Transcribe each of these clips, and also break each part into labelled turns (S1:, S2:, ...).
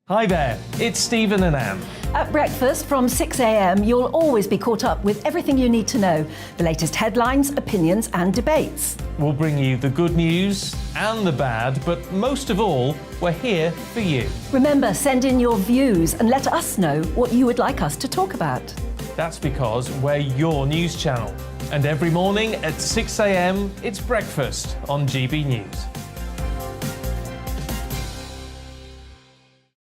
S1: Hi there, it's Stephen and Anne.
S2: At breakfast from 6 a.m, you'll always be caught up with everything you need to know, the latest headlines, opinions and debates.
S1: We'll bring you the good news and the bad, but most of all, we're here for you.
S2: Remember, send in your views and let us know what you would like us to talk about.
S1: That's because we're your news channel. And every morning at 6 a.m, it's breakfast on GB News.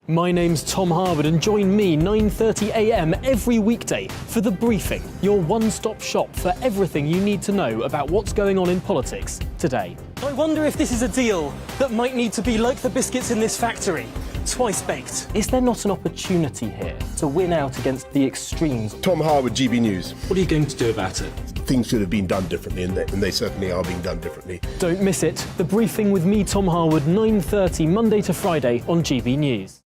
S3: My name's Tom Harwood and join me 9:30 a.m. every weekday for The Briefing, your one-stop shop for everything you need to know about what's going on in politics today. I wonder if this is a deal that might need to be like the biscuits in this factory, twice baked. Is there not an opportunity here to win out against the extremes?
S4: Tom Harwood, GB News.
S3: What are you going to do about it?
S4: Things should have been done differently, and they certainly are being done differently. Don't
S3: miss it. The Briefing with me, Tom Harwood, 9:30 Monday to Friday on GB News.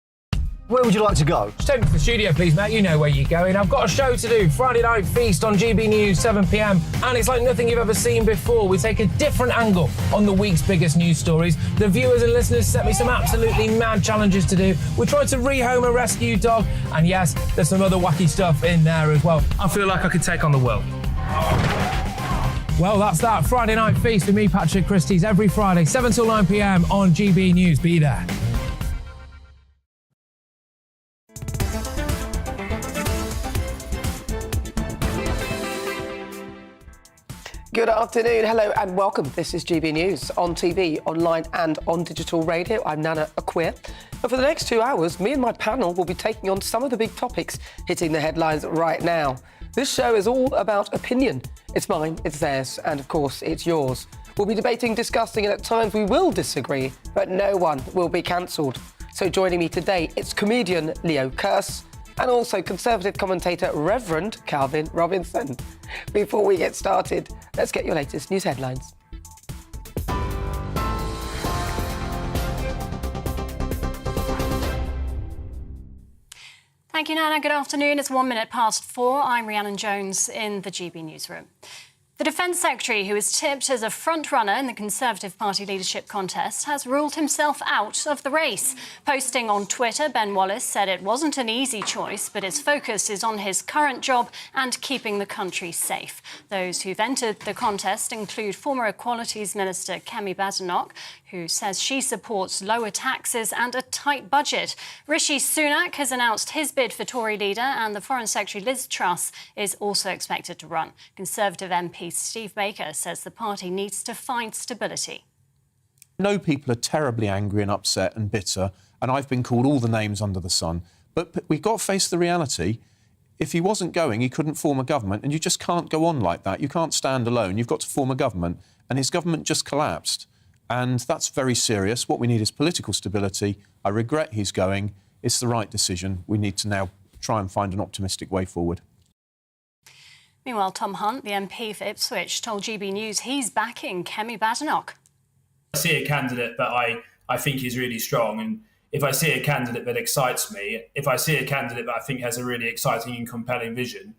S5: Where would you like to go?
S6: Just take me to the studio, please, Matt. You know where you're going. I've got a show to do. Friday Night Feast on GB News, 7 p.m. And it's like nothing you've ever seen before. We take a different angle on the week's biggest news stories. The viewers and listeners set me some absolutely mad challenges to do. We're trying to rehome a rescue dog. And yes, there's some other wacky stuff in there as well. I feel like I could take on the world. Well, that's that. Friday Night Feast with me, Patrick Christie's, every Friday, 7 till 9 p.m. on GB News. Be there.
S7: Good afternoon, hello and welcome. This is GB News on TV, online and on digital radio. I'm Nana Akua. And for the next 2 hours, me and my panel will be taking on some of the big topics hitting the headlines right now. This show is all about opinion. It's mine, it's theirs, and of course, it's yours. We'll be debating, discussing, and at times we will disagree, but no one will be cancelled. So joining me today, it's comedian Leo Kearse, and also Conservative commentator Reverend Calvin Robinson. Before we get started, let's get your latest news headlines.
S8: Thank you, Nana. Good afternoon. It's 4:01. I'm Rhiannon Jones in the GB newsroom. The Defence Secretary, who is tipped as a front-runner in the Conservative Party leadership contest, has ruled himself out of the race. Posting on Twitter, Ben Wallace said it wasn't an easy choice, but his focus is on his current job and keeping the country safe. Those who've entered the contest include former Equalities Minister Kemi Badenoch, who says she supports lower taxes and a tight budget. Rishi Sunak has announced his bid for Tory leader, and the Foreign Secretary Liz Truss is also expected to run. Conservative MP Steve Baker says the party needs to find stability.
S9: I know people are terribly angry and upset and bitter, and I've been called all the names under the sun. But we've got to face the reality. If he wasn't going, he couldn't form a government, and you just can't go on like that. You can't stand alone. You've got to form a government, and his government just collapsed. And that's very serious. What we need is political stability. I regret he's going. It's the right decision. We need to now try and find an optimistic way forward.
S8: Meanwhile, Tom Hunt, the MP for Ipswich, told GB News he's backing Kemi Badenoch.
S10: I see a candidate that I think is really strong, and if I see a candidate that excites me, if I see a candidate that I think has a really exciting and compelling vision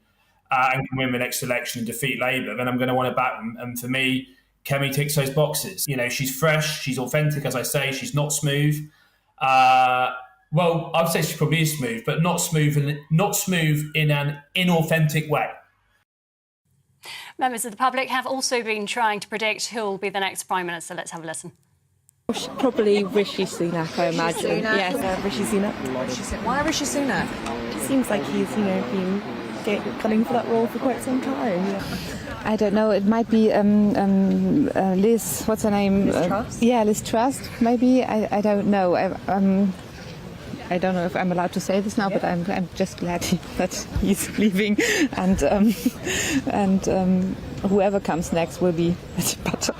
S10: and can win the next election and defeat Labour, then I'm going to want to back them. And for me, Kemi ticks those boxes. You know, she's fresh, she's authentic, as I say, she's not smooth. Well, I'd say she probably is smooth, but not smooth in an inauthentic way.
S8: Members of the public have also been trying to predict who will be the next Prime Minister. Let's have a listen.
S11: Probably Rishi Sunak, I imagine. Yes, Rishi Sunak.
S12: Why Rishi Sunak?
S11: It seems like he's, been gunning for that role for quite some time. Yeah. I don't know. It might be Liz. What's her name?
S12: Liz Truss?
S11: Liz Truss. Maybe. I don't know. I don't know if I'm allowed to say this now, but I'm just glad that he's leaving, and whoever comes next will be better.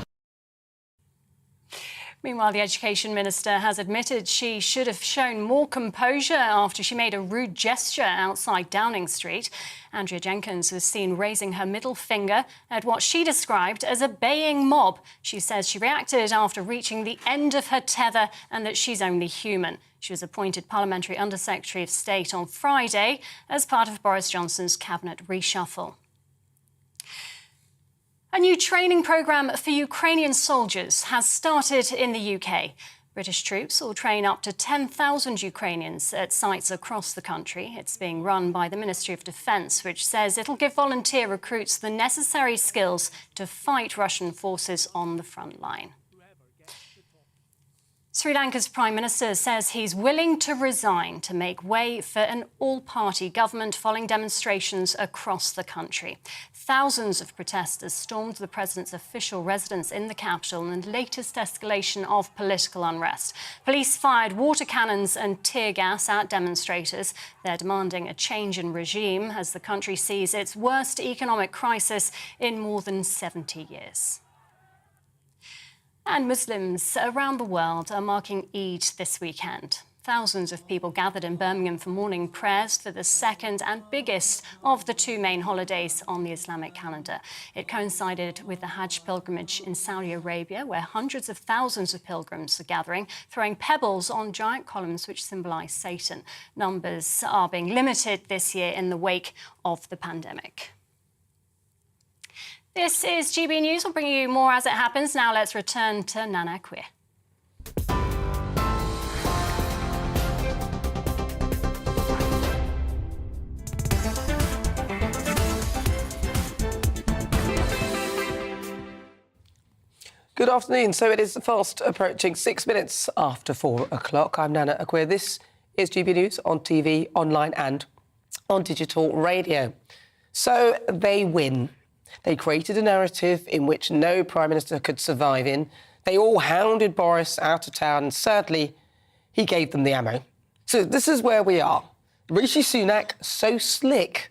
S8: Meanwhile, the Education Minister has admitted she should have shown more composure after she made a rude gesture outside Downing Street. Andrea Jenkins was seen raising her middle finger at what she described as a baying mob. She says she reacted after reaching the end of her tether and that she's only human. She was appointed Parliamentary Under-Secretary of State on Friday as part of Boris Johnson's cabinet reshuffle. A new training programme for Ukrainian soldiers has started in the UK. British troops will train up to 10,000 Ukrainians at sites across the country. It's being run by the Ministry of Defence, which says it'll give volunteer recruits the necessary skills to fight Russian forces on the front line. Sri Lanka's Prime Minister says he's willing to resign to make way for an all-party government following demonstrations across the country. Thousands of protesters stormed the president's official residence in the capital in the latest escalation of political unrest. Police fired water cannons and tear gas at demonstrators. They're demanding a change in regime as the country sees its worst economic crisis in more than 70 years. And Muslims around the world are marking Eid this weekend. Thousands of people gathered in Birmingham for morning prayers for the second and biggest of the two main holidays on the Islamic calendar. It coincided with the Hajj Pilgrimage in Saudi Arabia, where hundreds of thousands of pilgrims are gathering, throwing pebbles on giant columns which symbolise Satan. Numbers are being limited this year in the wake of the pandemic. This is GB News. We'll bring you more as it happens. Now let's return to Nana Akua.
S7: Good afternoon. So it is fast approaching 6 minutes after 4 o'clock. I'm Nana Akua. This is GB News on TV, online and on digital radio. So they win. They created a narrative in which no Prime Minister could survive in. They all hounded Boris out of town and sadly, he gave them the ammo. So this is where we are. Rishi Sunak, so slick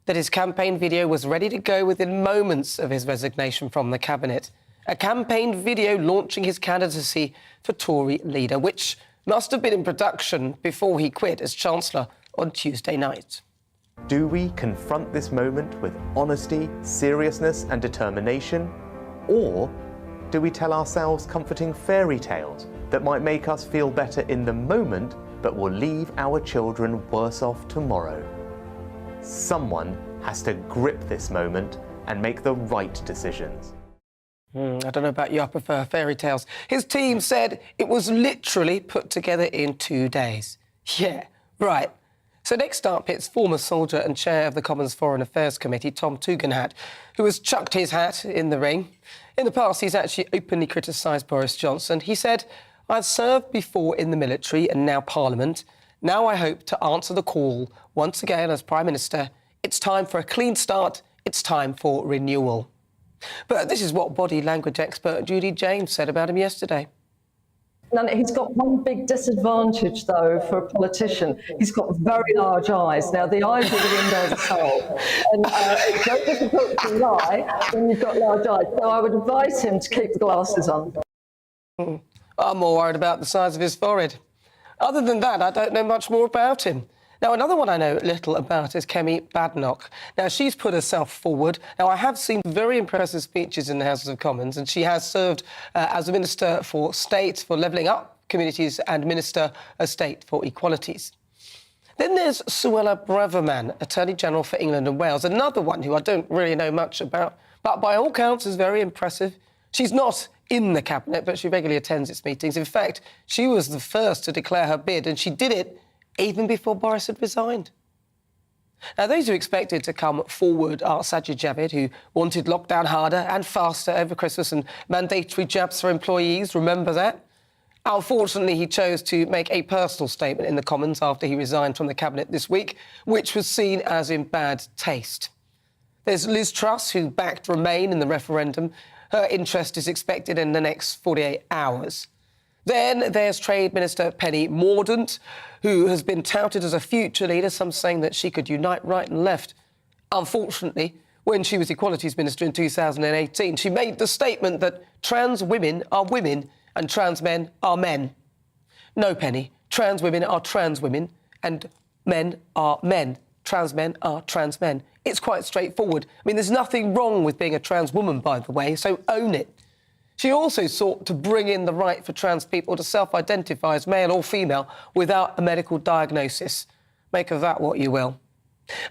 S7: that his campaign video was ready to go within moments of his resignation from the cabinet. A campaign video launching his candidacy for Tory leader, which must have been in production before he quit as Chancellor on Tuesday night.
S13: Do we confront this moment with honesty, seriousness and determination? Or do we tell ourselves comforting fairy tales that might make us feel better in the moment but will leave our children worse off tomorrow? Someone has to grip this moment and make the right decisions.
S7: I don't know about you, I prefer fairy tales. His team said it was literally put together in 2 days. Yeah, right. So next up, it's former soldier and chair of the Commons Foreign Affairs Committee, Tom Tugenhad, who has chucked his hat in the ring. In the past, he's actually openly criticised Boris Johnson. He said, "I've served before in the military and now Parliament. Now I hope to answer the call once again as Prime Minister. It's time for a clean start. It's time for renewal." But this is what body language expert Judy James said about him yesterday.
S14: He's got one big disadvantage, though, for a politician. He's got very large eyes. Now, the eyes are the window of the soul. And it's very difficult to lie when you've got large eyes. So I would advise him to keep the glasses on.
S7: I'm more worried about the size of his forehead. Other than that, I don't know much more about him. Now, another one I know little about is Kemi Badenoch. Now, she's put herself forward. Now, I have seen very impressive speeches in the Houses of Commons, and she has served as a Minister for State for Levelling Up Communities and Minister of State for Equalities. Then there's Suella Braverman, Attorney-General for England and Wales, another one who I don't really know much about, but by all counts is very impressive. She's not in the Cabinet, but she regularly attends its meetings. In fact, she was the first to declare her bid, and she did it even before Boris had resigned. Now, those who expected to come forward are Sajid Javid, who wanted lockdown harder and faster over Christmas and mandatory jabs for employees. Remember that? Unfortunately, he chose to make a personal statement in the Commons after he resigned from the Cabinet this week, which was seen as in bad taste. There's Liz Truss, who backed Remain in the referendum. Her interest is expected in the next 48 hours. Then there's Trade Minister Penny Mordaunt, who has been touted as a future leader, some saying that she could unite right and left. Unfortunately, when she was Equalities Minister in 2018, she made the statement that trans women are women and trans men are men. No, Penny, trans women are trans women and men are men. Trans men are trans men. It's quite straightforward. I mean, there's nothing wrong with being a trans woman, by the way, so own it. She also sought to bring in the right for trans people to self-identify as male or female without a medical diagnosis. Make of that what you will.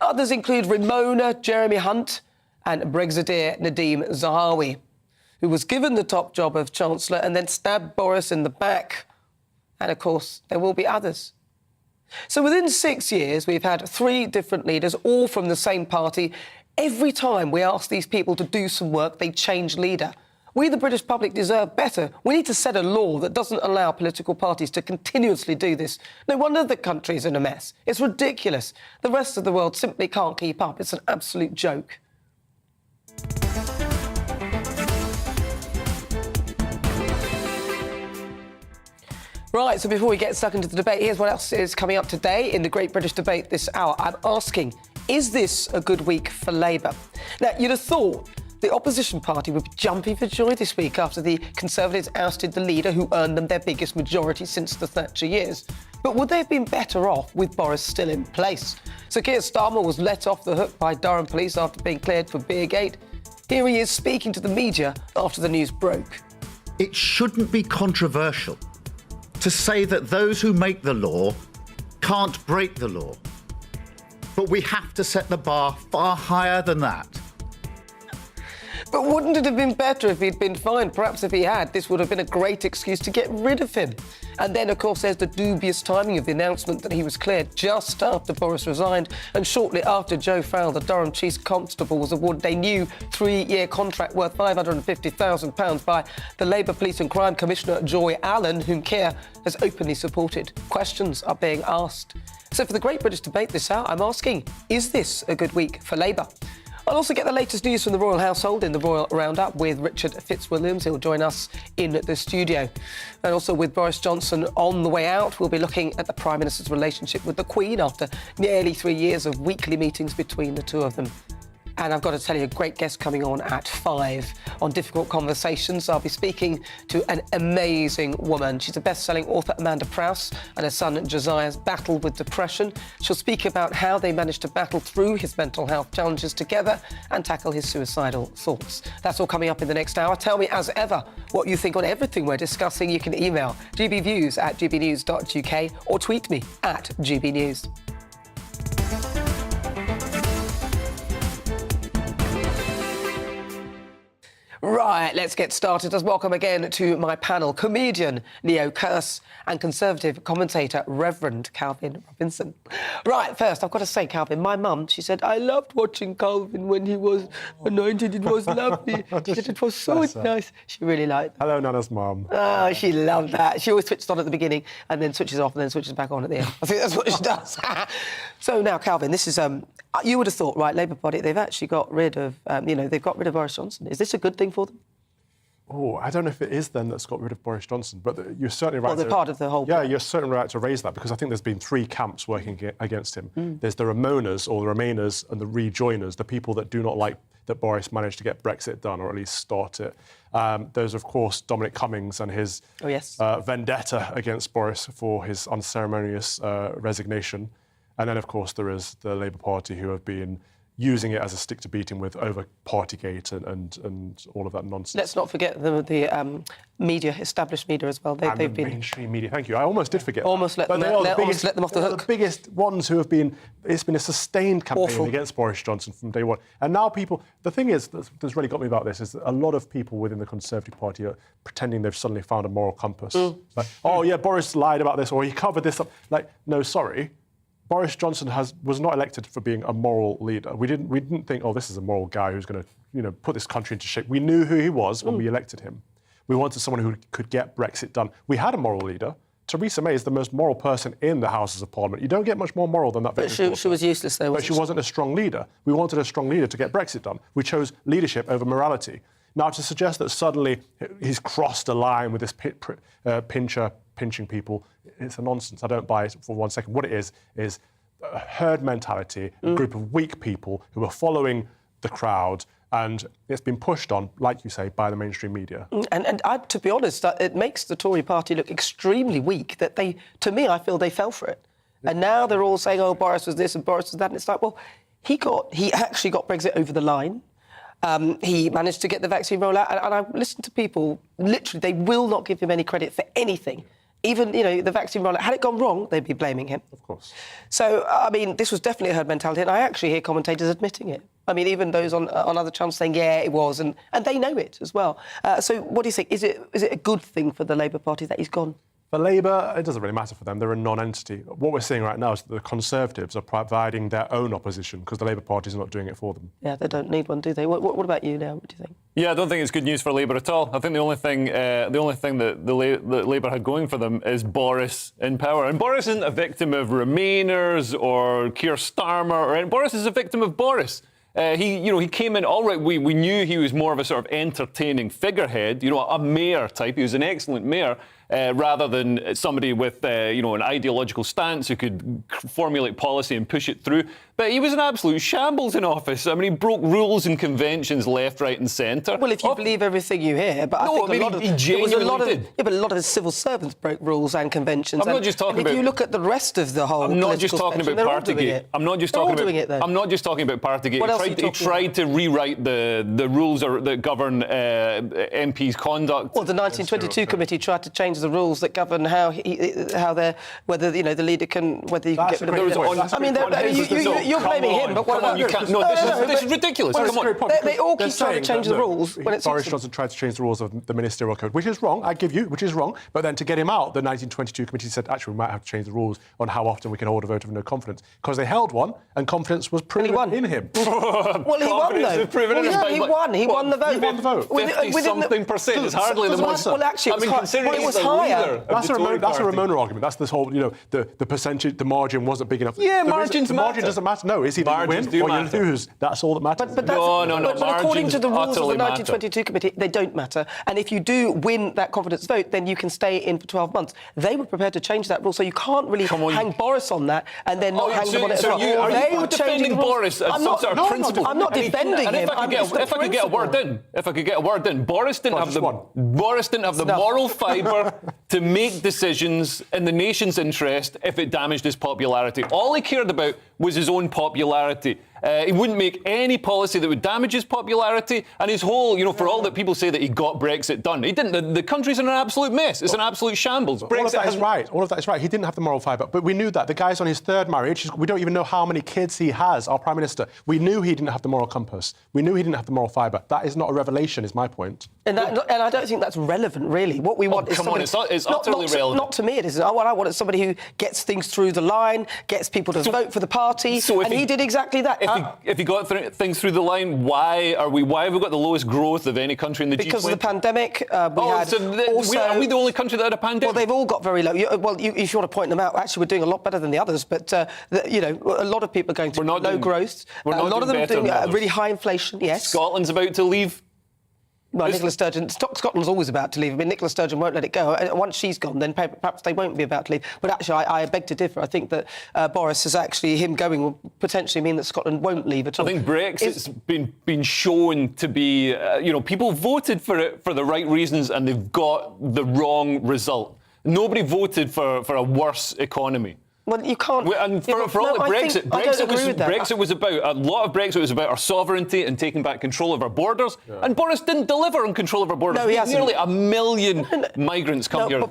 S7: Others include Ramona Jeremy Hunt and Brigadier Nadeem Zahawi, who was given the top job of Chancellor and then stabbed Boris in the back And, of course, there will be others. So within 6 years, we've had 3 different leaders, all from the same party. Every time we ask these people to do some work, they change leader. We, the British public, deserve better. We need to set a law that doesn't allow political parties to continuously do this. No wonder the country's in a mess. It's ridiculous. The rest of the world simply can't keep up. It's an absolute joke. Right, so before we get stuck into the debate, here's what else is coming up today in the Great British Debate this hour. I'm asking, is this a good week for Labour? Now, you'd have thought the opposition party would be jumping for joy this week after the Conservatives ousted the leader who earned them their biggest majority since the Thatcher years. But would they have been better off with Boris still in place? So Keir Starmer was let off the hook by Durham police after being cleared for Beergate. Here he is speaking to the media after the news broke.
S15: It shouldn't be controversial to say that those who make the law can't break the law. But we have to set the bar far higher than that.
S7: But wouldn't it have been better if he'd been fined? Perhaps if he had, this would have been a great excuse to get rid of him. And then, of course, there's the dubious timing of the announcement that he was cleared just after Boris resigned and shortly after Joe Farrell, the Durham Chief Constable, was awarded a new 3-year contract worth £550,000 by the Labour Police and Crime Commissioner Joy Allen, whom Keir has openly supported. Questions are being asked. So for the Great British Debate this hour, I'm asking, is this a good week for Labour? I'll also get the latest news from the royal household in the Royal Roundup with Richard Fitzwilliams. He'll join us in the studio. And also with Boris Johnson on the way out, we'll be looking at the Prime Minister's relationship with the Queen after nearly 3 years of weekly meetings between the two of them. And I've got to tell you, a great guest coming on at 5 on Difficult Conversations. I'll be speaking to an amazing woman. She's a best-selling author, Amanda Prowse, and her son Josiah's battled with depression. She'll speak about how they managed to battle through his mental health challenges together and tackle his suicidal thoughts. That's all coming up in the next hour. Tell me, as ever, what you think on everything we're discussing. You can email gbviews@gbnews.uk or tweet me at gbnews. Right, let's get started. Let's welcome again to my panel comedian Neo Curse and Conservative commentator Reverend Calvin Robinson. Right, first, I've got to say, Calvin, my mum, she said, I loved watching Calvin when he was anointed. It was lovely. She said it was so nice. She really liked that.
S16: Hello, Nana's mum.
S7: Oh, she loved that. She always switches on at the beginning and then switches off and then switches back on at the end. I think that's what she does. So now, Calvin, this is... you would have thought, right, Labour Party, they've actually got rid of, they've got rid of Boris Johnson. Is this a good thing for them?
S16: Oh, I don't know if it is then that's got rid of Boris Johnson, but you're certainly right.
S7: Well, they're part of the whole...
S16: Yeah, you're certainly right to raise that, because I think there's been 3 camps working against him. There's the Ramoners, or the Remainers, and the Rejoiners, the people that do not like that Boris managed to get Brexit done, or at least start it. There's, of course, Dominic Cummings and his vendetta against Boris for his unceremonious resignation. And then, of course, there is the Labour Party, who have been using it as a stick to beat him with over Partygate and all of that nonsense.
S7: Let's not forget the media, established media as well. They've been
S16: mainstream media. Thank you. I almost did forget.
S7: Almost let them off the hook.
S16: The biggest ones who have been. It's been a sustained campaign against Boris Johnson from day one. And now people. The thing is that's really got me about this is that a lot of people within the Conservative Party are pretending they've suddenly found a moral compass. Like, oh yeah, Boris lied about this, or he covered this up. Like, no, sorry. Boris Johnson was not elected for being a moral leader. We didn't think, oh, this is a moral guy who's going to, put this country into shape. We knew who he was when we elected him. We wanted someone who could get Brexit done. We had a moral leader. Theresa May is the most moral person in the Houses of Parliament. You don't get much more moral than that.
S7: But she was useless, though.
S16: But she wasn't a strong leader. We wanted a strong leader to get Brexit done. We chose leadership over morality. Now, to suggest that suddenly he's crossed a line with this pinching people, it's a nonsense. I don't buy it for 1 second. What it is a herd mentality, a group of weak people who are following the crowd, and it's been pushed on, like you say, by the mainstream media.
S7: And to be honest, it makes the Tory party look extremely weak, that to me, I feel they fell for it. And now they're all saying, oh, Boris was this and Boris was that, and it's like, well, he actually got Brexit over the line. He managed to get the vaccine rollout, and I listened to people, literally, they will not give him any credit for anything. Even, the vaccine rollout, had it gone wrong, they'd be blaming him.
S16: Of course.
S7: So, I mean, this was definitely a herd mentality, and I actually hear commentators admitting it. I mean, even those on other channels saying, yeah, it was, and they know it as well. So what do you think? Is it a good thing for the Labour Party that he's gone?
S16: For Labour, it doesn't really matter for them. They're a non-entity. What we're seeing right now is that the Conservatives are providing their own opposition because the Labour Party is not doing it for them.
S7: Yeah, they don't need one, do they? What about you now? What do you think?
S17: Yeah, I don't think it's good news for Labour at all. I think the only thing that Labour had going for them is Boris in power. And Boris isn't a victim of Remainers or Keir Starmer. Boris is a victim of Boris. He came in, all right, we knew he was more of a sort of entertaining figurehead, a mayor type. He was an excellent mayor. Rather than somebody with, an ideological stance who could formulate policy and push it through. But he was an absolute shambles in office. I mean, he broke rules and conventions left, right and centre.
S7: Well, if you believe everything you hear, but
S17: he genuinely did.
S7: Yeah, but a lot of his civil servants broke rules and conventions.
S17: I'm not just talking about...
S7: If you look at the rest of the whole...
S17: I'm not just talking about Partygate. I'm not just talking about Partygate. He tried to rewrite the rules that govern MPs' conduct.
S7: Well, the 1922 committee tried to change the rules that govern whether the leader can get rid of. I mean, you're blaming him, but what about you?
S17: This is ridiculous.
S7: Come on, they all keep trying to change the rules.
S16: Boris Johnson tried to change the rules of the ministerial code, which is wrong. I give you, which is wrong. But then to get him out, the 1922 committee said actually we might have to change the rules on how often we can hold a vote of no confidence because they held one and confidence was proven in him.
S7: Well, he won though. He won the vote.
S16: He won the vote.
S17: 50-something% is hardly the most.
S7: Well, actually, it was higher.
S16: That's a Ramona argument. That's this whole, the percentage, the margin wasn't big enough.
S17: Yeah, margins matter.
S16: The margin doesn't matter. No, is he going to win or you lose? That's all that matters.
S7: But according to the rules of the 1922 committee, they don't matter. And if you do win that confidence vote, then you can stay in for 12 months. They were prepared to change that rule, so you can't really hang Boris on that and then not hang them on it as well.
S17: Are you defending Boris as some sort of principle?
S7: I'm not defending him.
S17: If I could get a word in, Boris didn't have the moral fibre to make decisions in the nation's interest if it damaged his popularity. All he cared about was his own popularity. He wouldn't make any policy that would damage his popularity, and his whole, for all that people say that he got Brexit done, he didn't. The country's in an absolute mess. It's an absolute shambles.
S16: All of that is right. All of that is right. He didn't have the moral fibre, but we knew that. The guy's on his third marriage. We don't even know how many kids he has, our Prime Minister. We knew he didn't have the moral compass. We knew he didn't have the moral fibre. That is not a revelation, is my point.
S7: And I don't think that's relevant, really. What we want is somebody...
S17: It's utterly relevant.
S7: Not to me, it isn't. What I want is somebody who gets things through the line, gets people to vote for the party, and he did exactly that.
S17: If he got things through the line, why have we got the lowest growth of any country in the G20?
S7: Because of the pandemic.
S17: Are we the only country that had a pandemic?
S7: Well, they've all got very low. If you want to point them out, actually, we're doing a lot better than the others. But a lot of people are going through low growth. A lot of them are doing really high inflation. Yes.
S17: Scotland's about to leave.
S7: Well, Nicola Sturgeon, Scotland's always about to leave. I mean, Nicola Sturgeon won't let it go. Once she's gone, then perhaps they won't be about to leave. But actually, I beg to differ. I think that Boris is actually, him going will potentially mean that Scotland won't leave at all.
S17: I think Brexit's been shown to be, people voted for it for the right reasons and they've got the wrong result. Nobody voted for a worse economy.
S7: Well, you can't...
S17: And for all the Brexit was about... A lot of Brexit was about our sovereignty and taking back control of our borders. Yeah. And Boris didn't deliver on control of our borders.
S7: No, he hasn't.
S17: Nearly 1 million migrants come here.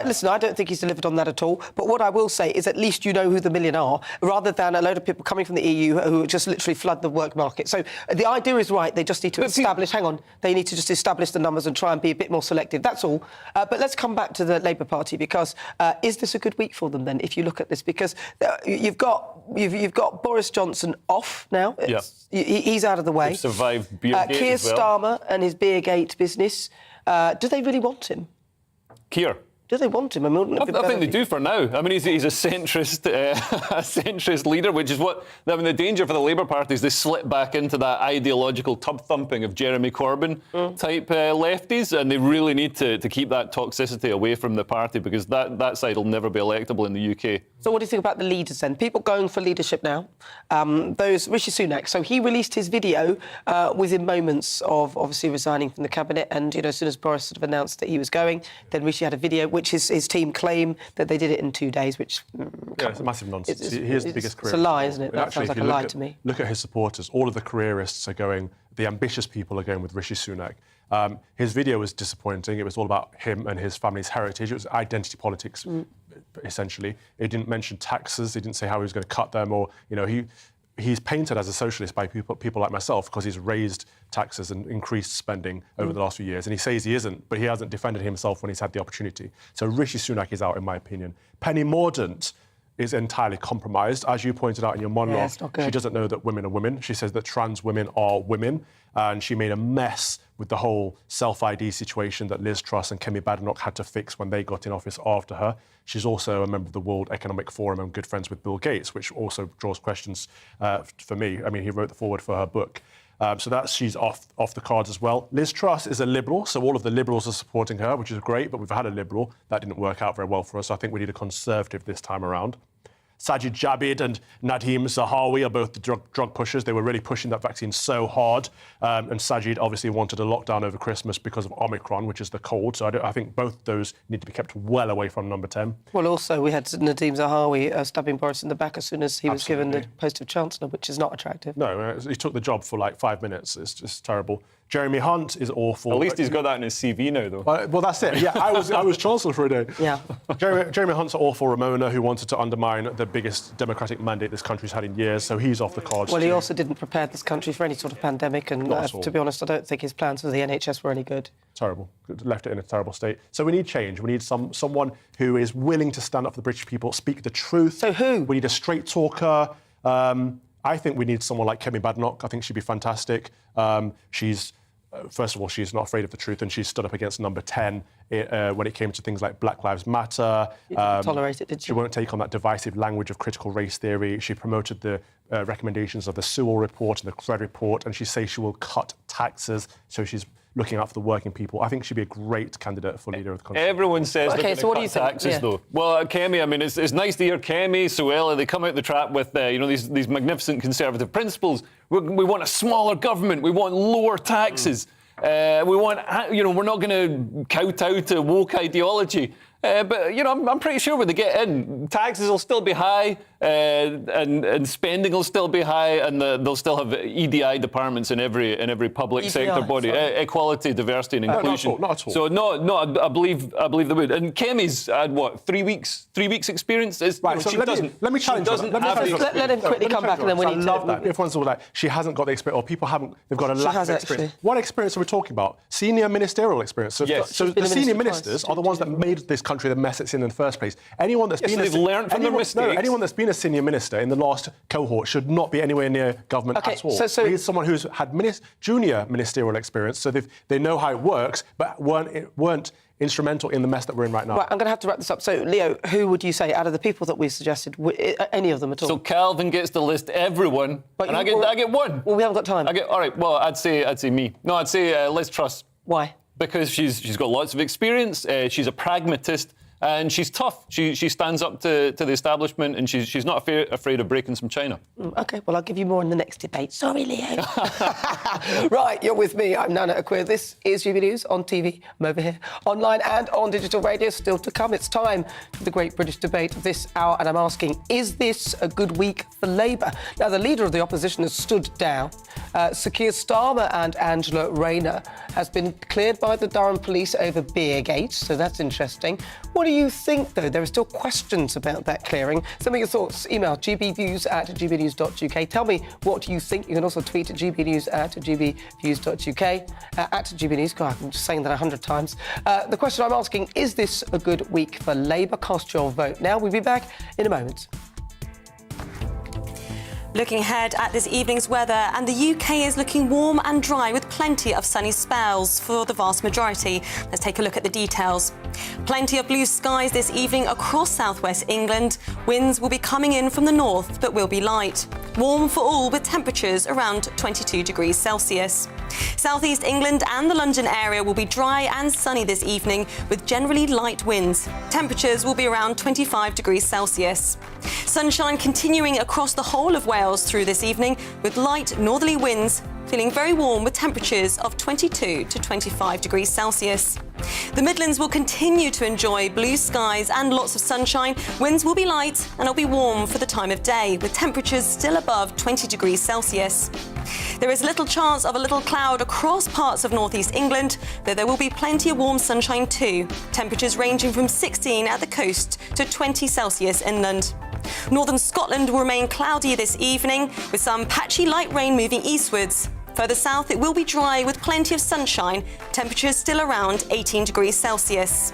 S7: Listen, I don't think he's delivered on that at all. But what I will say is at least you know who the million are, rather than a load of people coming from the EU who just literally flood the work market. So the idea is right. They just need to establish... Hang on. They need to just establish the numbers and try and be a bit more selective. That's all. But let's come back to the Labour Party, because is this a good week for them, then, if you look at this? Because you've got Boris Johnson off now. He's out of the way.
S17: They've survived Beergate
S7: Keir
S17: as well.
S7: Starmer and his Beergate business. Do they really want him?
S17: Keir.
S7: Do they want him?
S17: I think they do for now. I mean, he's a centrist, leader, which is what... I mean, the danger for the Labour Party is they slip back into that ideological tub-thumping of Jeremy Corbyn type lefties, and they really need to keep that toxicity away from the party, because that side will never be electable in the UK.
S7: So what do you think about the leaders then? People going for leadership now. Rishi Sunak. So he released his video within moments of obviously resigning from the cabinet, and as soon as Boris sort of announced that he was going, then Rishi had a video which his team claim that they did it in 2 days, which...
S16: it's massive nonsense. He is the biggest career.
S7: It's a lie, isn't it? That sounds like a lie to me.
S16: Look at his supporters. All of the careerists are going... The ambitious people are going with Rishi Sunak. His video was disappointing. It was all about him and his family's heritage. It was identity politics, essentially. He didn't mention taxes. He didn't say how he was going to cut them, or, he he's painted as a socialist by people like myself because he's raised taxes and increased spending over the last few years. And he says he isn't, but he hasn't defended himself when he's had the opportunity. So Rishi Sunak is out, in my opinion. Penny Mordaunt is entirely compromised. As you pointed out in your monologue, she doesn't know that women are women. She says that trans women are women. And she made a mess with the whole self-ID situation that Liz Truss and Kemi Badenoch had to fix when they got in office after her. She's also a member of the World Economic Forum and good friends with Bill Gates, which also draws questions for me. I mean, he wrote the foreword for her book. So she's off the cards as well. Liz Truss is a Liberal, so all of the Liberals are supporting her, which is great, but we've had a Liberal. That didn't work out very well for us, so I think we need a Conservative this time around. Sajid Javid and Nadhim Zahawi are both the drug pushers. They were really pushing that vaccine so hard. And Sajid obviously wanted a lockdown over Christmas because of Omicron, which is the cold. So I think both those need to be kept well away from number 10.
S7: Well, also, we had Nadhim Zahawi stabbing Boris in the back as soon as he was given the post of Chancellor, which is not attractive.
S16: No, he took the job for like 5 minutes. It's just terrible. Jeremy Hunt is awful.
S17: At least he's got that in his CV now, though.
S16: Well, that's it. Yeah, I was Chancellor for a day.
S7: Yeah.
S16: Jeremy Hunt's awful. Ramona, who wanted to undermine the biggest democratic mandate this country's had in years, so he's off the cards.
S7: Well, he also didn't prepare this country for any sort of pandemic, and to be honest, I don't think his plans for the NHS were any good.
S16: Terrible. Left it in a terrible state. So we need change. We need someone who is willing to stand up for the British people, speak the truth.
S7: So who?
S16: We need a straight talker. I think we need someone like Kemi Badenoch. I think she'd be fantastic. First of all, she's not afraid of the truth, and she stood up against number 10 when it came to things like Black Lives Matter.
S7: You didn't tolerate it, did she?
S16: She won't take on that divisive language of critical race theory. She promoted the recommendations of the Sewell report and the Cred report, and she says she will cut taxes, so she's looking out for the working people. I think she'd be a great candidate for leader of the country.
S17: Everyone says they're going to cut taxes, though. Well, Kemi, I mean, it's nice to hear Kemi, Suella, they come out the trap with these magnificent conservative principles. We want a smaller government. We want lower taxes. We want, we're not going to kowtow to woke ideology. But, I'm pretty sure when they get in, taxes will still be high and spending will still be high, and they'll still have EDI departments in every public sector body. Equality, diversity and inclusion.
S16: Not at all.
S17: So, I believe they would. And Kemi's had, 3 weeks? 3 weeks experience?
S16: Right, so let me challenge her.
S7: Let him quickly come back and then we need to...
S16: I love that. Everyone's all like, she hasn't got the experience, or people haven't, they've got a lack of experience. What experience are we talking about? Senior ministerial experience. So,
S17: yes.
S16: So the senior ministers are the ones that made this country the mess it's in the first place. Anyone that's been
S17: they've learned from their mistakes.
S16: Anyone that's been a senior minister in the last cohort should not be anywhere near government at all. So we need someone who's had junior ministerial experience, so they know how it works, but weren't instrumental in the mess that we're in right now.
S7: Right, I'm going to have to wrap this up. So, Leo, who would you say, out of the people that we suggested, any of them at all?
S17: So Calvin gets to list everyone, and I get one.
S7: Well, we haven't got time.
S17: All right, well, I'd say me. No, I'd say Liz Truss.
S7: Why?
S17: Because she's got lots of experience, she's a pragmatist, and she's tough. She stands up to the establishment, and she's not afraid of breaking some china.
S7: OK, well, I'll give you more in the next debate. Sorry, Leo. Right, you're with me. I'm Nana Akua. This is GBNews on TV. I'm over here, online and on digital radio. Still to come, it's time for the Great British Debate this hour, and I'm asking, is this a good week for Labour? Now, the leader of the opposition has stood down. Sir Keir Starmer and Angela Rayner has been cleared by the Durham police over Beergate, so that's interesting. What do you think, though? There are still questions about that clearing. Send me your thoughts. Email gbviews@gbnews.uk. Tell me what you think. You can also tweet at gbnews@gbviews.uk. At GBNews. God, I'm just saying that 100 times. The question I'm asking, is this a good week for Labour? Cast your vote now. We'll be back in a moment.
S18: Looking ahead at this evening's weather, and the UK is looking warm and dry with plenty of sunny spells for the vast majority. Let's take a look at the details. Plenty of blue skies this evening across southwest England. Winds will be coming in from the north, but will be light. Warm for all, with temperatures around 22 degrees Celsius. Southeast England and the London area will be dry and sunny this evening, with generally light winds. Temperatures will be around 25 degrees Celsius. Sunshine continuing across the whole of Wales through this evening, with light northerly winds, feeling very warm with temperatures of 22 to 25 degrees Celsius. The Midlands will continue to enjoy blue skies and lots of sunshine. Winds will be light and it'll be warm for the time of day, with temperatures still above 20 degrees Celsius. There is little chance of a little cloud across parts of northeast England, though there will be plenty of warm sunshine too. Temperatures ranging from 16 at the coast to 20 Celsius inland. Northern Scotland will remain cloudy this evening, with some patchy light rain moving eastwards. Further south, it will be dry with plenty of sunshine, temperatures still around 18 degrees Celsius.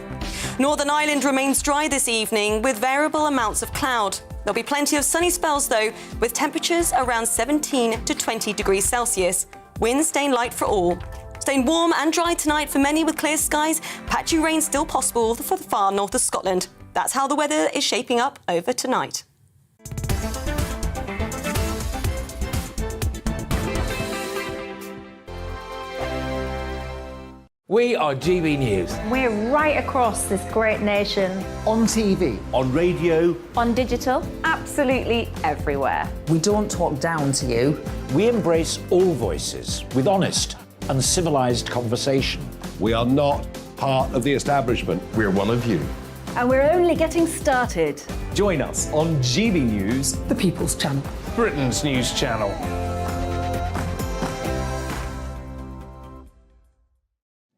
S18: Northern Ireland remains dry this evening with variable amounts of cloud. There'll be plenty of sunny spells though, with temperatures around 17 to 20 degrees Celsius. Winds staying light for all. Staying warm and dry tonight for many with clear skies. Patchy rain still possible for the far north of Scotland. That's how the weather is shaping up over tonight.
S19: We are GB News.
S20: We're right across this great nation.
S5: On TV.
S19: On radio.
S20: On digital. Absolutely everywhere.
S21: We don't talk down to you.
S19: We embrace all voices with honest and civilised conversation.
S4: We are not part of the establishment. We're one of you.
S2: And we're only getting started.
S22: Join us on GB News,
S1: the People's Channel, Britain's news channel.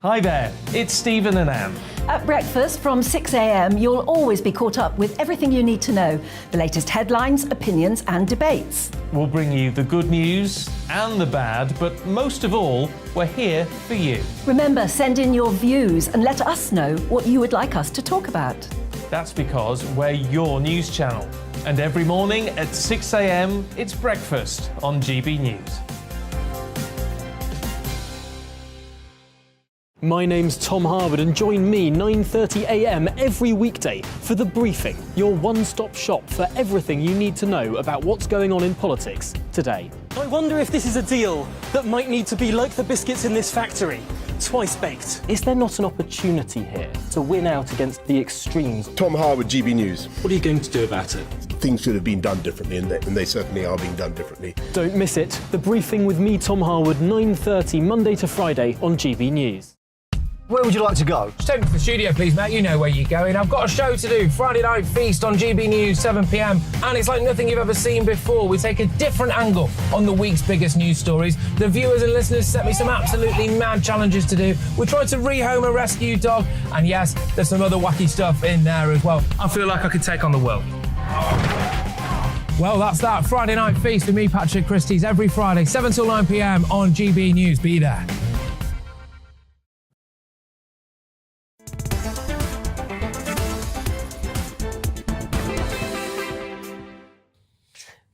S1: Hi there, it's Stephen and Anne.
S2: At breakfast from 6 a.m, you'll always be caught up with everything you need to know, the latest headlines, opinions and debates.
S1: We'll bring you the good news and the bad, but most of all, we're here for you.
S2: Remember, send in your views and let us know what you would like us to talk about.
S1: That's because we're your news channel. And every morning at 6 a.m, it's breakfast on GB News.
S3: My name's Tom Harwood and join me 9:30 a.m. every weekday for The Briefing, your one-stop shop for everything you need to know about what's going on in politics today. I wonder if this is a deal that might need to be like the biscuits in this factory, twice baked. Is there not an opportunity here to win out against the extremes?
S4: Tom Harwood, GB News.
S3: What are you going to do about it?
S4: Things should have been done differently, and they certainly are being done differently.
S3: Don't miss it. The Briefing with me, Tom Harwood, 9:30 Monday to Friday on GB News.
S5: Where would you like to go?
S6: Just take me to the studio, please, mate. You know where you're going. I've got a show to do. Friday Night Feast on GB News, 7 p.m. And it's like nothing you've ever seen before. We take a different angle on the week's biggest news stories. The viewers and listeners set me some absolutely mad challenges to do. We tried to rehome a rescue dog. And yes, there's some other wacky stuff in there as well. I feel like I could take on the world. Well, that's that. Friday Night Feast with me, Patrick Christie's, every Friday, 7 till 9 p.m. on GB News. Be there.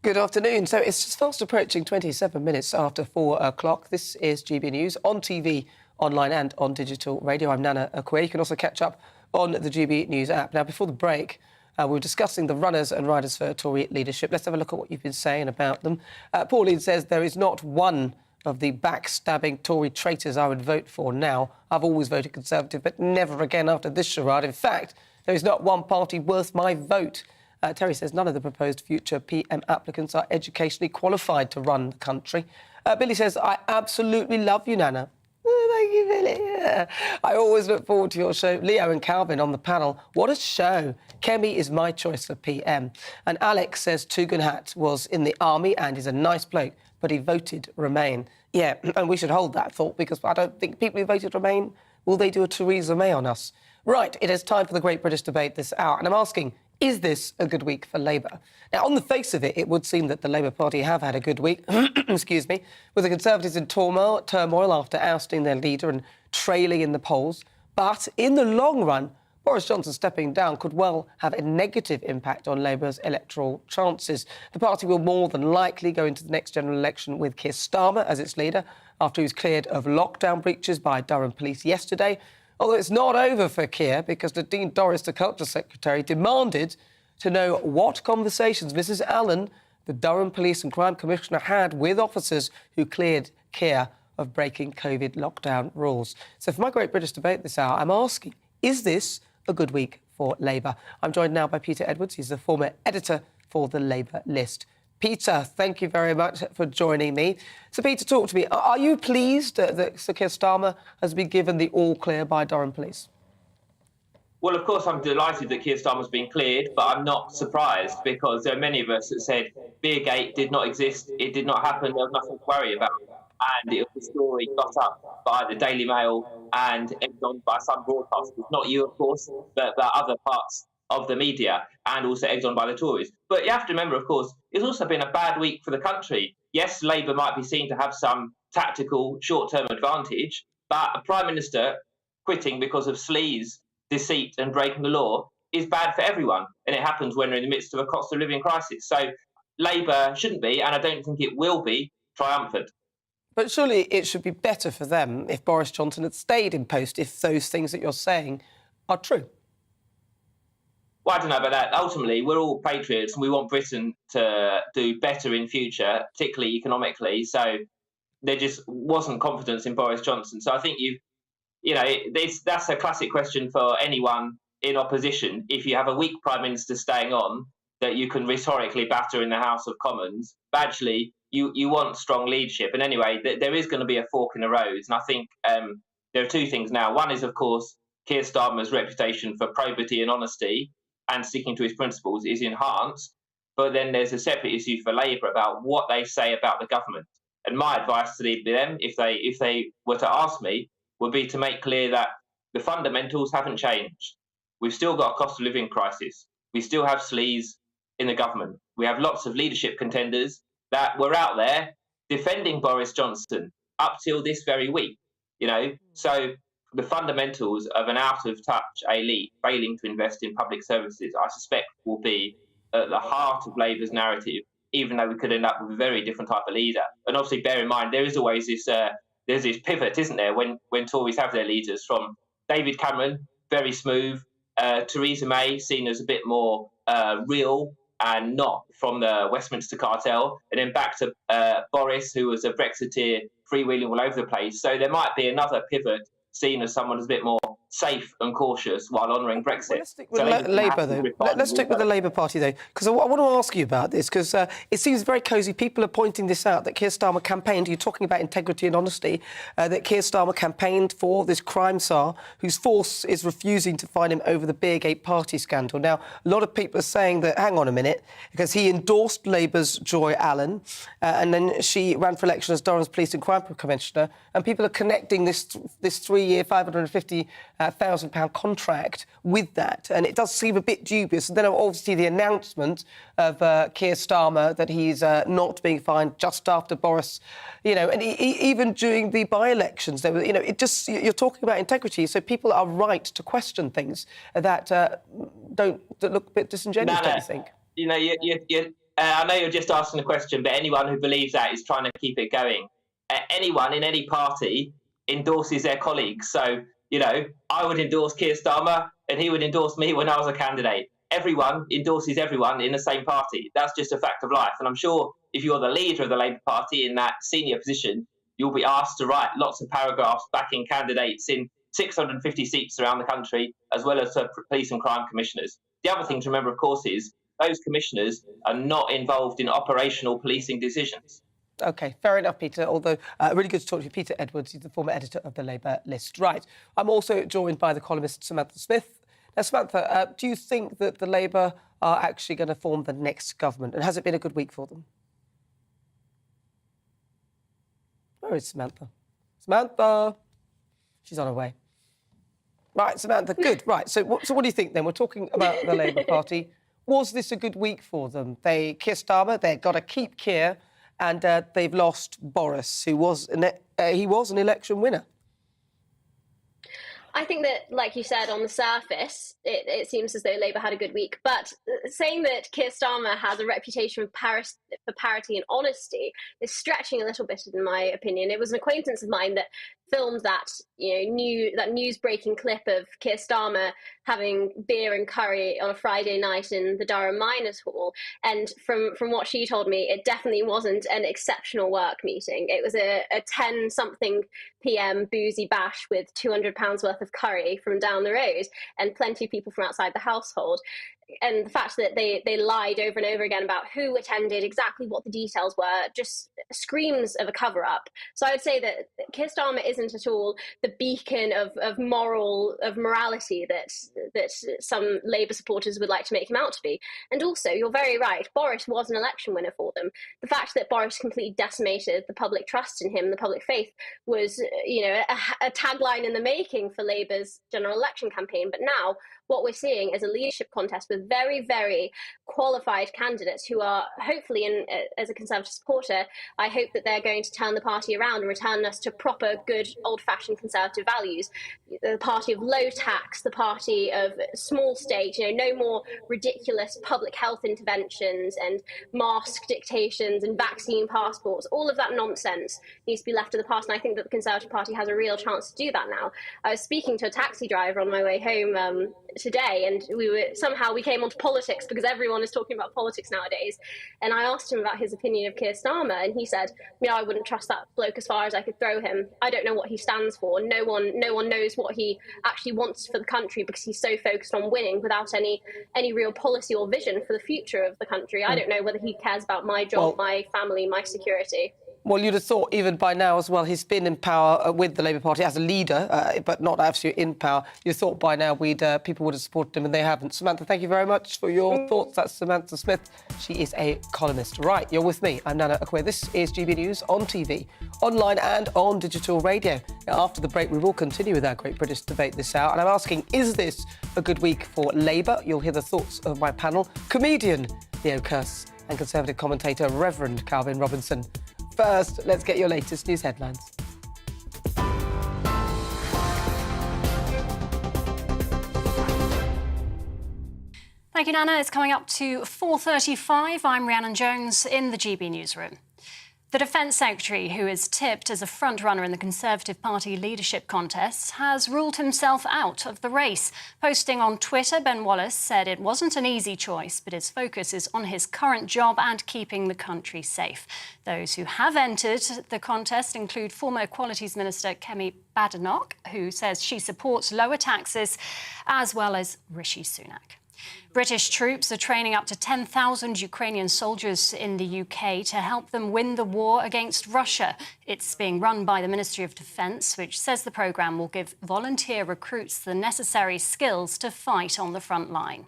S7: Good afternoon. So it's just fast approaching 27 minutes after 4 o'clock. This is GB News on TV, online and on digital radio. I'm Nana Akua. You can also catch up on the GB News app. Now, before the break, we were discussing the runners and riders for Tory leadership. Let's have a look at what you've been saying about them. Pauline says there is not one of the backstabbing Tory traitors I would vote for now. I've always voted Conservative, but never again after this charade. In fact, there is not one party worth my vote. Terry says none of the proposed future PM applicants are educationally qualified to run the country. Billy says, I absolutely love you, Nana. Thank you, Billy. I always look forward to your show. Leo and Calvin on the panel. What a show. Kemi is my choice for PM. And Alex says Tugenhad was in the army and is a nice bloke, but he voted Remain. Yeah, and we should hold that thought because I don't think people who voted Remain, will they do a Theresa May on us? Right, it is time for the Great British Debate this hour. And I'm asking, is this a good week for Labour? Now, on the face of it, it would seem that the Labour Party have had a good week, excuse me, with the Conservatives in turmoil after ousting their leader and trailing in the polls. But in the long run, Boris Johnson stepping down could well have a negative impact on Labour's electoral chances. The party will more than likely go into the next general election with Keir Starmer as its leader after he was cleared of lockdown breaches by Durham police yesterday. Although it's not over for Keir because Nadine Dorries, the Culture Secretary, demanded to know what conversations Mrs Allen, the Durham Police and Crime Commissioner, had with officers who cleared Keir of breaking COVID lockdown rules. So for my Great British Debate this hour, I'm asking, is this a good week for Labour? I'm joined now by Peter Edwards. He's the former editor for the Labour List. Peter, thank you very much for joining me. So, Peter, talk to me. Are you pleased that Sir Keir Starmer has been given the all-clear by Durham Police?
S23: Well, of course, I'm delighted that Keir Starmer's been cleared, but I'm not surprised because there are many of us that said Beergate did not exist, it did not happen, there was nothing to worry about. And it was a story got up by the Daily Mail and egged on by some broadcasters. Not you, of course, but other parts of the media and also egged on by the Tories. But you have to remember, of course, it's also been a bad week for the country. Yes, Labour might be seen to have some tactical short-term advantage, but a Prime Minister quitting because of sleaze, deceit and breaking the law is bad for everyone. And it happens when we're in the midst of a cost of living crisis. So Labour shouldn't be, and I don't think it will be, triumphant.
S7: But surely it should be better for them if Boris Johnson had stayed in post, if those things that you're saying are true.
S23: Well, I don't know about that. Ultimately, we're all patriots and we want Britain to do better in future, particularly economically. So there just wasn't confidence in Boris Johnson. So I think that's a classic question for anyone in opposition. If you have a weak Prime Minister staying on that you can rhetorically batter in the House of Commons, but actually you want strong leadership. And anyway, there is going to be a fork in the road. And I think there are two things now. One is, of course, Keir Starmer's reputation for probity and honesty and sticking to his principles is enhanced. But then there's a separate issue for Labour about what they say about the government. And my advice to them, if they were to ask me, would be to make clear that the fundamentals haven't changed. We've still got a cost of living crisis. We still have sleaze in the government. We have lots of leadership contenders that were out there defending Boris Johnson up till this very week. So the fundamentals of an out-of-touch elite failing to invest in public services, I suspect, will be at the heart of Labour's narrative, even though we could end up with a very different type of leader. And obviously, bear in mind, there is always this there's this pivot, isn't there, when Tories have their leaders, from David Cameron, very smooth, Theresa May, seen as a bit more real and not from the Westminster cartel, and then back to Boris, who was a Brexiteer, freewheeling all over the place. So there might be another pivot, seen as someone who's a bit more safe and cautious while honouring Brexit.
S7: Let's stick with Labour, though. Let's stick with the Labour Party, though, because I want to ask you about this, because it seems very cosy. People are pointing this out, that Keir Starmer campaigned, you're talking about integrity and honesty, that Keir Starmer campaigned for this crime czar whose force is refusing to find him over the Beergate party scandal. Now, a lot of people are saying that, hang on a minute, because he endorsed Labour's Joy Allen, and then she ran for election as Durham's Police and Crime Commissioner, and people are connecting this 3-year, £550,000 contract with that, and it does seem a bit dubious. And then obviously the announcement of Keir Starmer that he's not being fined just after Boris, and even during the by-elections, there was, you're talking about integrity, so people are right to question things that look a bit disingenuous, don't you think?
S23: I know you're just asking a question, but anyone who believes that is trying to keep it going. Anyone in any party endorses their colleagues. So, I would endorse Keir Starmer and he would endorse me when I was a candidate. Everyone endorses everyone in the same party. That's just a fact of life. And I'm sure if you're the leader of the Labour Party in that senior position, you'll be asked to write lots of paragraphs backing candidates in 650 seats around the country, as well as police and crime commissioners. The other thing to remember, of course, is those commissioners are not involved in operational policing decisions.
S7: OK, fair enough, Peter, although really good to talk to you. Peter Edwards, he's the former editor of the Labour List. Right, I'm also joined by the columnist Samantha Smith. Now, Samantha, do you think that the Labour are actually going to form the next government? And has it been a good week for them? Where is Samantha? Samantha! She's on her way. Right, Samantha, good. Right, so what do you think then? We're talking about the Labour Party. Was this a good week for them? Keir Starmer, they've got to keep Keir, and they've lost Boris, who was an election winner.
S9: I think that, like you said, on the surface, it seems as though Labour had a good week. But saying that Keir Starmer has a reputation for parity and honesty is stretching a little bit, in my opinion. It was an acquaintance of mine that filmed that news-breaking clip of Keir Starmer having beer and curry on a Friday night in the Durham Miners Hall. And from what she told me, it definitely wasn't an exceptional work meeting. It was a 10-something p.m. boozy bash with £200 worth of curry from down the road and plenty of people from outside the household. And the fact that they lied over and over again about who attended, exactly what the details were, just screams of a cover-up. So I would say that Keir Starmer isn't at all the beacon of morality that some Labour supporters would like to make him out to be. And also, you're very right, Boris was an election winner for them. The fact that Boris completely decimated the public trust in him, the public faith, was a tagline in the making for Labour's general election campaign. But now, what we're seeing is a leadership contest with very, very qualified candidates who are hopefully, as a Conservative supporter, I hope that they're going to turn the party around and return us to proper, good, old-fashioned Conservative values. The party of low tax, the party of small state, no more ridiculous public health interventions and mask dictations and vaccine passports. All of that nonsense needs to be left to the past, and I think that the Conservative Party has a real chance to do that now. I was speaking to a taxi driver on my way home today, and we came onto politics because everyone is talking about politics nowadays, and I asked him about his opinion of Keir Starmer, and he said, I wouldn't trust that bloke as far as I could throw him. I don't know what he stands for. No one knows what he actually wants for the country because he's so focused on winning without any real policy or vision for the future of the country. I don't know whether he cares about my job, my family, my security.
S7: Well, you'd have thought even by now as well, he's been in power with the Labour Party as a leader, but not actually in power. You'd thought by now people would have supported him, and they haven't. Samantha, thank you very much for your thoughts. That's Samantha Smith. She is a columnist. Right, you're with me. I'm Nana Akua. This is GB News on TV, online and on digital radio. Now, after the break, we will continue with our Great British Debate this hour, and I'm asking, is this a good week for Labour? You'll hear the thoughts of my panel, comedian Theo Kearse and Conservative commentator Reverend Calvin Robinson. First, let's get your latest news headlines.
S8: Thank you, Nana. It's coming up to 4:35. I'm Rhiannon Jones in the GB newsroom. The Defence Secretary, who is tipped as a front-runner in the Conservative Party leadership contest, has ruled himself out of the race. Posting on Twitter, Ben Wallace said it wasn't an easy choice, but his focus is on his current job and keeping the country safe. Those who have entered the contest include former Equalities Minister Kemi Badenoch, who says she supports lower taxes, as well as Rishi Sunak. British troops are training up to 10,000 Ukrainian soldiers in the UK to help them win the war against Russia. It's being run by the Ministry of Defence, which says the programme will give volunteer recruits the necessary skills to fight on the front line.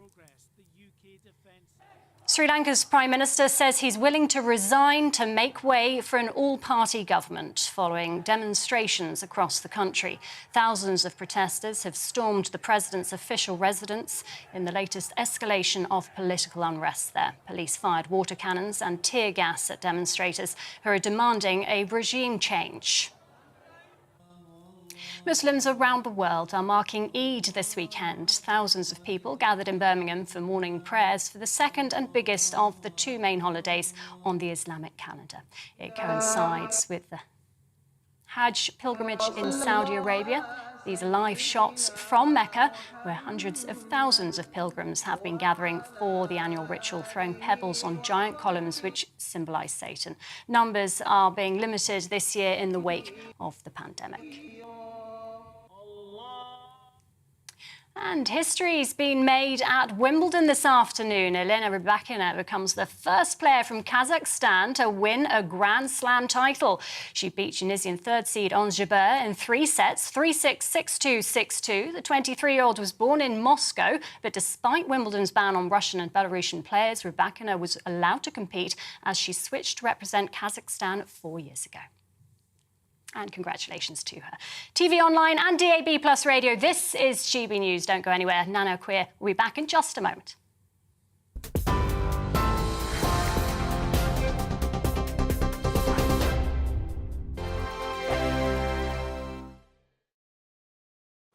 S8: Sri Lanka's Prime Minister says he's willing to resign to make way for an all-party government following demonstrations across the country. Thousands of protesters have stormed the president's official residence in the latest escalation of political unrest there. Police fired water cannons and tear gas at demonstrators who are demanding a regime change. Muslims around the world are marking Eid this weekend. Thousands of people gathered in Birmingham for morning prayers for the second and biggest of the two main holidays on the Islamic calendar. It coincides with the Hajj Pilgrimage in Saudi Arabia. These are live shots from Mecca, where hundreds of thousands of pilgrims have been gathering for the annual ritual, throwing pebbles on giant columns which symbolise Satan. Numbers are being limited this year in the wake of the pandemic. And history's been made at Wimbledon this afternoon. Elena Rybakina becomes the first player from Kazakhstan to win a Grand Slam title. She beat Tunisian third seed Ons Jabeur in 3 sets, 3-6, 6-2, 6-2. The 23-year-old was born in Moscow, but despite Wimbledon's ban on Russian and Belarusian players, Rybakina was allowed to compete as she switched to represent Kazakhstan 4 years ago. And congratulations to her. TV online and DAB Plus radio, this is GB News. Don't go anywhere. Nana Akua will be back in just a moment.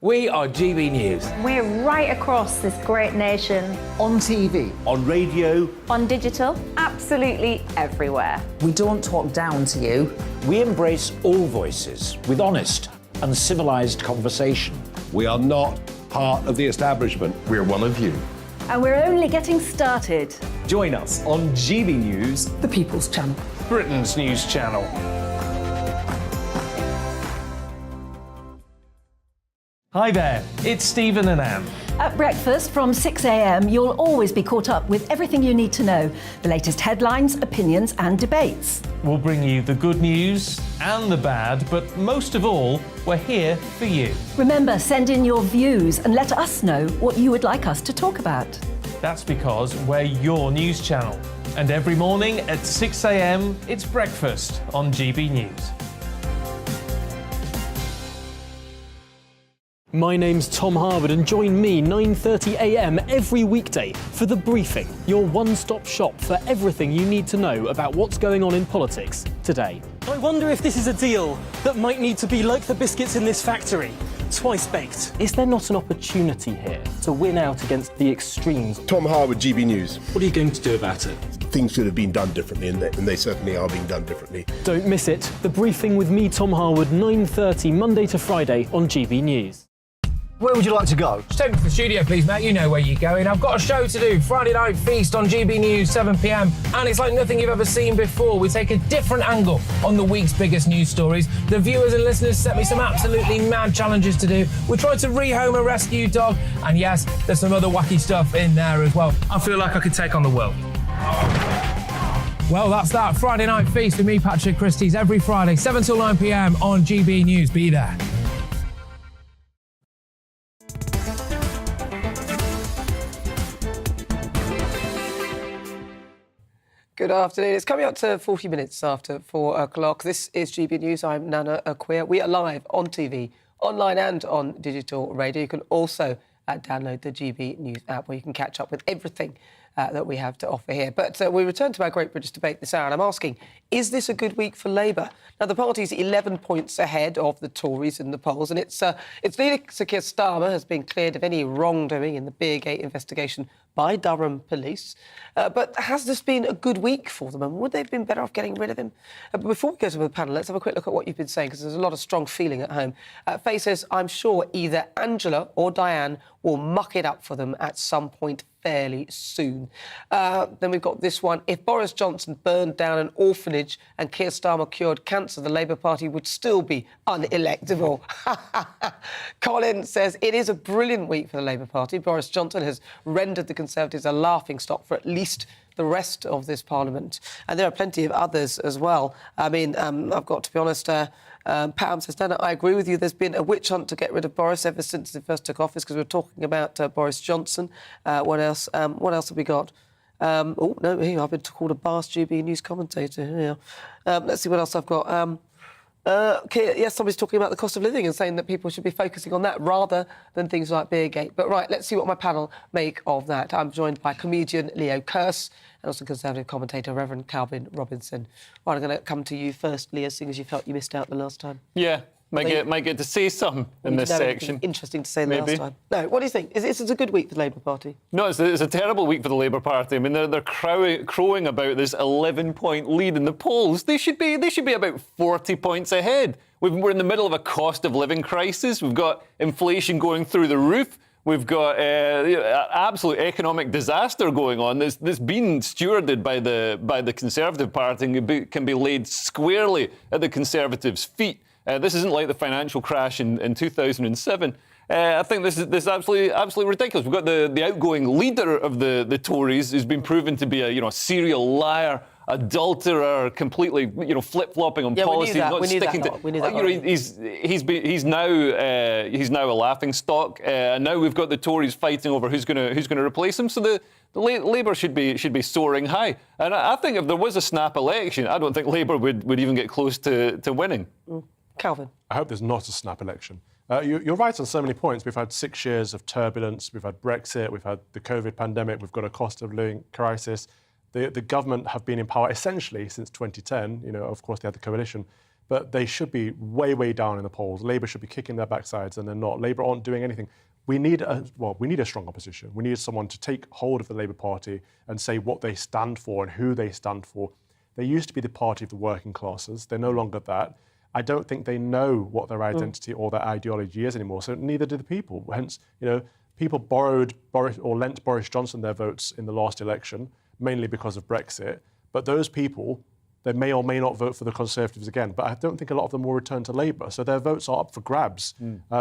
S10: We are GB News.
S20: We're right across this great nation.
S5: On TV.
S10: On radio.
S20: On digital. Absolutely everywhere.
S21: We don't talk down to you.
S19: We embrace all voices with honest and civilised conversation.
S4: We are not part of the establishment. We're one of you.
S2: And we're only getting started.
S22: Join us on GB News,
S21: the People's Channel.
S1: Britain's news channel. Hi there, it's Stephen and Anne.
S2: At breakfast from 6 a.m, you'll always be caught up with everything you need to know, the latest headlines, opinions and debates.
S1: We'll bring you the good news and the bad, but most of all, we're here for you.
S2: Remember, send in your views and let us know what you would like us to talk about.
S1: That's because we're your news channel. And every morning at 6 a.m, it's breakfast on GB News.
S3: My name's Tom Harwood and join me 9:30 a.m. every weekday for The Briefing, your one-stop shop for everything you need to know about what's going on in politics today.
S11: I wonder if this is a deal that might need to be like the biscuits in this factory, twice baked.
S3: Is there not an opportunity here to win out against the extremes?
S4: Tom Harwood, GBNews.
S11: What are you going to do about it?
S4: Things should have been done differently, and they certainly are being done differently.
S3: Don't miss it. The Briefing with me, Tom Harwood, 9:30 Monday to Friday on GB News.
S5: Where would you like to go?
S6: Just take me to the studio, please, Matt. You know where you're going. I've got a show to do. Friday Night Feast on GB News, 7 p.m. And it's like nothing you've ever seen before. We take a different angle on the week's biggest news stories. The viewers and listeners set me some absolutely mad challenges to do. We tried to rehome a rescue dog. And yes, there's some other wacky stuff in there as well. I feel like I could take on the world. Well, that's that. Friday Night Feast with me, Patrick Christie's, every Friday, 7 till 9 p.m. on GB News. Be there.
S7: Good afternoon. It's coming up to 40 minutes after 4 o'clock. This is GB News. I'm Nana Akua. We are live on TV, online and on digital radio. You can also download the GB News app where you can catch up with everything that we have to offer here. But we return to our Great British Debate this hour, and I'm asking, is this a good week for Labour? Now, the party's 11 points ahead of the Tories in the polls, and its leader, Sir Keir Starmer, has been cleared of any wrongdoing in the Beergate investigation by Durham police. But has this been a good week for them, and would they have been better off getting rid of him? But before we go to the panel, let's have a quick look at what you've been saying, because there's a lot of strong feeling at home. Faye says, I'm sure either Angela or Diane will muck it up for them at some point fairly soon. Then we've got this one. If Boris Johnson burned down an orphanage and Keir Starmer cured cancer, the Labour Party would still be unelectable. Colin says, it is a brilliant week for the Labour Party. Boris Johnson has rendered the Conservatives a laughingstock for at least the rest of this Parliament. And there are plenty of others as well. I mean, I've got to be honest, Pam says, Nana, I agree with you. There's been a witch hunt to get rid of Boris ever since he first took office, because we're talking about Boris Johnson. What else? What else have we got? Oh, no, here, I've been called a Bars GB News commentator. Here. Let's see what else I've got. Yes, somebody's talking about the cost of living and saying that people should be focusing on that rather than things like Beergate. But right, let's see what my panel make of that. I'm joined by comedian Leo Kearse and also Conservative commentator Reverend Calvin Robinson. Right, I'm going to come to you first, Leo, seeing as you felt you missed out the last time.
S17: Yeah, might get to say something in this section.
S7: Interesting to say the last time. No, what do you think? Is it a good week for the Labour Party?
S17: No, it's a terrible week for the Labour Party. I mean, they're crowing about this 11-point lead in the polls. They should be about 40 points ahead. We're in the middle of a cost of living crisis. We've got inflation going through the roof. We've got absolute economic disaster going on. This being stewarded by the Conservative Party and can be laid squarely at the Conservatives' feet. This isn't like the financial crash in 2007. I think this is absolutely ridiculous. We've got the outgoing leader of the Tories who's been proven to be a serial liar, adulterer, completely flip-flopping on policy, not sticking to. He's now a laughingstock, and now we've got the Tories fighting over who's going to replace him. So the Labour should be soaring high. And I think if there was a snap election, I don't think Labour would even get close to winning.
S7: Calvin.
S16: I hope there's not a snap election. You're right on so many points. We've had 6 years of turbulence. We've had Brexit. We've had the COVID pandemic. We've got a cost of living crisis. The government have been in power essentially since 2010. Of course, they had the coalition. But they should be way, way down in the polls. Labour should be kicking their backsides, and they're not. Labour aren't doing anything. We need a strong opposition. We need someone to take hold of the Labour Party and say what they stand for and who they stand for. They used to be the party of the working classes. They're no longer that. I don't think they know what their identity or their ideology is anymore, so neither do the people. Hence, people lent Boris Johnson their votes in the last election, mainly because of Brexit. But those people, they may or may not vote for the Conservatives again, but I don't think a lot of them will return to Labour. So their votes are up for grabs.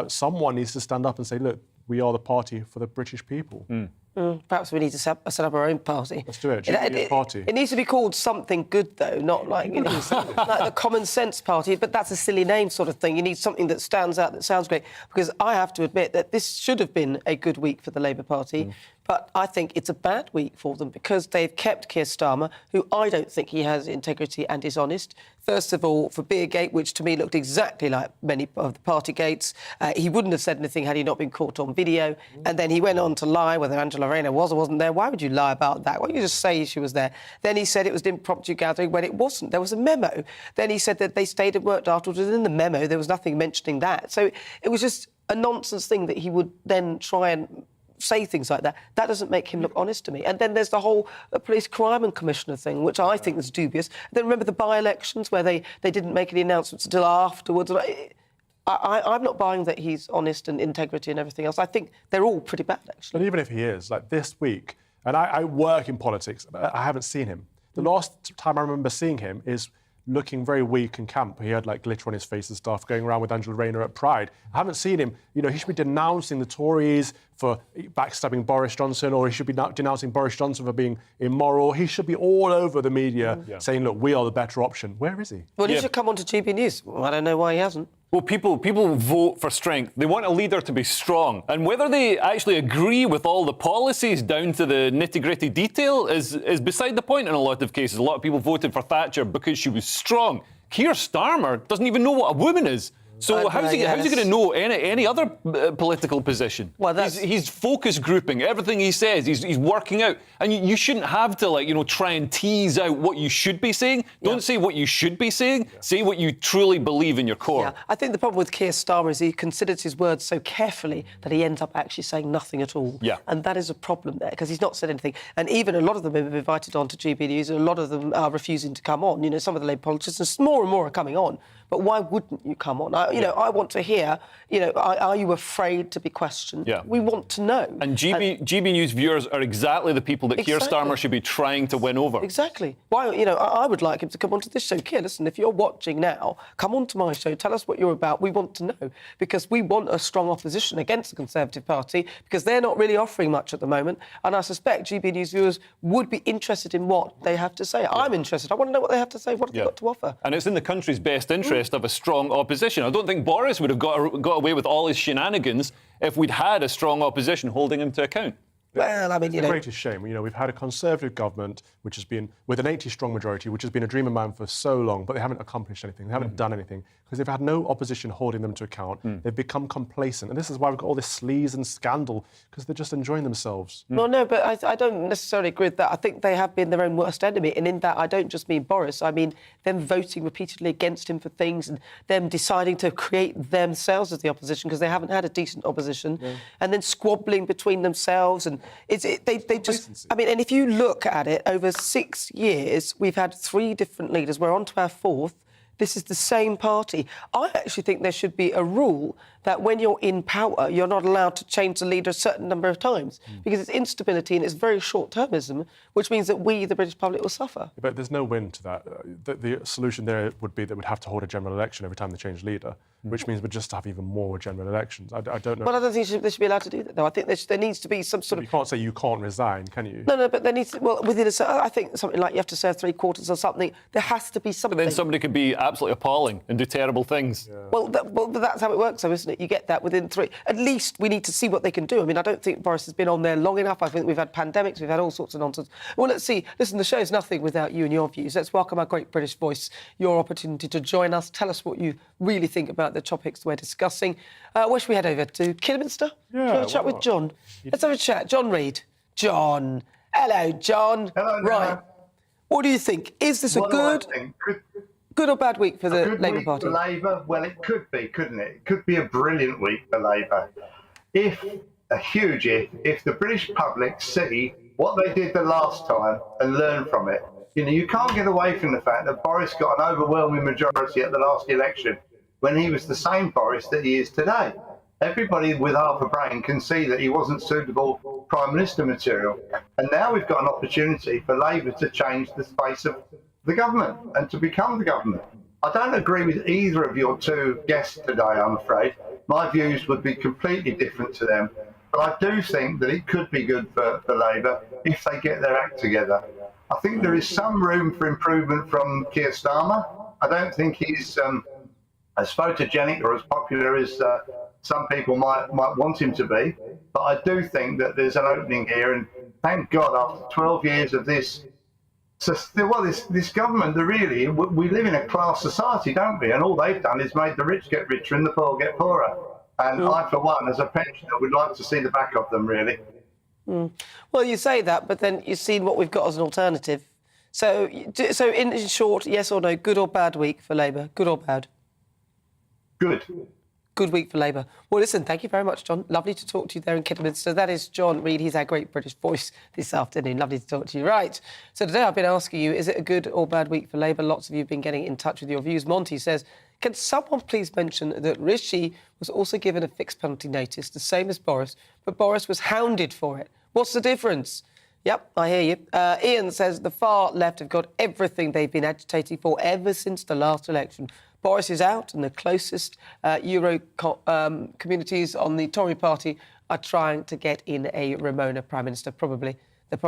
S16: Someone needs to stand up and say, look, we are the party for the British people.
S7: Perhaps we need to set up our own party.
S16: Let's do it. Party.
S7: It needs to be called something good, though, not like like the Common Sense Party. But that's a silly name, sort of thing. You need something that stands out, that sounds great. Because I have to admit that this should have been a good week for the Labour Party. But I think it's a bad week for them because they've kept Keir Starmer, who I don't think he has integrity and is honest. First of all, for Beergate, which to me looked exactly like many of the party gates. He wouldn't have said anything had he not been caught on video. And then he went on to lie whether Angela Rayner was or wasn't there. Why would you lie about that? Why don't you just say she was there? Then he said it was an impromptu gathering when it wasn't. There was a memo. Then he said that they stayed and worked afterwards. And in the memo, there was nothing mentioning that. So it was just a nonsense thing that he would then try and say things like that. That doesn't make him look honest to me. And then there's the whole police crime and commissioner thing, which I think is dubious. Then remember the by-elections where they didn't make any announcements until afterwards. I'm not buying that he's honest and integrity and everything else. I think they're all pretty bad, actually.
S16: And even if he is, like this week, and I work in politics, but I haven't seen him. The last time I remember seeing him is looking very weak and camp. He had like glitter on his face and stuff, going around with Angela Rayner at Pride. I haven't seen him. You know, he should be denouncing the Tories for backstabbing Boris Johnson, or he should be denouncing Boris Johnson for being immoral. He should be all over the media saying, look, we are the better option. Where is he?
S7: Well, he should come on to GB News. Well, I don't know why he hasn't.
S17: Well, people vote for strength. They want a leader to be strong. And whether they actually agree with all the policies down to the nitty-gritty detail is beside the point in a lot of cases. A lot of people voted for Thatcher because she was strong. Keir Starmer doesn't even know what a woman is. So how's he going to know any other political position? Well, he's focus grouping everything he says. He's working out, and you shouldn't have to try and tease out what you should be saying. Don't say what you should be saying. Say what you truly believe in your core.
S7: Yeah, I think the problem with Keir Starmer is he considers his words so carefully that he ends up actually saying nothing at all.
S17: Yeah,
S7: and that is a problem there because he's not said anything. And even a lot of them have been invited on to GB News, and a lot of them are refusing to come on. You know, some of the Labour politicians, more and more are coming on. But why wouldn't you come on? I want to hear, are you afraid to be questioned?
S17: Yeah.
S7: We want to know.
S17: And GB News viewers are exactly the people that Keir Starmer should be trying to win over.
S7: Exactly. Why? I would like him to come onto this show. Keir, listen, if you're watching now, come on to my show. Tell us what you're about. We want to know because we want a strong opposition against the Conservative Party because they're not really offering much at the moment. And I suspect GB News viewers would be interested in what they have to say. I'm interested. I want to know what they have to say. What have they got to offer?
S17: And it's in the country's best interest of a strong opposition. I don't think Boris would have got away with all his shenanigans if we'd had a strong opposition holding him to account.
S7: Well, I mean,
S16: it's the greatest shame. We've had a Conservative government which has been, with an 80-strong majority, which has been a dream of man for so long, but they haven't accomplished anything. They haven't done anything because they've had no opposition holding them to account. They've become complacent. And this is why we've got all this sleaze and scandal, because they're just enjoying themselves.
S7: Well, no, but I don't necessarily agree with that. I think they have been their own worst enemy. And in that, I don't just mean Boris. I mean them voting repeatedly against him for things and them deciding to create themselves as the opposition because they haven't had a decent opposition and then squabbling between themselves. And they just... I mean, and if you look at it, over 6 years, we've had 3 different leaders. We're on to our 4th. This is the same party. I actually think there should be a rule that when you're in power, you're not allowed to change the leader a certain number of times because it's instability and it's very short-termism, which means that we, the British public, will suffer.
S16: But there's no win to that. The solution there would be that we'd have to hold a general election every time they change leader, which means we'd just have even more general elections. I don't know.
S7: Well, I don't think they should be allowed to do that, though. I think there needs to be some sort of...
S16: You can't say you can't resign, can you?
S7: No, but there needs to... Well, within a... I think something like you have to serve 3 quarters or something. There has to be something.
S17: But then somebody could be absolutely appalling and do terrible things.
S7: Yeah. Well, that's how it works, though, isn't it? You get that within 3. At least we need to see what they can do. I mean, I don't think Boris has been on there long enough. I think we've had pandemics, we've had all sorts of nonsense. Well, let's see. Listen, the show's nothing without you and your views. Let's welcome our great British voice, your opportunity to join us. Tell us what you really think about the topics we're discussing. Where should we head over to? Kidderminster?
S16: Yeah.
S7: Shall we have a chat with John? Let's have a chat. John Reid. John. Hello, John.
S12: Hello,
S7: right. What do you think? Is this a good or bad week for the Labour Party?
S12: For Labour? Well, it could be, couldn't it? It could be a brilliant week for Labour. If the British public see what they did the last time and learn from it. You can't get away from the fact that Boris got an overwhelming majority at the last election when he was the same Boris that he is today. Everybody with half a brain can see that he wasn't suitable Prime Minister material. And now we've got an opportunity for Labour to change the face of the government and to become the government. I don't agree with either of your 2 guests today, I'm afraid. My views would be completely different to them. But I do think that it could be good for Labour if they get their act together. I think there is some room for improvement from Keir Starmer. I don't think he's as photogenic or as popular as some people might want him to be. But I do think that there's an opening here, and thank God after 12 years of this. So, well, this government, we live in a class society, don't we? And all they've done is made the rich get richer and the poor get poorer. And I, for one, as a pensioner, would like to see the back of them, really.
S7: Well, you say that, but then you've seen what we've got as an alternative. So in short, yes or no, good or bad week for Labour? Good or bad?
S12: Good.
S7: Good week for Labour. Well, listen, thank you very much, John. Lovely to talk to you there in Kidderminster. That is John Reid. He's our great British voice this afternoon. Lovely to talk to you. Right. So today I've been asking you, is it a good or bad week for Labour? Lots of you have been getting in touch with your views. Monty says, can someone please mention that Rishi was also given a fixed penalty notice, the same as Boris, but Boris was hounded for it? What's the difference? Yep, I hear you. Ian says the far left have got everything they've been agitating for ever since the last election. Boris is out, and the closest Euro communities on the Tory party are trying to get in a Ramona Prime Minister, probably.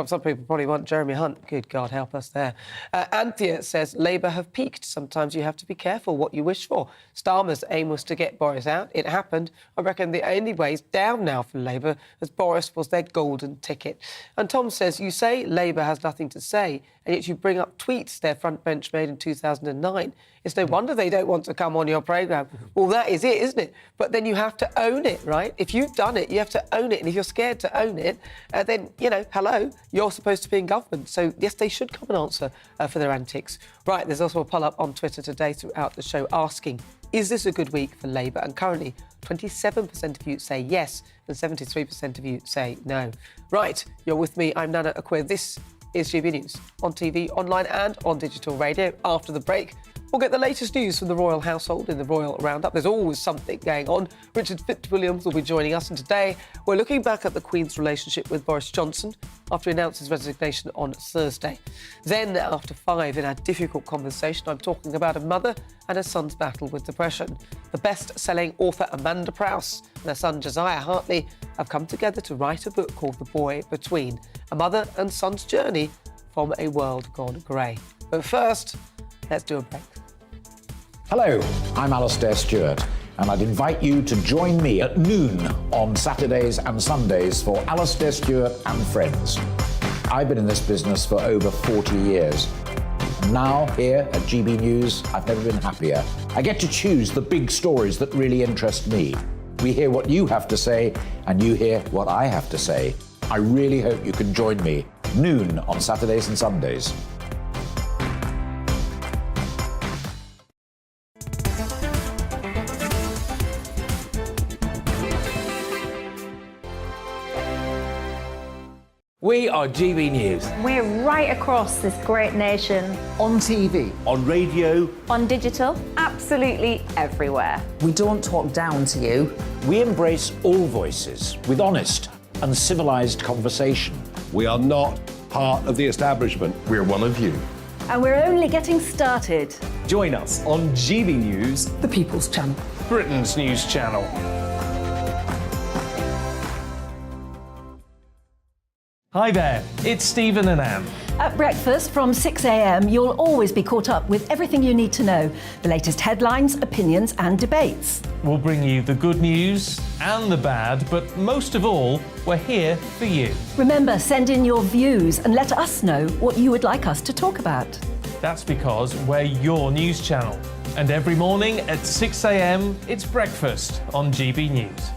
S7: Some people probably want Jeremy Hunt. Good God, help us there. Anthea says Labour have peaked. Sometimes you have to be careful what you wish for. Starmer's aim was to get Boris out. It happened. I reckon the only way's down now for Labour, as Boris was their golden ticket. And Tom says, you say Labour has nothing to say, and yet you bring up tweets their front bench made in 2009. It's no wonder they don't want to come on your programme. Well, that is it, isn't it? But then you have to own it, right? If you've done it, you have to own it. And if you're scared to own it, then, hello, you're supposed to be in government. So, yes, they should come and answer for their antics. Right, there's also a poll-up on Twitter today throughout the show asking, is this a good week for Labour? And currently, 27% of you say yes and 73% of you say no. Right, you're with me. I'm Nana Akua. This is GB News on TV, online and on digital radio. After the break, we'll get the latest news from the royal household in the Royal Roundup. There's always something going on. Richard Fitzwilliams will be joining us, and today we're looking back at the Queen's relationship with Boris Johnson after he announced his resignation on Thursday. Then, after 5, in our difficult conversation, I'm talking about a mother and her son's battle with depression. The best-selling author Amanda Prowse and her son Josiah Hartley have come together to write a book called The Boy Between, a mother and son's journey from a world gone grey. But first, let's do a break.
S19: Hello, I'm Alastair Stewart, and I'd invite you to join me at noon on Saturdays and Sundays for Alastair Stewart and Friends. I've been in this business for over 40 years. And now, here at GB News, I've never been happier. I get to choose the big stories that really interest me. We hear what you have to say, and you hear what I have to say. I really hope you can join me, noon on Saturdays and Sundays.
S10: We are GB News.
S20: We're right across this great nation.
S21: On TV.
S10: On radio.
S20: On digital. Absolutely everywhere.
S21: We don't talk down to you.
S19: We embrace all voices with honest and civilised conversation.
S4: We are not part of the establishment. We're one of you.
S2: And we're only getting started.
S22: Join us on GB News,
S21: the People's Channel.
S1: Britain's news channel. Hi there, it's Stephen and Anne.
S2: At breakfast from 6 a.m, you'll always be caught up with everything you need to know, the latest headlines, opinions and debates.
S1: We'll bring you the good news and the bad, but most of all, we're here for you.
S2: Remember, send in your views and let us know what you would like us to talk about.
S1: That's because we're your news channel. And every morning at 6 a.m, it's breakfast on GB News.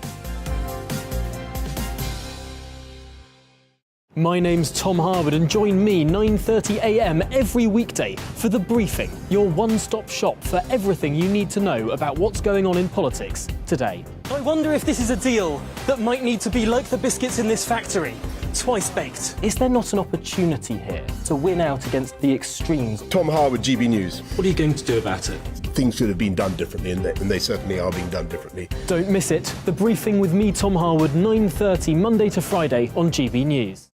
S3: My name's Tom Harwood, and join me 9:30 a.m. every weekday for The Briefing, your one-stop shop for everything you need to know about what's going on in politics today.
S11: I wonder if this is a deal that might need to be like the biscuits in this factory, twice baked.
S3: Is there not an opportunity here to win out against the extremes?
S4: Tom Harwood, GB News.
S11: What are you going to do about it?
S4: Things should have been done differently, and they certainly are being done differently.
S3: Don't miss it. The Briefing with me, Tom Harwood, 9:30 Monday to Friday on GB News.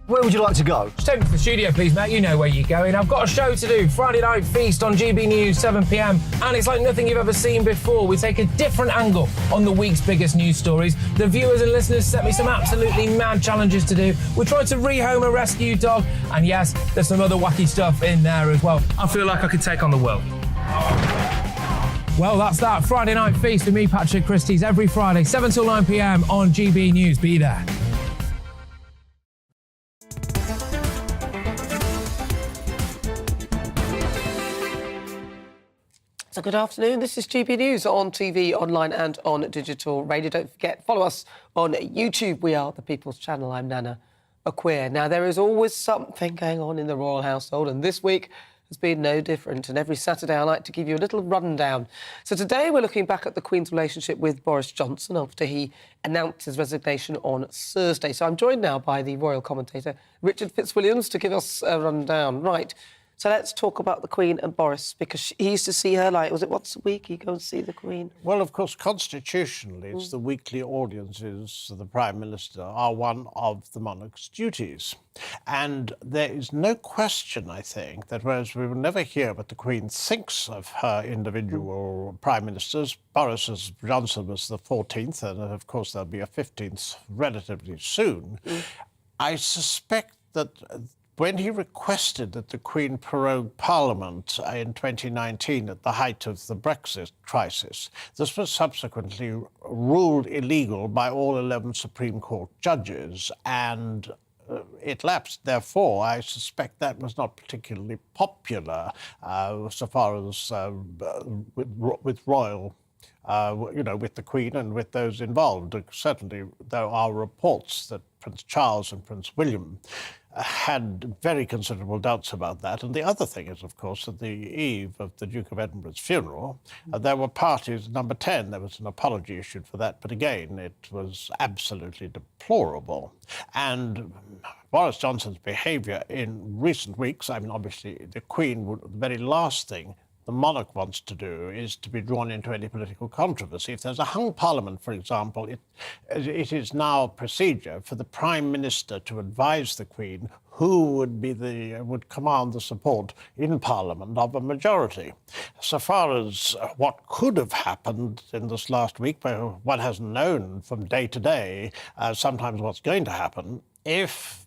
S5: Where would you like to go?
S6: Just take me to the studio, please, mate. You know where you're going. I've got a show to do. Friday Night Feast on GB News, 7 p.m. And it's like nothing you've ever seen before. We take a different angle on the week's biggest news stories. The viewers and listeners set me some absolutely mad challenges to do. We tried to rehome a rescue dog. And yes, there's some other wacky stuff in there as well. I feel like I could take on the world. Well, that's that. Friday Night Feast with me, Patrick Christie's, every Friday, 7 till 9 p.m. on GB News. Be there.
S7: So good afternoon. This is GB News on TV, online and on digital radio. Don't forget, follow us on YouTube. We are the People's Channel. I'm Nana Akua. Now, there is always something going on in the royal household, and this week has been no different. And every Saturday, I like to give you a little rundown. So today, we're looking back at the Queen's relationship with Boris Johnson after he announced his resignation on Thursday. So I'm joined now by the royal commentator, Richard Fitzwilliams, to give us a rundown. Right. So let's talk about the Queen and Boris, because he used to see her, like, was it once a week he'd go and see the Queen?
S13: Well, of course, constitutionally, it's the weekly audiences of the Prime Minister are one of the monarch's duties. And there is no question, I think, that whereas we will never hear what the Queen thinks of her individual Prime Ministers, Boris Johnson was the 14th, and of course there'll be a 15th relatively soon, I suspect that when he requested that the Queen prorogue Parliament in 2019 at the height of the Brexit crisis, this was subsequently ruled illegal by all 11 Supreme Court judges, and it lapsed. Therefore, I suspect that was not particularly popular so far as with royal with the Queen and with those involved. Certainly, there are reports that Prince Charles and Prince William had very considerable doubts about that. And the other thing is, of course, at the eve of the Duke of Edinburgh's funeral, there were parties, number 10, there was an apology issued for that, but again, it was absolutely deplorable. And Boris Johnson's behaviour in recent weeks, I mean, obviously, the Queen would, the very last thing the monarch wants to do is to be drawn into any political controversy. If there's a hung parliament, for example, it is now a procedure for the Prime Minister to advise the Queen who would command the support in Parliament of a majority. So far as what could have happened in this last week, one hasn't known from day to day sometimes what's going to happen. If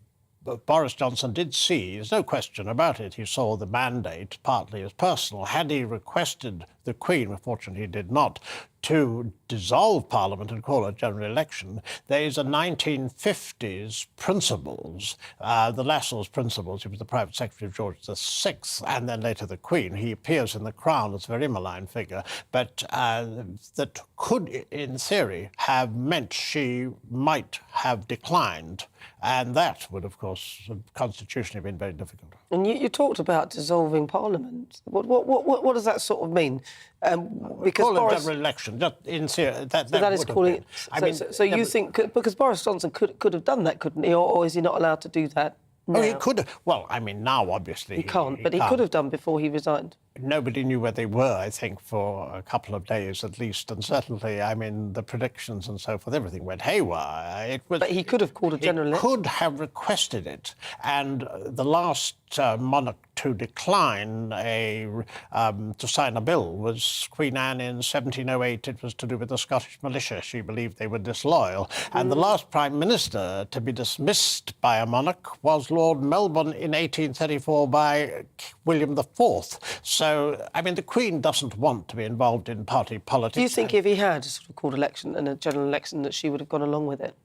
S13: Boris Johnson did see, there's no question about it, he saw the mandate partly as personal. Had he requested the Queen, unfortunately he did not, to dissolve Parliament and call a general election, there is a 1950s principles, the Lascelles principles. He was the private secretary of George VI, and then later the Queen. He appears in The Crown as a very malign figure, but that could, in theory, have meant she might have declined. And that would, of course, have constitutionally been very difficult. And you talked about dissolving Parliament. What does that sort of mean? Because call a general election. Just in theory, that is calling it. So you think, because Boris Johnson could have done that, couldn't he? Or is he not allowed to do that now? Oh, he could have. Well, I mean, now, obviously, he can't, but he could have done before he resigned. Nobody knew where they were, I think, for a couple of days at least. And certainly, I mean, the predictions and so forth, everything went haywire. But he could have called a general election. He could have requested it. And the last monarch to decline to sign a bill was Queen Anne in 1708. It was to do with the Scottish militia. She believed they were disloyal. And the last Prime Minister to be dismissed by a monarch was Lord Melbourne in 1834 by William IV. So, I mean, the Queen doesn't want to be involved in party politics. Do you think if he had a sort of called election and a general election that she would have gone along with it?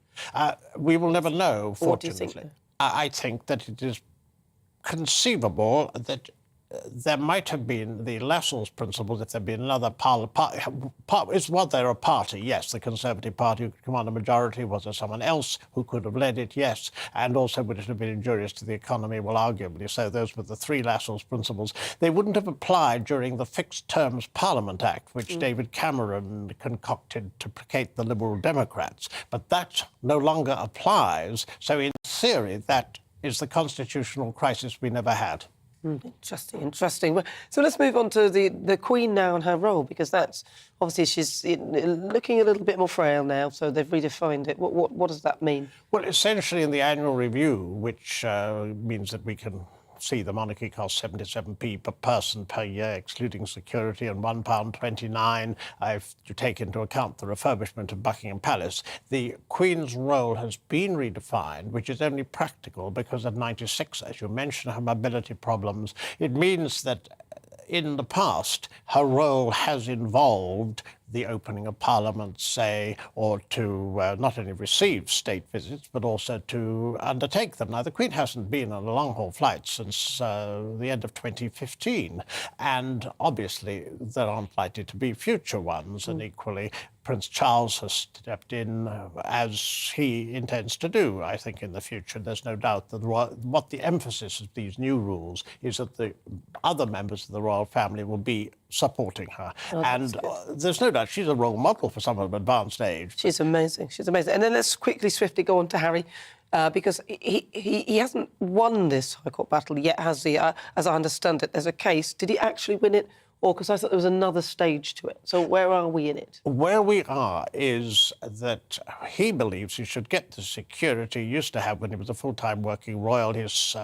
S13: We will never know, fortunately. What do you think? I think that it is conceivable that there might have been the Lascelles principles if there'd been another was there a party? Yes, the Conservative Party who could command a majority. Was there someone else who could have led it? Yes. And also, would it have been injurious to the economy? Well, arguably. So those were the three Lascelles principles. They wouldn't have applied during the Fixed Terms Parliament Act, which David Cameron concocted to placate the Liberal Democrats. But that no longer applies. So in theory, that is the constitutional crisis we never had. Interesting. So let's move on to the Queen now and her role, because that's obviously she's looking a little bit more frail now, so they've redefined it. What does that mean? Well, essentially in the annual review, which means that we can see the monarchy costs 77p per person per year, excluding security, and £1.29 if you take into account the refurbishment of Buckingham Palace. The Queen's role has been redefined, which is only practical because at 96, as you mentioned, her mobility problems. It means that in the past, her role has involved the opening of Parliament, say, or to not only receive state visits, but also to undertake them. Now, the Queen hasn't been on a long-haul flight since the end of 2015, and obviously there aren't likely to be future ones, and equally, Prince Charles has stepped in as he intends to do, I think, in the future. There's no doubt that what the emphasis of these new rules is that the other members of the royal family will be supporting her.
S7: Oh,
S13: and there's no doubt she's a role model for someone of advanced age.
S7: She's amazing. She's amazing. And then let's swiftly go on to Harry, because he hasn't won this High Court battle yet, has he? As I understand it, there's a case. Did he actually win it? Or because I thought there was another stage to it. So where are we in it?
S13: Where we are is that he believes he should get the security he used to have when he was a full-time working royal. His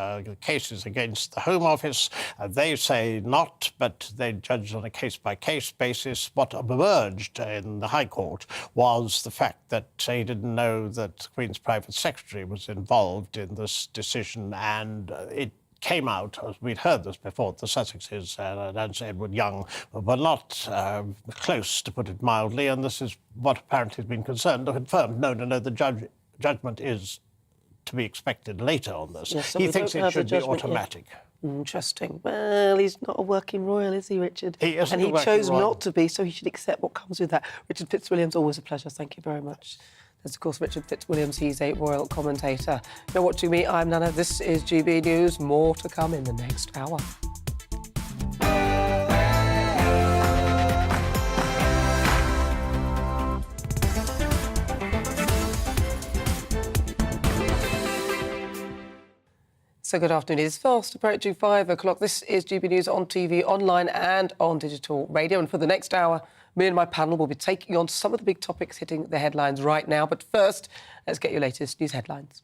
S13: cases against the Home Office, they say not, but they judge on a case-by-case basis. What emerged in the High Court was the fact that he didn't know that the Queen's private secretary was involved in this decision, and it came out, as we'd heard this before, the Sussexes and Edward Young were not close, to put it mildly, and this is what apparently has been confirmed. No, the judgment is to be expected later on this.
S7: Yes, so
S13: he thinks it should be automatic.
S7: Interesting. Well, he's not a working royal, is he, Richard?
S13: He isn't.
S7: And he chose not to be, so he should accept what comes with that. Richard Fitzwilliams, always a pleasure. Thank you very much. There's, of course, Richard Fitzwilliams. He's a royal commentator. You're watching me. I'm Nana. This is GB News. More to come in the next hour. So good afternoon. It's fast approaching 5 o'clock. This is GB News on TV, online and on digital radio. And for the next hour, me and my panel will be taking on some of the big topics hitting the headlines right now. But first, let's get your latest news headlines.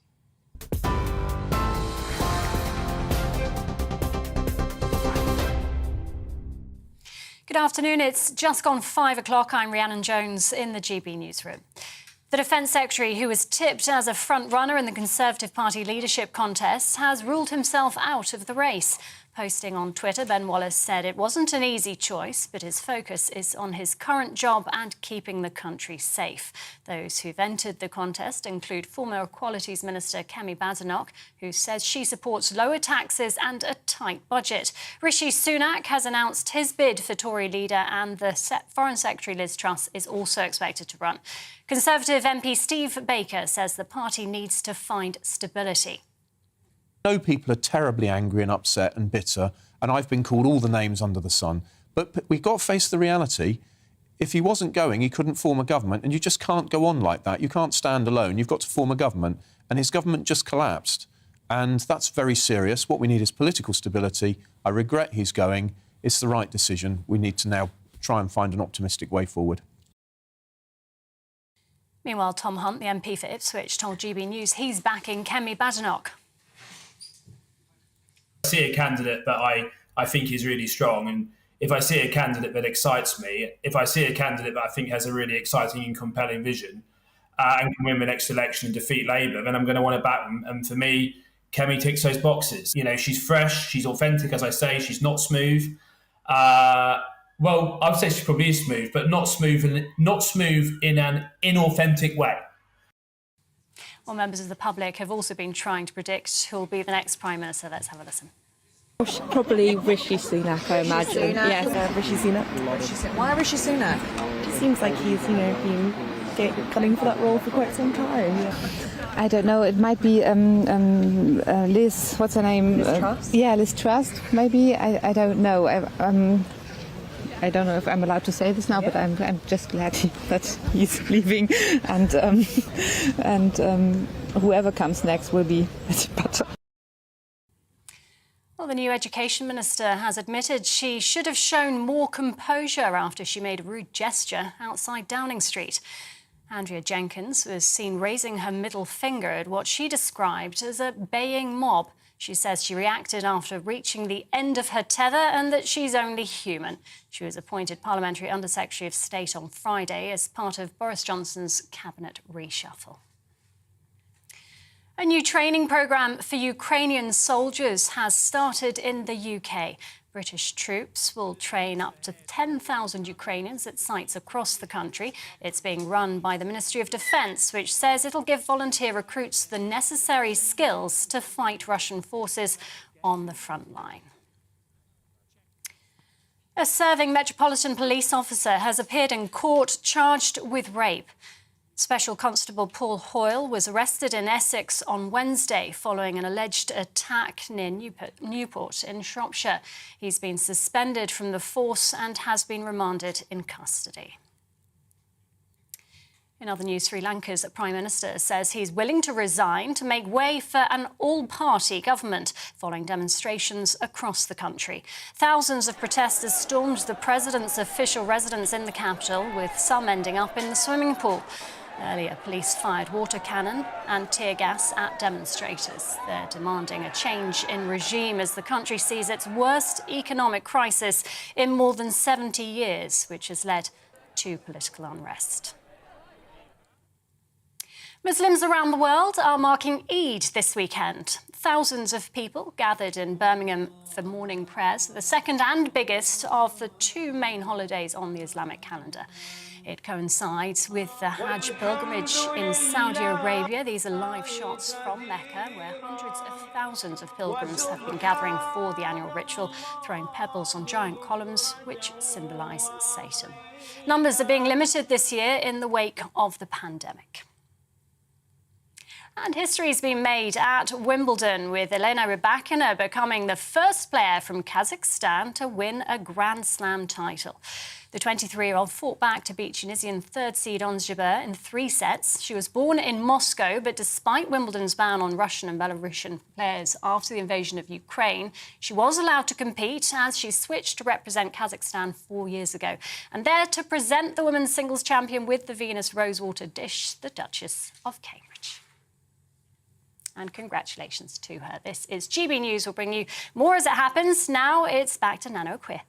S8: Good afternoon. It's just gone 5 o'clock. I'm Rhiannon Jones in the GB newsroom. The Defence Secretary, who was tipped as a front-runner in the Conservative Party leadership contest, has ruled himself out of the race. Posting on Twitter, Ben Wallace said it wasn't an easy choice, but his focus is on his current job and keeping the country safe. Those who've entered the contest include former Equalities Minister Kemi Badenoch, who says she supports lower taxes and a tight budget. Rishi Sunak has announced his bid for Tory leader, and the Foreign Secretary Liz Truss is also expected to run. Conservative MP Steve Baker says the party needs to find stability.
S14: I know people are terribly angry and upset and bitter, and I've been called all the names under the sun. But we've got to face the reality. If he wasn't going, he couldn't form a government, and you just can't go on like that. You can't stand alone. You've got to form a government, and his government just collapsed. And that's very serious. What we need is political stability. I regret he's going. It's the right decision. We need to now try and find an optimistic way forward.
S8: Meanwhile, Tom Hunt, the MP for Ipswich, told GB News he's backing Kemi Badenoch.
S15: I see a candidate that I think is really strong, and if I see a candidate that excites me, if I see a candidate that I think has a really exciting and compelling vision and can win the next election and defeat Labour, then I'm going to want to back them. And for me, Kemi ticks those boxes. You know, she's fresh, she's authentic, as I say, she's not smooth. Well, I would say she probably is smooth, but not smooth in an inauthentic way.
S8: Well, members of the public have also been trying to predict who will be the next Prime Minister. Let's have a listen.
S18: Probably Rishi Sunak, I imagine. Yes, Rishi Sunak.
S21: Why Rishi Sunak?
S18: It seems like he's, been gunning for that role for quite some time. Yeah. I don't know. It might be Liz. What's her name?
S21: Liz Truss?
S18: Yeah, Liz Truss. Maybe. I don't know. I don't know if I'm allowed to say this now, but I'm just glad that he's leaving, and whoever comes next will be better.
S8: Well, the new Education Minister has admitted she should have shown more composure after she made a rude gesture outside Downing Street. Andrea Jenkins was seen raising her middle finger at what she described as a baying mob. She says she reacted after reaching the end of her tether and that she's only human. She was appointed Parliamentary Under-Secretary of State on Friday as part of Boris Johnson's cabinet reshuffle. A new training programme for Ukrainian soldiers has started in the UK. British troops will train up to 10,000 Ukrainians at sites across the country. It's being run by the Ministry of Defence, which says it'll give volunteer recruits the necessary skills to fight Russian forces on the front line. A serving Metropolitan Police officer has appeared in court charged with rape. Special Constable Paul Hoyle was arrested in Essex on Wednesday following an alleged attack near Newport in Shropshire. He's been suspended from the force and has been remanded in custody. In other news, Sri Lanka's Prime Minister says he's willing to resign to make way for an all-party government following demonstrations across the country. Thousands of protesters stormed the president's official residence in the capital, with some ending up in the swimming pool. Earlier, police fired water cannon and tear gas at demonstrators. They're demanding a change in regime as the country sees its worst economic crisis in more than 70 years, which has led to political unrest. Muslims around the world are marking Eid this weekend. Thousands of people gathered in Birmingham for morning prayers, the second and biggest of the two main holidays on the Islamic calendar. It coincides with the Hajj Pilgrimage in Saudi Arabia. These are live shots from Mecca, where hundreds of thousands of pilgrims have been gathering for the annual ritual, throwing pebbles on giant columns which symbolise Satan. Numbers are being limited this year in the wake of the pandemic. And history's been made at Wimbledon, with Elena Rybakina becoming the first player from Kazakhstan to win a Grand Slam title. The 23-year-old fought back to beat Tunisian third seed Ons Jabeur in 3 sets. She was born in Moscow, but despite Wimbledon's ban on Russian and Belarusian players after the invasion of Ukraine, she was allowed to compete as she switched to represent Kazakhstan 4 years ago. And there to present the women's singles champion with the Venus Rosewater dish, the Duchess of Cambridge. And congratulations to her. This is GB News. We'll bring you more as it happens. Now it's back to Nana Akua.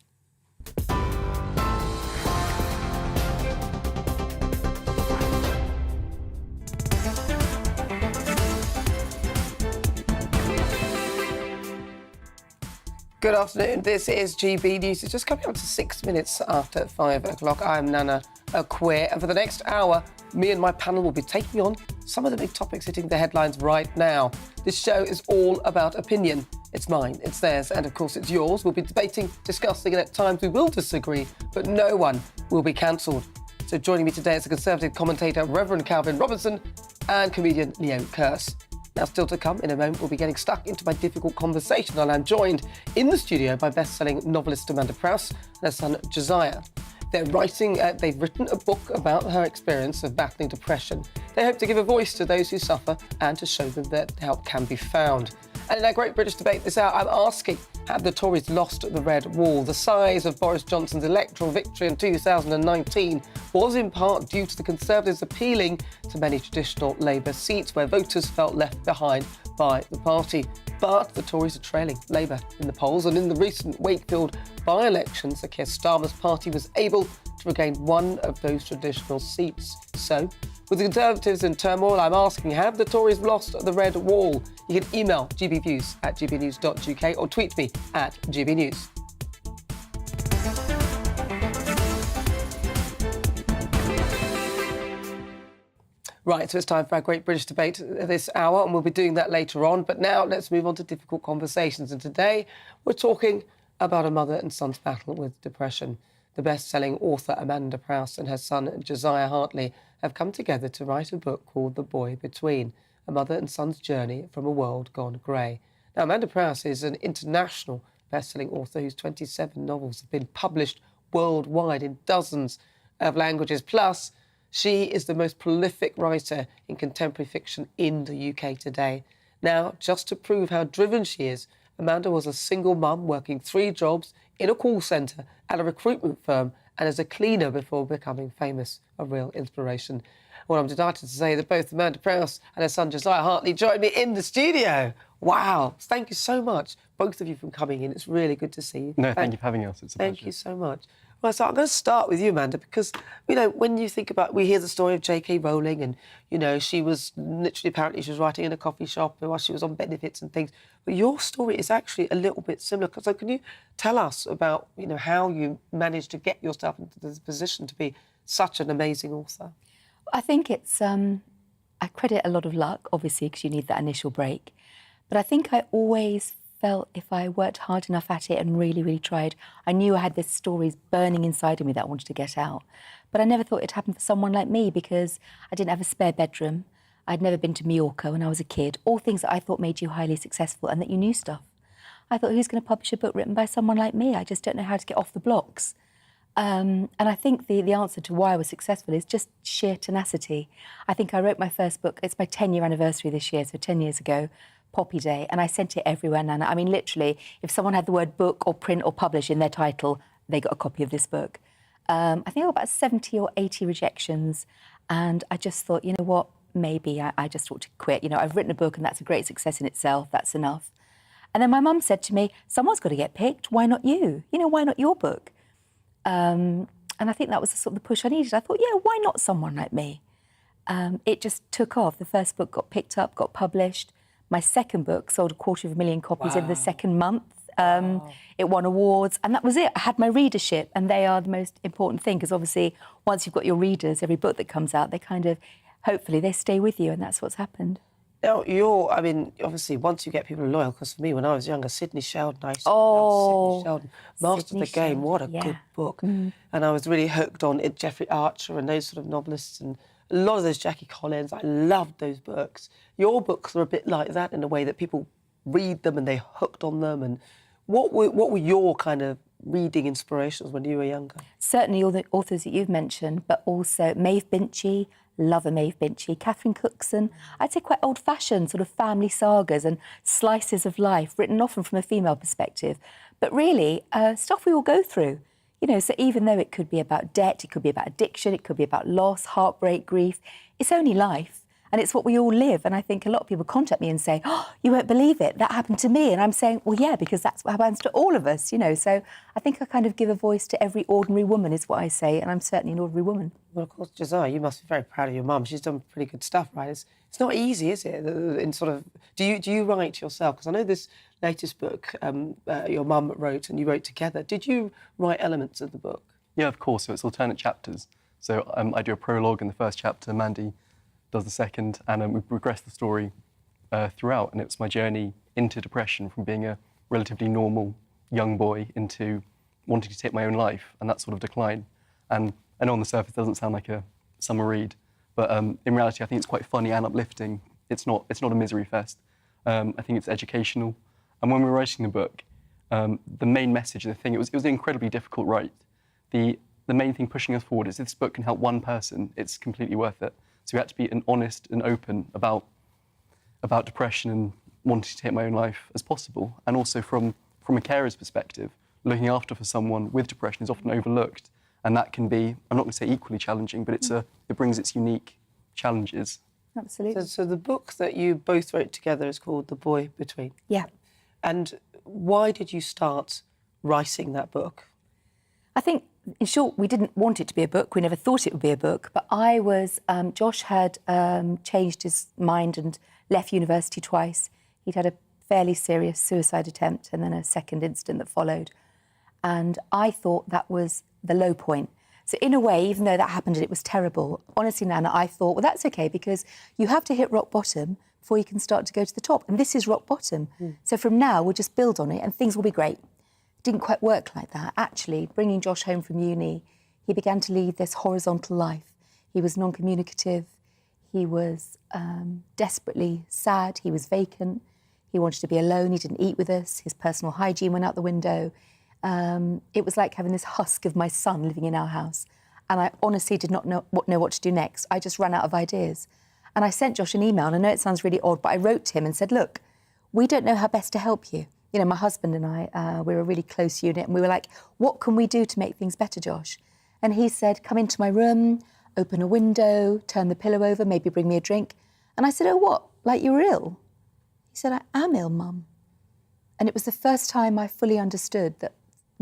S7: Good afternoon. This is GB News. It's just coming up to 6 minutes after 5 o'clock. I'm Nana Akua, and for the next hour, me and my panel will be taking on some of the big topics hitting the headlines right now. This show is all about opinion. It's mine, it's theirs, and of course it's yours. We'll be debating, discussing, and at times we will disagree, but no one will be cancelled. So joining me today is the Conservative commentator Reverend Calvin Robinson and comedian Leo Kearse. Now, still to come, in a moment, we'll be getting stuck into my difficult conversation, and I'm joined in the studio by best-selling novelist Amanda Prowse and her son Josiah. They've written a book about her experience of battling depression. They hope to give a voice to those who suffer and to show them that help can be found. And in our Great British Debate this hour, I'm asking, have the Tories lost the red wall? The size of Boris Johnson's electoral victory in 2019 was in part due to the Conservatives appealing to many traditional Labour seats where voters felt left behind by the party. But the Tories are trailing Labour in the polls, and in the recent Wakefield by-elections, Sir Keir Starmer's party was able to regain one of those traditional seats. So, with the Conservatives in turmoil, I'm asking, have the Tories lost the red wall? You can email gbviews@gbnews.uk or tweet me at gbnews. Right, so it's time for our Great British Debate this hour, and we'll be doing that later on. But now let's move on to difficult conversations. And today we're talking about a mother and son's battle with depression. The best-selling author Amanda Prowse and her son Josiah Hartley have come together to write a book called The Boy Between, a mother and son's journey from a world gone grey. Now, Amanda Prowse is an international best-selling author whose 27 novels have been published worldwide in dozens of languages. Plus, she is the most prolific writer in contemporary fiction in the UK today. Now, just to prove how driven she is, Amanda was a single mum working 3 jobs in a call centre at a recruitment firm and as a cleaner before becoming famous, a real inspiration. Well, I'm delighted to say that both Amanda Prowse and her son Josiah Hartley joined me in the studio. Wow. Thank you so much, both of you, for coming in. It's really good to see you.
S9: No, thank you for having us. It's a pleasure.
S7: Thank you so much. Well, so I'm going to start with you, Amanda, because, you know, when you think about... We hear the story of J.K. Rowling and, you know, she was literally, apparently, she was writing in a coffee shop while she was on benefits and things. But your story is actually a little bit similar. So can you tell us about, you know, how you managed to get yourself into this position to be such an amazing author?
S9: I think it's... I credit a lot of luck, obviously, because you need that initial break. But I think I always felt if I worked hard enough at it and really, really tried, I knew I had this stories burning inside of me that I wanted to get out. But I never thought it'd happen for someone like me because I didn't have a spare bedroom. I'd never been to Mallorca when I was a kid. All things that I thought made you highly successful and that you knew stuff. I thought, who's going to publish a book written by someone like me? I just don't know how to get off the blocks. And I think the answer to why I was successful is just sheer tenacity. I think I wrote my first book. It's my 10-year anniversary this year, so 10 years ago. Poppy Day, and I sent it everywhere, Nana. I mean, literally, if someone had the word book or print or publish in their title, they got a copy of this book. I think I got about 70 or 80 rejections, and I just thought, you know what, maybe I just ought to quit. You know, I've written a book and that's a great success in itself, that's enough. And then my mum said to me, someone's got to get picked, why not you? You know, why not your book? And I think that was the sort of the push I needed. I thought, yeah, why not someone like me? It just took off. The first book got picked up, got published. My second book sold 250,000 copies in the second month. It won awards, and that was it. I had my readership, and they are the most important thing, because obviously once you've got your readers, every book that comes out, they kind of, hopefully they stay with you, and that's what's happened.
S7: Now, I mean, obviously, once you get people loyal, because for me, when I was younger, Sidney Sheldon, I used to love Sidney Sheldon. Master of the Game, what a good book. And I was really hooked on it, Jeffrey Archer and those sort of novelists, and a lot of those Jackie Collins. I loved those books. Your books are a bit like that in a way that people read them and they're hooked on them. And what were your kind of reading inspirations when you were younger?
S9: Certainly all the authors that you've mentioned, but also Maeve Binchy, love a Maeve Binchy, Catherine Cookson. I'd say quite old-fashioned sort of family sagas and slices of life written often from a female perspective, but really stuff we all go through. You know, so even though it could be about debt, it could be about addiction, it could be about loss, heartbreak, grief, it's only life. And it's what we all live. And I think a lot of people contact me and say, oh, you won't believe it, that happened to me. And I'm saying, well, yeah, because that's what happens to all of us, you know. So I think I kind of give a voice to every ordinary woman is what I say, and I'm certainly an ordinary woman.
S7: Well, of course, Josiah, you must be very proud of your mum. She's done pretty good stuff, right? It's not easy, is it? In sort of, do you write yourself? Because I know this latest book your mum wrote and you wrote together. Did you write elements of the book?
S17: Yeah, of course. So it's alternate chapters. So I do a prologue in the first chapter, Mandy does the second, and we progress the story throughout. And it was my journey into depression from being a relatively normal young boy into wanting to take my own life and that sort of decline. And I know on the surface it doesn't sound like a summer read, but in reality I think it's quite funny and uplifting. It's not a misery fest. I think it's educational. And when we were writing the book, the main message, it was an incredibly difficult write. The main thing pushing us forward is if this book can help one person, it's completely worth it. So we had to be honest and open about depression and wanting to take my own life as possible. And also from a carer's perspective, looking after for someone with depression is often overlooked. And that can be, I'm not going to say equally challenging, but it brings its unique challenges.
S9: Absolutely.
S7: So the book that you both wrote together is called The Boy Between.
S9: Yeah.
S7: And why did you start writing that book?
S9: I think, in short, we didn't want it to be a book. We never thought it would be a book. But Josh had changed his mind and left university twice. He'd had a fairly serious suicide attempt and then a second incident that followed. And I thought that was the low point. So in a way, even though that happened and it was terrible, honestly, Nana, I thought, well, that's OK, because you have to hit rock bottom before you can start to go to the top. And this is rock bottom. So from now, we'll just build on it and things will be great. Didn't quite work like that. Actually, bringing Josh home from uni, he began to lead this horizontal life. He was non-communicative. He was desperately sad. He was vacant. He wanted to be alone. He didn't eat with us. His personal hygiene went out the window. It was like having this husk of my son living in our house. And I honestly did not know what to do next. I just ran out of ideas. And I sent Josh an email, and I know it sounds really odd, but I wrote to him and said, look, we don't know how best to help you. You know, my husband and I, we're a really close unit, and we were like, what can we do to make things better, Josh? And he said, come into my room, open a window, turn the pillow over, maybe bring me a drink. And I said, oh, what, like you're ill? He said, I am ill, Mum. And it was the first time I fully understood that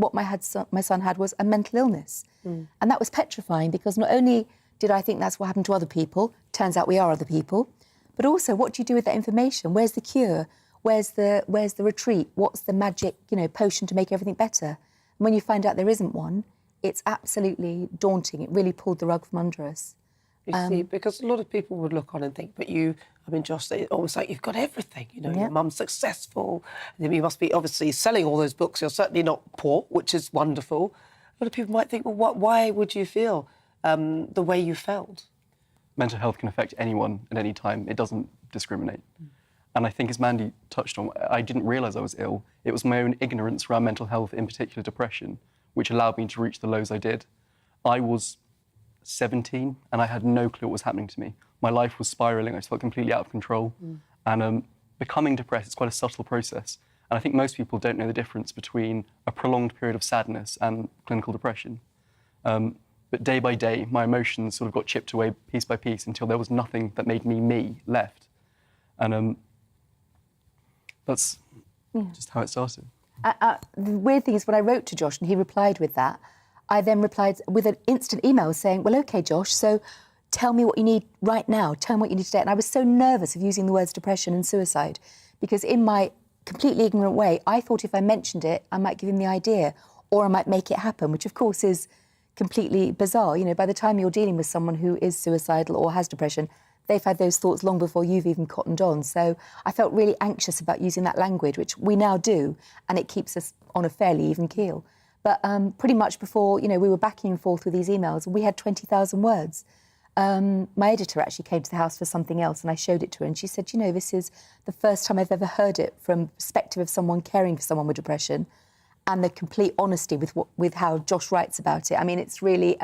S9: what my son had was a mental illness. And that was petrifying, because not only did I think that's what happened to other people, turns out we are other people, but also what do you do with that information? Where's the cure? Where's the retreat? What's the magic, potion to make everything better? And when you find out there isn't one, it's absolutely daunting. It really pulled the rug from under us.
S7: You see, because a lot of people would look on and think, but you, Josh, it's almost like you've got everything. Your mum's successful, and you must be obviously selling all those books. You're certainly not poor, which is wonderful. A lot of people might think, well, why would you feel the way you felt?
S17: Mental health can affect anyone at any time. It doesn't discriminate. And I think, as Mandy touched on, I didn't realise I was ill. It was my own ignorance around mental health, in particular depression, which allowed me to reach the lows I did. I was 17 and I had no clue what was happening to me. My life was spiralling. I just felt completely out of control. And becoming depressed is quite a subtle process. And I think most people don't know the difference between a prolonged period of sadness and clinical depression. But day by day, my emotions sort of got chipped away piece by piece until there was nothing that made me left. And that's just how it started.
S9: The weird thing is, when I wrote to Josh and he replied with that, I then replied with an instant email saying, well, OK, Josh, so tell me what you need right now. Tell me what you need today. And I was so nervous of using the words depression and suicide, because in my completely ignorant way, I thought if I mentioned it, I might give him the idea, or I might make it happen, which of course is completely bizarre. By the time you're dealing with someone who is suicidal or has depression, they've had those thoughts long before you've even cottoned on. So I felt really anxious about using that language, which we now do, and it keeps us on a fairly even keel. But pretty much before, we were backing and forth with these emails, we had 20,000 words. My editor actually came to the house for something else, and I showed it to her, and she said, this is the first time I've ever heard it from the perspective of someone caring for someone with depression, and the complete honesty with how Josh writes about it. I mean, it's really,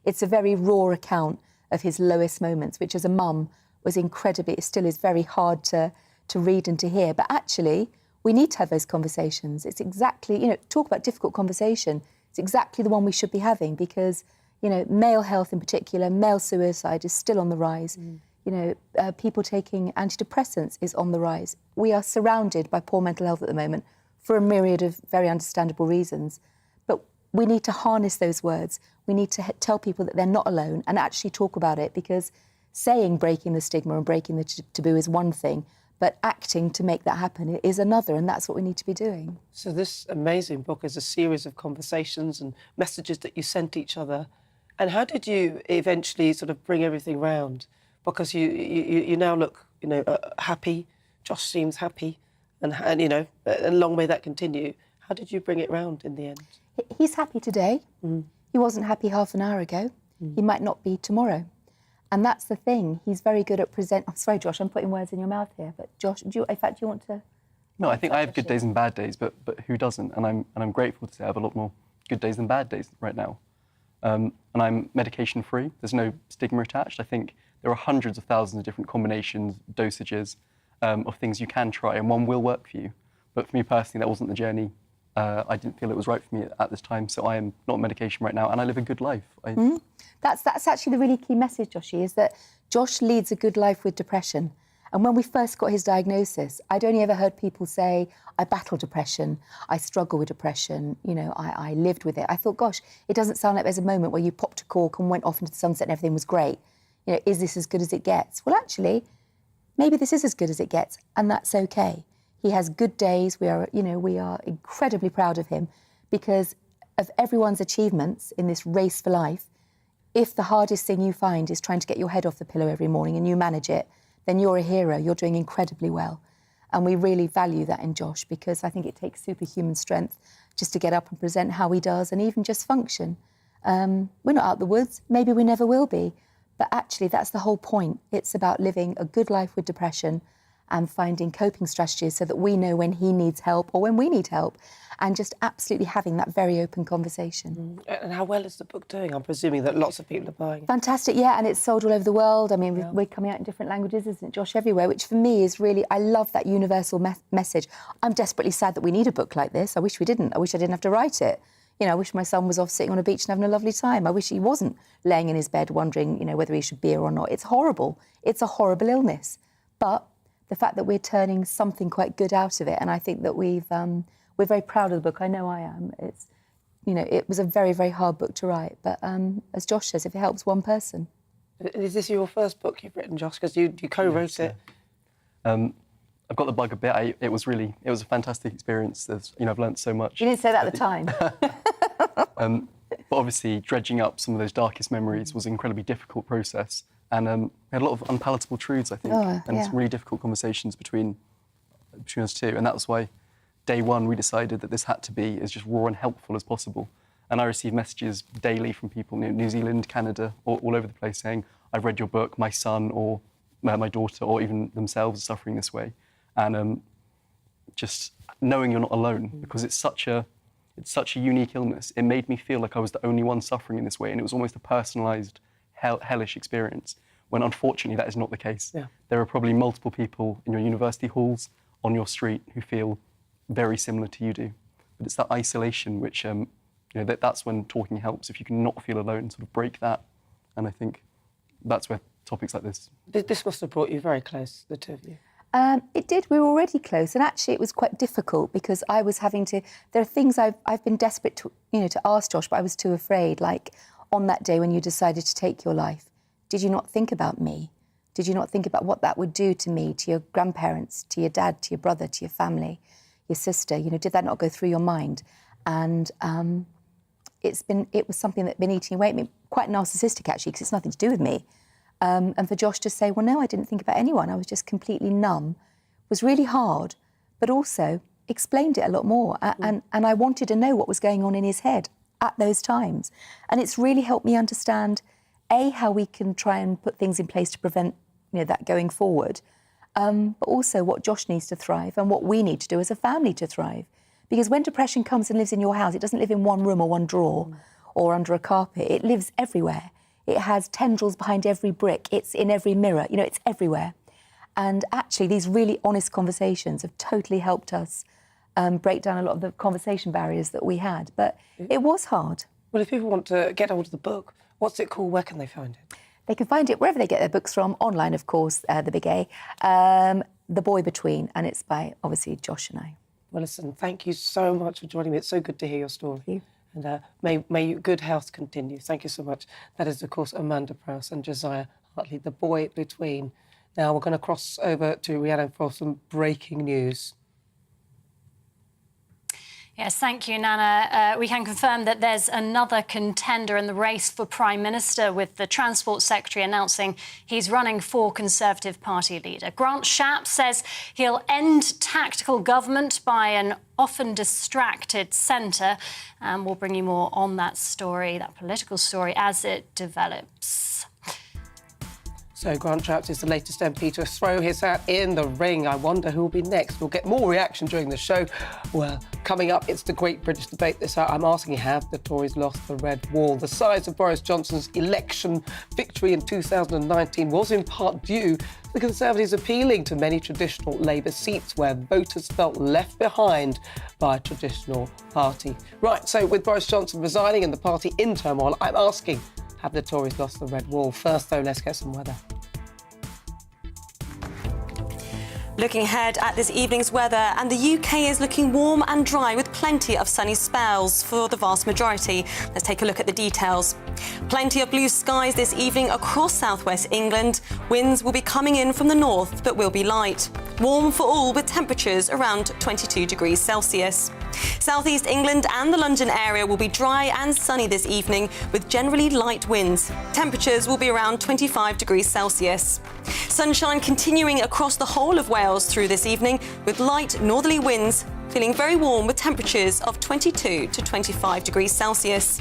S9: it's a very raw account of his lowest moments, which as a mum was incredibly, it still is very hard to read and to hear. But actually, we need to have those conversations. It's exactly, talk about difficult conversation. It's exactly the one we should be having, because, male health in particular, male suicide is still on the rise. People taking antidepressants is on the rise. We are surrounded by poor mental health at the moment for a myriad of very understandable reasons. But we need to harness those words. We need to tell people that they're not alone and actually talk about it, because saying breaking the stigma and breaking the taboo is one thing, but acting to make that happen is another, and that's what we need to be doing.
S7: So this amazing book is a series of conversations and messages that you sent each other. And how did you eventually sort of bring everything round? Because you now look, happy. Josh seems happy, and long may that continue. How did you bring it round in the end?
S9: He's happy today. He wasn't happy half an hour ago. He might not be tomorrow. And that's the thing. He's very good at I'm sorry, Josh, I'm putting words in your mouth here. But Josh, do you want to?
S17: No, I think I have good days and bad days, but who doesn't? And I'm grateful to say I have a lot more good days than bad days right now. And I'm medication free. There's no stigma attached. I think there are hundreds of thousands of different combinations, dosages of things you can try, and one will work for you. But for me personally, that wasn't the journey. I didn't feel it was right for me at this time, so I am not on medication right now, and I live a good life.
S9: That's actually the really key message, Joshy, is that Josh leads a good life with depression. And when we first got his diagnosis, I'd only ever heard people say, I battle depression, I struggle with depression, I lived with it. I thought, gosh, it doesn't sound like there's a moment where you popped a cork and went off into the sunset and everything was great. Is this as good as it gets? Well, actually, maybe this is as good as it gets, and that's okay. He has good days. We are incredibly proud of him, because of everyone's achievements in this race for life. If the hardest thing you find is trying to get your head off the pillow every morning and you manage it, then you're a hero. You're doing incredibly well. And we really value that in Josh, because I think it takes superhuman strength just to get up and present how he does and even just function. We're not out the woods. Maybe we never will be. But actually, that's the whole point. It's about living a good life with depression and finding coping strategies so that we know when he needs help or when we need help, and just absolutely having that very open conversation.
S7: And how well is the book doing? I'm presuming that lots of people are buying it.
S9: Fantastic, yeah, and it's sold all over the world. I mean, we're coming out in different languages, isn't it, Josh, everywhere, which for me is really, I love that universal message. I'm desperately sad that we need a book like this. I wish we didn't. I wish I didn't have to write it. I wish my son was off sitting on a beach and having a lovely time. I wish he wasn't laying in his bed wondering, whether he should be here or not. It's horrible. It's a horrible illness. But the fact that we're turning something quite good out of it, and I think that we're very proud of the book. I know I am. you know, it was a very, very hard book to write. But as Josh says, if it helps one person.
S7: Is this your first book you've written, Josh? Because you co-wrote it.
S17: I've got the bug a bit. It was a fantastic experience. I've learnt so much.
S9: You didn't say that at the time.
S17: But obviously, dredging up some of those darkest memories was an incredibly difficult process. And we had a lot of unpalatable truths, I think, and some really difficult conversations between us two. And that was why, day one, we decided that this had to be as just raw and helpful as possible. And I received messages daily from people in New Zealand, Canada, all over the place saying, I've read your book, my son or my daughter or even themselves are suffering this way. And just knowing you're not alone, because it's such a unique illness, it made me feel like I was the only one suffering in this way, and it was almost a personalised, hellish experience, when unfortunately that is not the case.
S7: Yeah.
S17: There are probably multiple people in your university halls, on your street, who feel very similar to you do. But it's that isolation which, that's when talking helps. If you can not feel alone, sort of break that. And I think that's where topics like this...
S7: This must have brought you very close, the two of you.
S9: It did. We were already close, and actually it was quite difficult because I was having to... There are things I've been desperate to ask Josh, but I was too afraid. Like, on that day when you decided to take your life, did you not think about me? Did you not think about what that would do to me, to your grandparents, to your dad, to your brother, to your family, your sister? Did that not go through your mind? And it was something that had been eating away at me, quite narcissistic actually, because it's nothing to do with me. And for Josh to say, well, no, I didn't think about anyone. I was just completely numb, was really hard, but also explained it a lot more. And I wanted to know what was going on in his head at those times. And it's really helped me understand, A, how we can try and put things in place to prevent that going forward, but also what Josh needs to thrive and what we need to do as a family to thrive. Because when depression comes and lives in your house, it doesn't live in one room or one drawer or under a carpet. It lives everywhere. It has tendrils behind every brick. It's in every mirror. It's everywhere. And actually, these really honest conversations have totally helped us break down a lot of the conversation barriers that we had. But it was hard.
S7: Well, if people want to get hold of the book, what's it called? Where can they find it?
S9: They can find it wherever they get their books from, online, of course, The Big A, The Boy Between, and it's by, obviously, Josh and I.
S7: Well, listen, thank you so much for joining me. It's so good to hear your story.
S9: Thank you.
S7: And may good health continue. Thank you so much. That is, of course, Amanda Prowse and Josiah Hartley, The Boy Between. Now we're going to cross over to Rhiannon for some breaking news.
S8: Yes, thank you, Nana. We can confirm that there's another contender in the race for Prime Minister, with the Transport Secretary announcing he's running for Conservative Party leader. Grant Shapps says he'll end tactical government by an often distracted centre. And we'll bring you more on that story, that political story, as it develops.
S7: So Grant Shapps is the latest MP to throw his hat in the ring. I wonder who will be next. We'll get more reaction during the show. Well, coming up, it's the Great British Debate this hour. I'm asking, have the Tories lost the red wall? The size of Boris Johnson's election victory in 2019 was in part due to the Conservatives appealing to many traditional Labour seats where voters felt left behind by a traditional party. Right, so with Boris Johnson resigning and the party in turmoil, I'm asking, have the Tories lost the red wall? First, though, let's get some weather.
S12: Looking ahead at this evening's weather, and the UK is looking warm and dry with plenty of sunny spells for the vast majority. Let's take a look at the details. Plenty of blue skies this evening across southwest England. Winds will be coming in from the north, but will be light. Warm for all, with temperatures around 22 degrees Celsius. Southeast England and the London area will be dry and sunny this evening, with generally light winds. Temperatures will be around 25 degrees Celsius. Sunshine continuing across the whole of Wales through this evening, with light northerly winds, feeling very warm with temperatures of 22 to 25 degrees Celsius.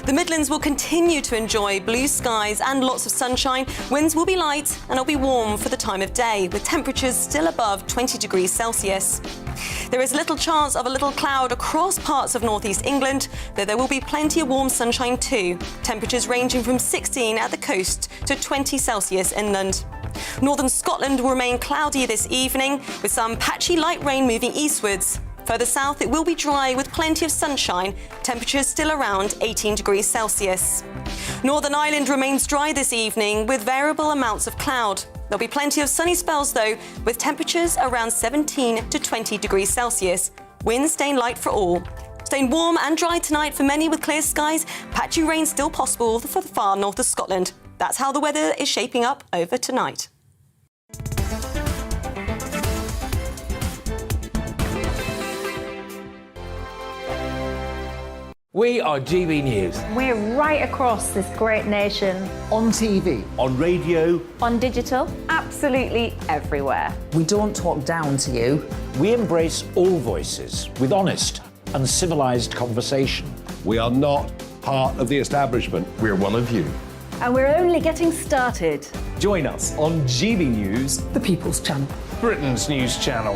S12: The Midlands will continue to enjoy blue skies and lots of sunshine. Winds will be light and it'll be warm for the time of day, with temperatures still above 20 degrees Celsius. There is little chance of a little cloud across parts of northeast England, though there will be plenty of warm sunshine too. Temperatures ranging from 16 at the coast to 20 Celsius inland. Northern Scotland will remain cloudy this evening, with some patchy light rain moving eastwards. Further south, it will be dry with plenty of sunshine, temperatures still around 18 degrees Celsius. Northern Ireland remains dry this evening with variable amounts of cloud. There'll be plenty of sunny spells though, with temperatures around 17 to 20 degrees Celsius. Winds staying light for all. Staying warm and dry tonight for many with clear skies. Patchy rain still possible for the far north of Scotland. That's how the weather is shaping up over tonight.
S10: We are GB News.
S20: We're right across this great nation.
S5: On TV.
S10: On radio.
S20: On digital. Absolutely everywhere.
S19: We don't talk down to you. We embrace all voices with honest and civilised conversation.
S4: We are not part of the establishment.
S22: We're one of you.
S2: And we're only getting started.
S22: Join us on GB News,
S2: the People's Channel.
S1: Britain's news channel.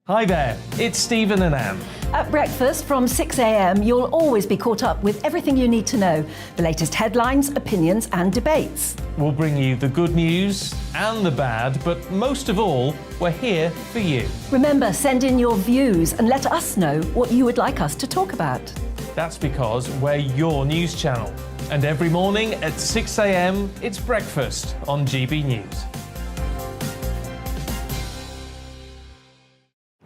S1: Hi there, it's Stephen and Anne.
S2: At breakfast from 6 a.m, you'll always be caught up with everything you need to know, the latest headlines, opinions and debates.
S1: We'll bring you the good news and the bad, but most of all, we're here for you.
S2: Remember, send in your views and let us know what you would like us to talk about.
S1: That's because we're your news channel. And every morning at 6 a.m, it's breakfast on GB News.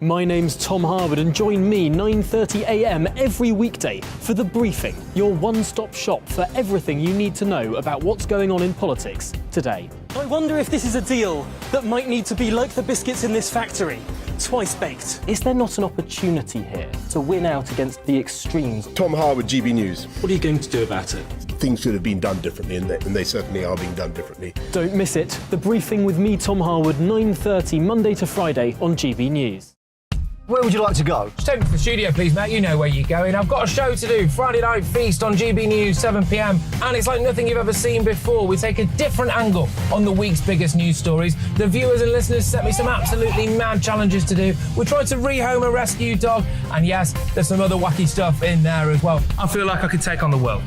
S3: My name's Tom Harwood and join me 9:30 a.m. every weekday for The Briefing, your one-stop shop for everything you need to know about what's going on in politics today.
S11: I wonder if this is a deal that might need to be like the biscuits in this factory, twice baked.
S3: Is there not an opportunity here to win out against the extremes?
S4: Tom Harwood, GB News.
S11: What are you going to do about it?
S4: Things should have been done differently, and they certainly are being done differently.
S3: Don't miss it. The Briefing with me, Tom Harwood, 9:30 Monday to Friday on GB News.
S5: Where would you like to go?
S6: Just take me to the studio, please, Matt. You know where you're going. I've got a show to do. Friday Night Feast on GB News, 7 p.m. And it's like nothing you've ever seen before. We take a different angle on the week's biggest news stories. The viewers and listeners set me some absolutely mad challenges to do. We tried to rehome a rescue dog. And yes, there's some other wacky stuff in there as well. I feel like I could take on the world.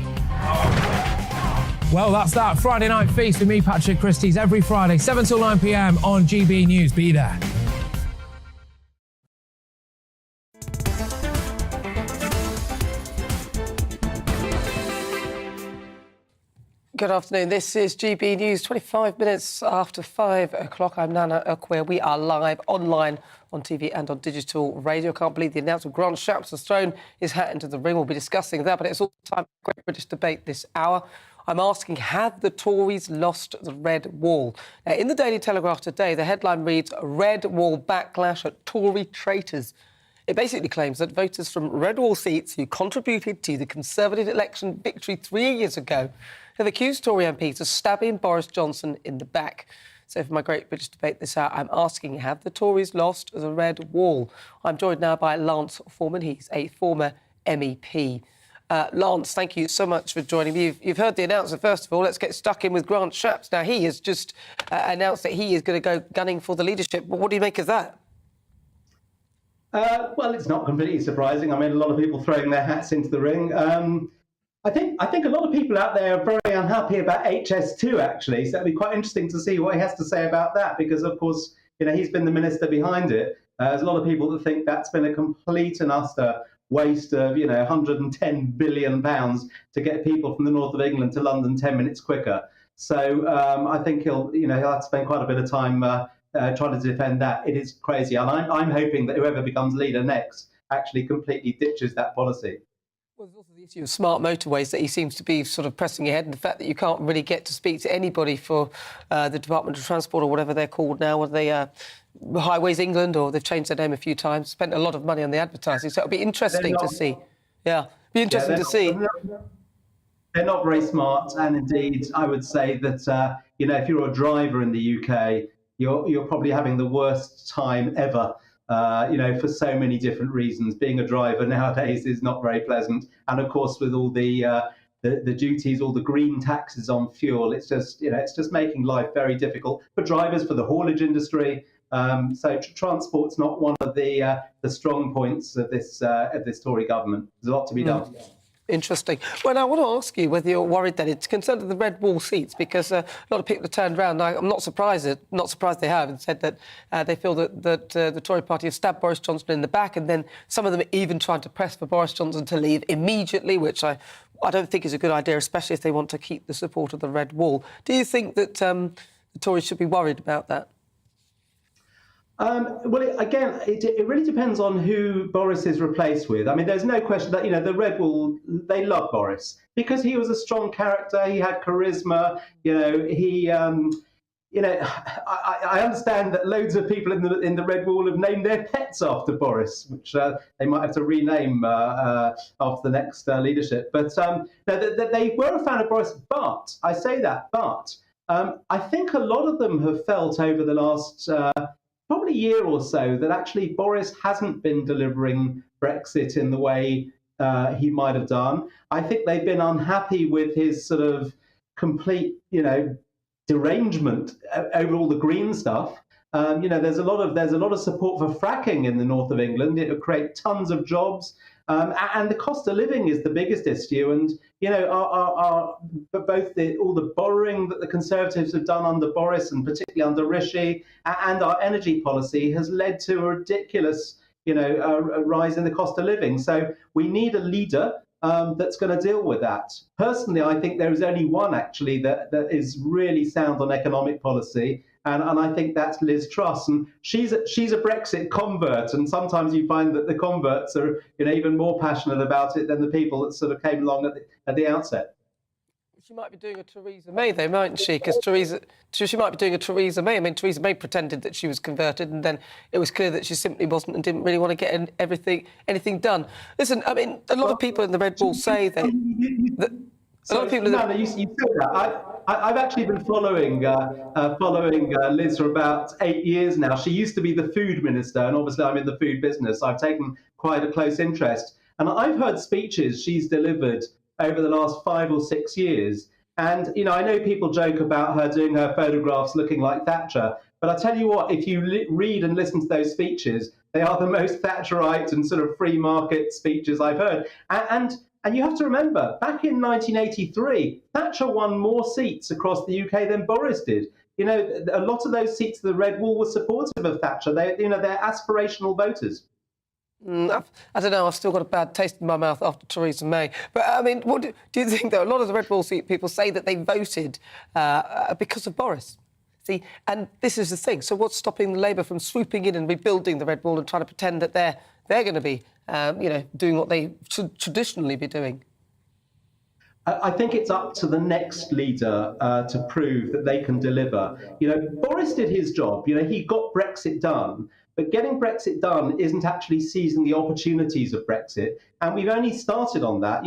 S6: Well, that's that. Friday Night Feast with me, Patrick Christie's, every Friday, 7 till 9 p.m. on GB News. Be there.
S7: Good afternoon. This is GB News, 25 minutes after 5 o'clock. I'm Nana Akua. We are live online on TV and on digital radio. Can't believe the announcement. Grant Shapps has thrown his hat into the ring. We'll be discussing that, but it's all time for Great British Debate this hour. I'm asking, have the Tories lost the red wall? Now, in the Daily Telegraph today, the headline reads, Red Wall backlash at Tory traitors. It basically claims that voters from red wall seats who contributed to the Conservative election victory 3 years ago have accused Tory MPs of stabbing Boris Johnson in the back. So for my Great British Debate this hour, I'm asking, have the Tories lost the red wall? I'm joined now by Lance Foreman. He's a former MEP. Lance, thank you so much for joining me. You've heard the announcement. First of all, let's get stuck in with Grant Shapps. Now, he has just announced that he is going to go gunning for the leadership. But what do you make of that?
S16: Well, it's not completely surprising. I mean, a lot of people throwing their hats into the ring. I think a lot of people out there are very unhappy about HS2, actually. So it'll be quite interesting to see what he has to say about that, because, of course, he's been the minister behind it. There's a lot of people that think that's been a complete and utter waste of, 110 billion pounds to get people from the north of England to London 10 minutes quicker. So I think he'll have to spend quite a bit of time trying to defend that. It is crazy. And I'm hoping that whoever becomes leader next actually completely ditches that policy.
S7: Well, there's also the issue of smart motorways that he seems to be sort of pressing ahead, and the fact that you can't really get to speak to anybody for the Department of Transport or whatever they're called now, whether they Highways England, or they've changed their name a few times, spent a lot of money on the advertising. So it'll be interesting to see. Yeah, be interesting to see.
S16: They're not very smart, and indeed, I would say that if you're a driver in the UK, you're probably having the worst time ever. For so many different reasons. Being a driver nowadays is not very pleasant, and of course, with all the duties, all the green taxes on fuel, it's just making life very difficult for drivers, for the haulage industry. So transport's not one of the strong points of this Tory government. There's a lot to be done.
S7: Interesting. Well, now, I want to ask you whether you're worried that it's concerned with the red wall seats, because a lot of people have turned around. I'm not surprised they have, and said that they feel that the Tory party have stabbed Boris Johnson in the back, and then some of them are even trying to press for Boris Johnson to leave immediately, which I don't think is a good idea, especially if they want to keep the support of the red wall. Do you think that the Tories should be worried about that?
S16: Well, it really depends on who Boris is replaced with. I mean, there's no question that, the Red Wall, they love Boris because he was a strong character. He had charisma. I understand that loads of people in the Red Wall have named their pets after Boris, which they might have to rename after the next leadership. But they were a fan of Boris. But I say that, I think a lot of them have felt over the last probably year or so that actually Boris hasn't been delivering Brexit in the way he might have done. I think they've been unhappy with his sort of complete, derangement over all the green stuff. There's a lot of support for fracking in the north of England. It will create tons of jobs, and the cost of living is the biggest issue. And all the borrowing that the Conservatives have done under Boris and particularly under Rishi, and our energy policy has led to a ridiculous, a rise in the cost of living. So we need a leader that's going to deal with that. Personally, I think there is only one actually that is really sound on economic policy, and I think that's Liz Truss. And she's a Brexit convert, and sometimes you find that the converts are even more passionate about it than the people that sort of came along at the outset.
S7: She might be doing a Theresa May, though, mightn't she? Because she might be doing a Theresa May. I mean, Theresa May pretended that she was converted, and then it was clear that she simply wasn't and didn't really want to get anything done. Listen, I mean, a lot of people in the Red Wall say that a lot of people.
S16: No, you said that. I've actually been following Liz for about 8 years now. She used to be the food minister, and obviously I'm in the food business. I've taken quite a close interest, and I've heard speeches she's delivered over the last 5 or 6 years. And, I know people joke about her doing her photographs looking like Thatcher, but I tell you what, if you read and listen to those speeches, they are the most Thatcherite and sort of free market speeches I've heard. And you have to remember, back in 1983, Thatcher won more seats across the UK than Boris did. A lot of those seats of the Red Wall were supportive of Thatcher. They're aspirational voters.
S7: I don't know, I've still got a bad taste in my mouth after Theresa May. But, I mean, what do you think, though? A lot of the Red Wall people say that they voted because of Boris. See, and this is the thing. So what's stopping Labour from swooping in and rebuilding the Red Wall and trying to pretend that they're going to be, doing what they should traditionally be doing?
S16: I think it's up to the next leader to prove that they can deliver. Boris did his job. He got Brexit done. But getting Brexit done isn't actually seizing the opportunities of Brexit. And we've only started on that.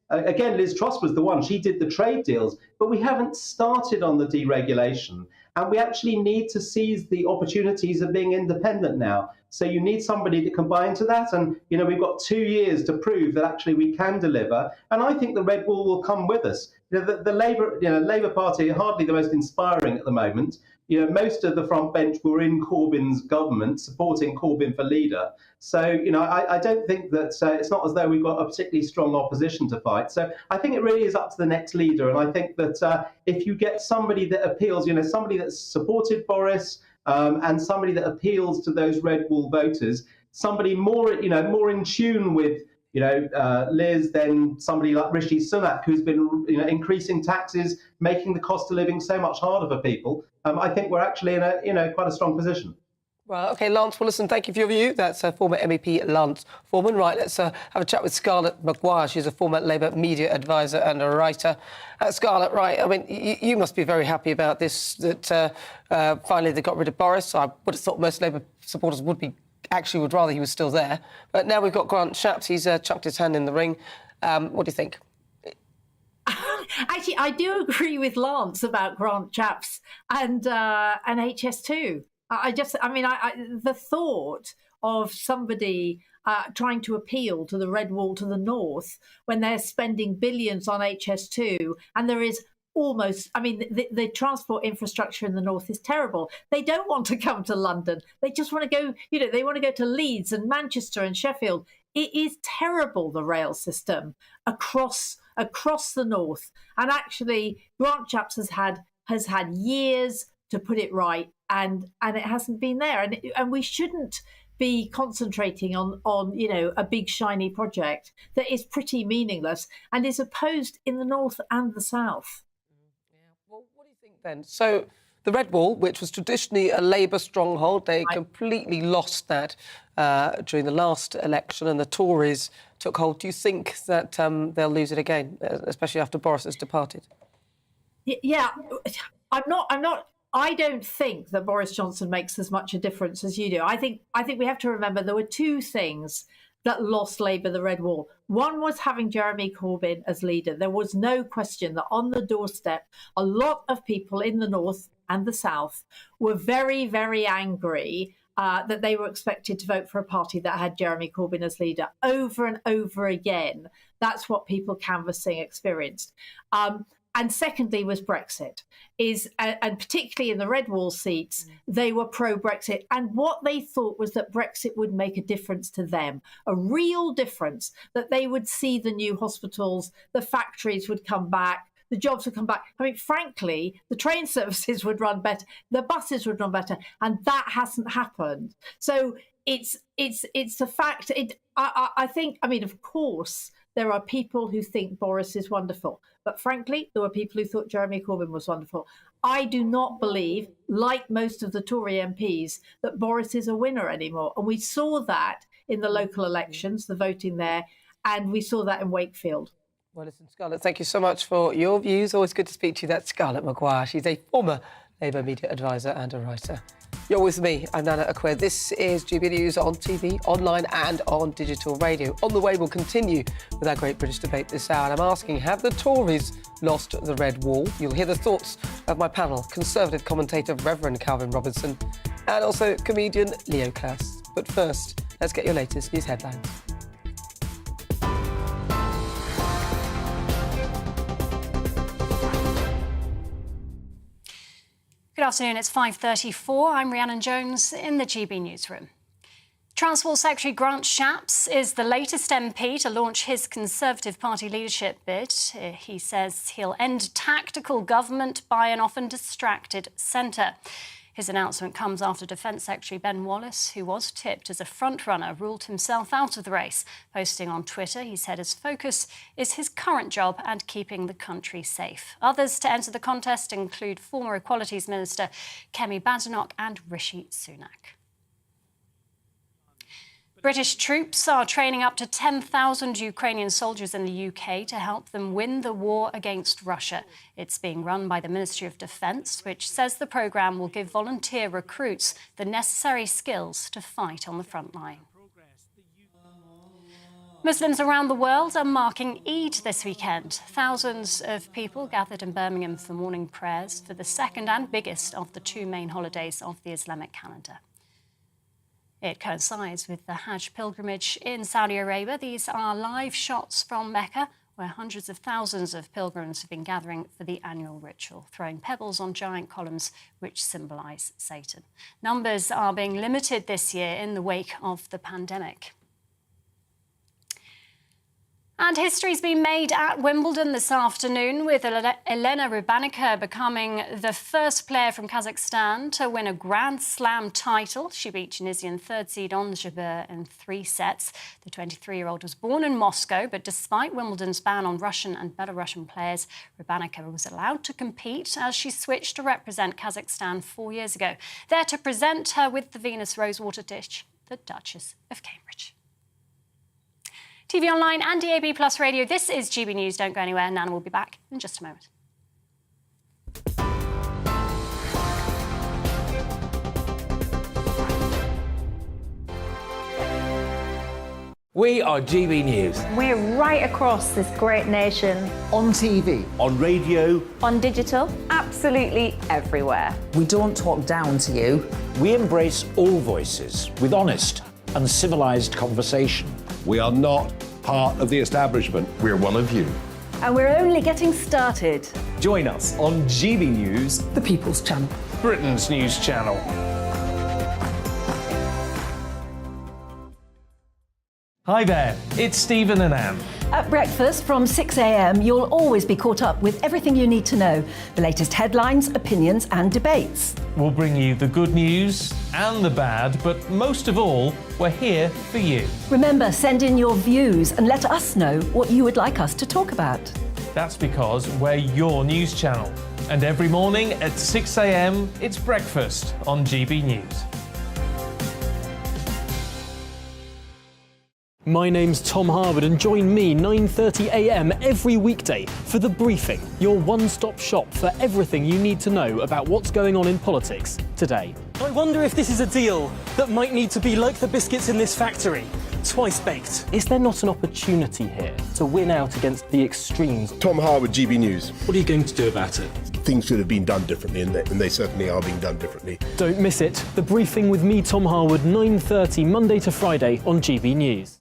S16: Again, Liz Truss was the one. She did the trade deals. But we haven't started on the deregulation. And we actually need to seize the opportunities of being independent now. So you need somebody that can buy into that. And, we've got 2 years to prove that actually we can deliver. And I think the Red Wall will come with us. The Labour Party are hardly the most inspiring at the moment. Most of the front bench were in Corbyn's government, supporting Corbyn for leader. So, I don't think that it's not as though we've got a particularly strong opposition to fight. So I think it really is up to the next leader. And I think that if you get somebody that appeals, somebody that's supported Boris and somebody that appeals to those Red Wall voters, somebody more in tune with Liz, then somebody like Rishi Sunak, who's been increasing taxes, making the cost of living so much harder for people. I think we're actually in a quite a strong position.
S7: Well, OK, Lance, well, listen, thank you for your view. That's former MEP Lance Foreman. Right, let's have a chat with Scarlett Maguire. She's a former Labour media advisor and a writer. Scarlett, right, I mean, you must be very happy about this, that finally they got rid of Boris. I would have thought most Labour supporters would rather he was still there. But now we've got Grant Shapps. He's chucked his hand in the ring. What do you think?
S13: Actually, I do agree with Lance about Grant Shapps and HS2. The thought of somebody trying to appeal to the Red Wall to the north when they're spending billions on HS2 and there is the transport infrastructure in the north is terrible. They don't want to come to London. They just want to go, they want to go to Leeds and Manchester and Sheffield. It is terrible, the rail system across the north. And actually, Grant Shapps has had years to put it right, and it hasn't been there. And we shouldn't be concentrating on a big shiny project that is pretty meaningless and is opposed in the north and the south.
S7: Well, what do you think then? So The Red Wall, which was traditionally a Labour stronghold, they completely lost that during the last election, and the Tories took hold. Do you think that they'll lose it again, especially after Boris has departed?
S13: Yeah, I'm not. I don't think that Boris Johnson makes as much a difference as you do. I think we have to remember there were two things that lost Labour the Red Wall. One was having Jeremy Corbyn as leader. There was no question that on the doorstep, a lot of people in the north and the south were very, very angry that they were expected to vote for a party that had Jeremy Corbyn as leader over and over again. That's what people canvassing experienced. And secondly was Brexit, and particularly in the Red Wall seats, they were pro-Brexit. And what they thought was that Brexit would make a difference to them, a real difference, that they would see the new hospitals, the factories would come back, the jobs would come back. I mean, frankly, the train services would run better, the buses would run better, and that hasn't happened. So it's a fact. I think, I mean, of course, there are people who think Boris is wonderful. But frankly, there were people who thought Jeremy Corbyn was wonderful. I do not believe, like most of the Tory MPs, that Boris is a winner anymore. And we saw that in the local elections, the voting there, and we saw that in Wakefield.
S7: Well, listen, Scarlett, thank you so much for your views. Always good to speak to you. That's Scarlett Maguire. She's a former Labour media advisor and a writer. You're with me, I'm Nana Akua. This is GB News on TV, online and on digital radio. On the way, we'll continue with our Great British Debate this hour. And I'm asking, have the Tories lost the Red Wall? You'll hear the thoughts of my panel, Conservative commentator Reverend Calvin Robinson, and also comedian Leo Kirst. But first, let's get your latest news headlines.
S8: Good afternoon, it's 5:34. I'm Rhiannon Jones in the GB Newsroom. Transport Secretary Grant Shapps is the latest MP to launch his Conservative Party leadership bid. He says he'll end tactical government by an often distracted centre. His announcement comes after Defence Secretary Ben Wallace, who was tipped as a front-runner, ruled himself out of the race. Posting on Twitter, he said his focus is his current job and keeping the country safe. Others to enter the contest include former Equalities Minister Kemi Badenoch and Rishi Sunak. British troops are training up to 10,000 Ukrainian soldiers in the UK to help them win the war against Russia. It's being run by the Ministry of Defence, which says the programme will give volunteer recruits the necessary skills to fight on the front line. Muslims around the world are marking Eid this weekend. Thousands of people gathered in Birmingham for morning prayers for the second and biggest of the two main holidays of the Islamic calendar. It coincides with the Hajj Pilgrimage in Saudi Arabia. These are live shots from Mecca, where hundreds of thousands of pilgrims have been gathering for the annual ritual, throwing pebbles on giant columns which symbolise Satan. Numbers are being limited this year in the wake of the pandemic. And history's been made at Wimbledon this afternoon, with Elena Rybakina becoming the first player from Kazakhstan to win a Grand Slam title. She beat Tunisian third seed Ons Jabeur in 3 sets. The 23-year-old was born in Moscow, but despite Wimbledon's ban on Russian and Belarusian players, Rybakina was allowed to compete as she switched to represent Kazakhstan 4 years ago. There to present her with the Venus Rosewater dish, the Duchess of Cambridge. TV online and DAB Plus radio, this is GB News. Don't go anywhere. Nana will be back in just a moment.
S10: We are GB News.
S20: We're right across this great nation.
S5: On TV.
S10: On radio.
S20: On digital. Absolutely everywhere.
S19: We don't talk down to you. We embrace all voices with honest and civilised conversation.
S4: We are not part of the establishment.
S22: We're one of you.
S2: And we're only getting started.
S22: Join us on GB News,
S1: The People's Channel, Britain's news channel. Hi there, it's Stephen and Anne.
S2: At breakfast from 6 a.m, you'll always be caught up with everything you need to know, the latest headlines, opinions and debates.
S1: We'll bring you the good news and the bad, but most of all, we're here for you.
S2: Remember, send in your views and let us know what you would like us to talk about.
S1: That's because we're your news channel. And every morning at 6 a.m, it's breakfast on GB News.
S3: My name's Tom Harwood and join me 9:30 a.m. every weekday for The Briefing, your one-stop shop for everything you need to know about what's going on in politics today.
S11: I wonder if this is a deal that might need to be like the biscuits in this factory, twice baked.
S3: Is there not an opportunity here to win out against the extremes?
S4: Tom Harwood, GB News.
S22: What are you going to do about it?
S4: Things should have been done differently, and they certainly are being done differently.
S3: Don't miss it. The Briefing with me, Tom Harwood, 9:30 Monday to Friday on GB News.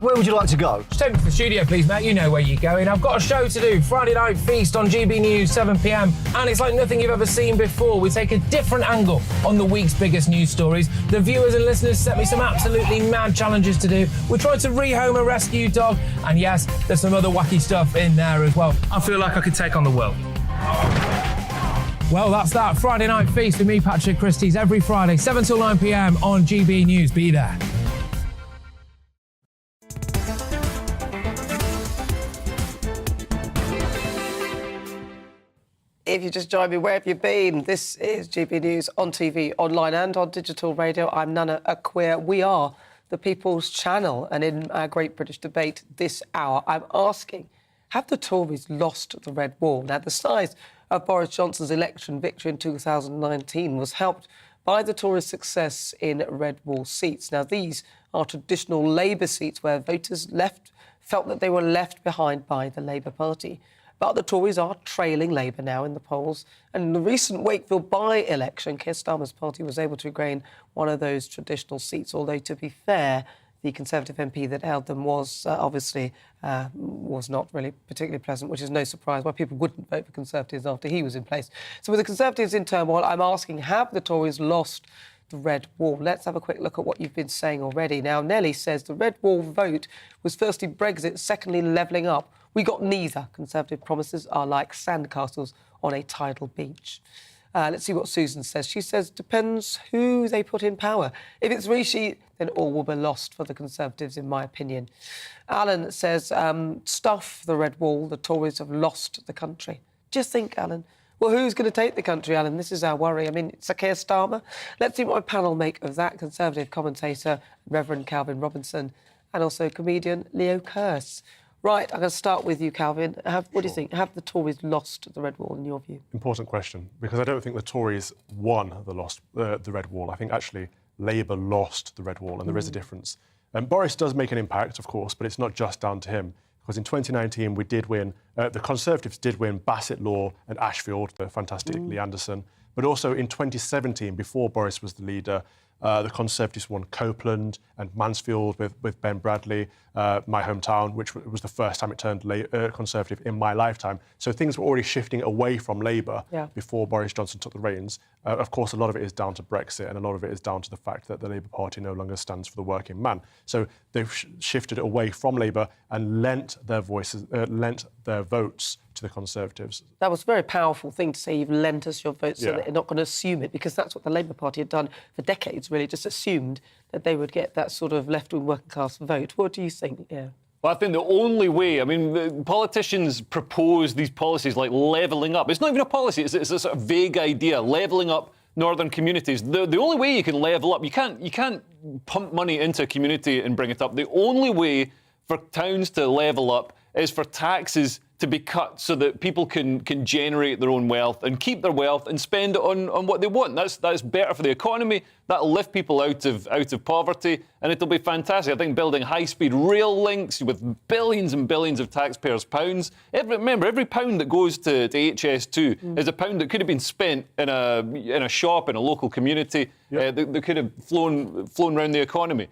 S5: Where would you like to go?
S6: Just take me to the studio, please, mate. You know where you're going. I've got a show to do. Friday Night Feast on GB News, 7 p.m. And it's like nothing you've ever seen before. We take a different angle on the week's biggest news stories. The viewers and listeners set me some absolutely mad challenges to do. We tried to rehome a rescue dog. And yes, there's some other wacky stuff in there as well. I feel like I could take on the world. Well, that's that. Friday Night Feast with me, Patrick Christie's, every Friday, 7 till 9 p.m. on GB News. Be there.
S7: If you just joined me, where have you been? This is GB News on TV, online and on digital radio. I'm Nana Akua. We are the People's Channel. And in our Great British Debate this hour, I'm asking, have the Tories lost the red wall? Now, the size of Boris Johnson's election victory in 2019 was helped by the Tories' success in red wall seats. Now, these are traditional Labour seats where voters felt that they were left behind by the Labour Party. But the Tories are trailing Labour now in the polls. And in the recent Wakefield by-election, Keir Starmer's party was able to gain one of those traditional seats, although, to be fair, the Conservative MP that held them was was not really particularly pleasant, which is no surprise why people wouldn't vote for Conservatives after he was in place. So with the Conservatives in turmoil, I'm asking, have the Tories lost the red wall? Let's have a quick look at what you've been saying already. Now, Nelly says the red wall vote was firstly Brexit, secondly levelling up. We got neither. Conservative promises are like sandcastles on a tidal beach. Let's see what Susan says. She says, depends who they put in power. If it's Rishi, then all will be lost for the Conservatives, in my opinion. Alan says, stuff the red wall. The Tories have lost the country. Just think, Alan. Well, who's going to take the country, Alan? This is our worry. I mean, it's Keir Starmer. Let's see what my panel make of that. Conservative commentator, Reverend Calvin Robinson, and also comedian Leo Kearse. Right, I'm going to start with you, Calvin. What do you think? Have the Tories lost the red wall, in your view?
S14: Important question, because I don't think the Tories won the red wall. I think actually Labour lost the red wall, and there is a difference. Boris does make an impact, of course, but it's not just down to him. Because in 2019 we did win, the Conservatives did win Bassett Law and Ashfield, the fantastic Lee Anderson. But also in 2017, before Boris was the leader, the Conservatives won Copeland and Mansfield with Ben Bradley, my hometown, which was the first time it turned Conservative in my lifetime. So things were already shifting away from Labour before Boris Johnson took the reins. Of course, a lot of it is down to Brexit, and a lot of it is down to the fact that the Labour Party no longer stands for the working man. So they've shifted away from Labour and lent their votes to the Conservatives.
S7: That was a very powerful thing to say. You've lent us your votes so that you're not going to assume it, because that's what the Labour Party had done for decades, really, just assumed that they would get that sort of left-wing working-class vote. What do you think? Yeah.
S15: Well, I think the only way, I mean, the politicians propose these policies like levelling up. It's not even a policy, it's a sort of vague idea, levelling up northern communities. The only way you can level up, you can't pump money into a community and bring it up. The only way for towns to level up is for taxes to be cut so that people can generate their own wealth and keep their wealth and spend it on what they want. That's better for the economy. That'll lift people out of poverty, and it'll be fantastic. I think building high-speed rail links with billions and billions of taxpayers' pounds. Remember, every pound that goes to HS2 is a pound that could have been spent in a shop in a local community that could have flown around the economy.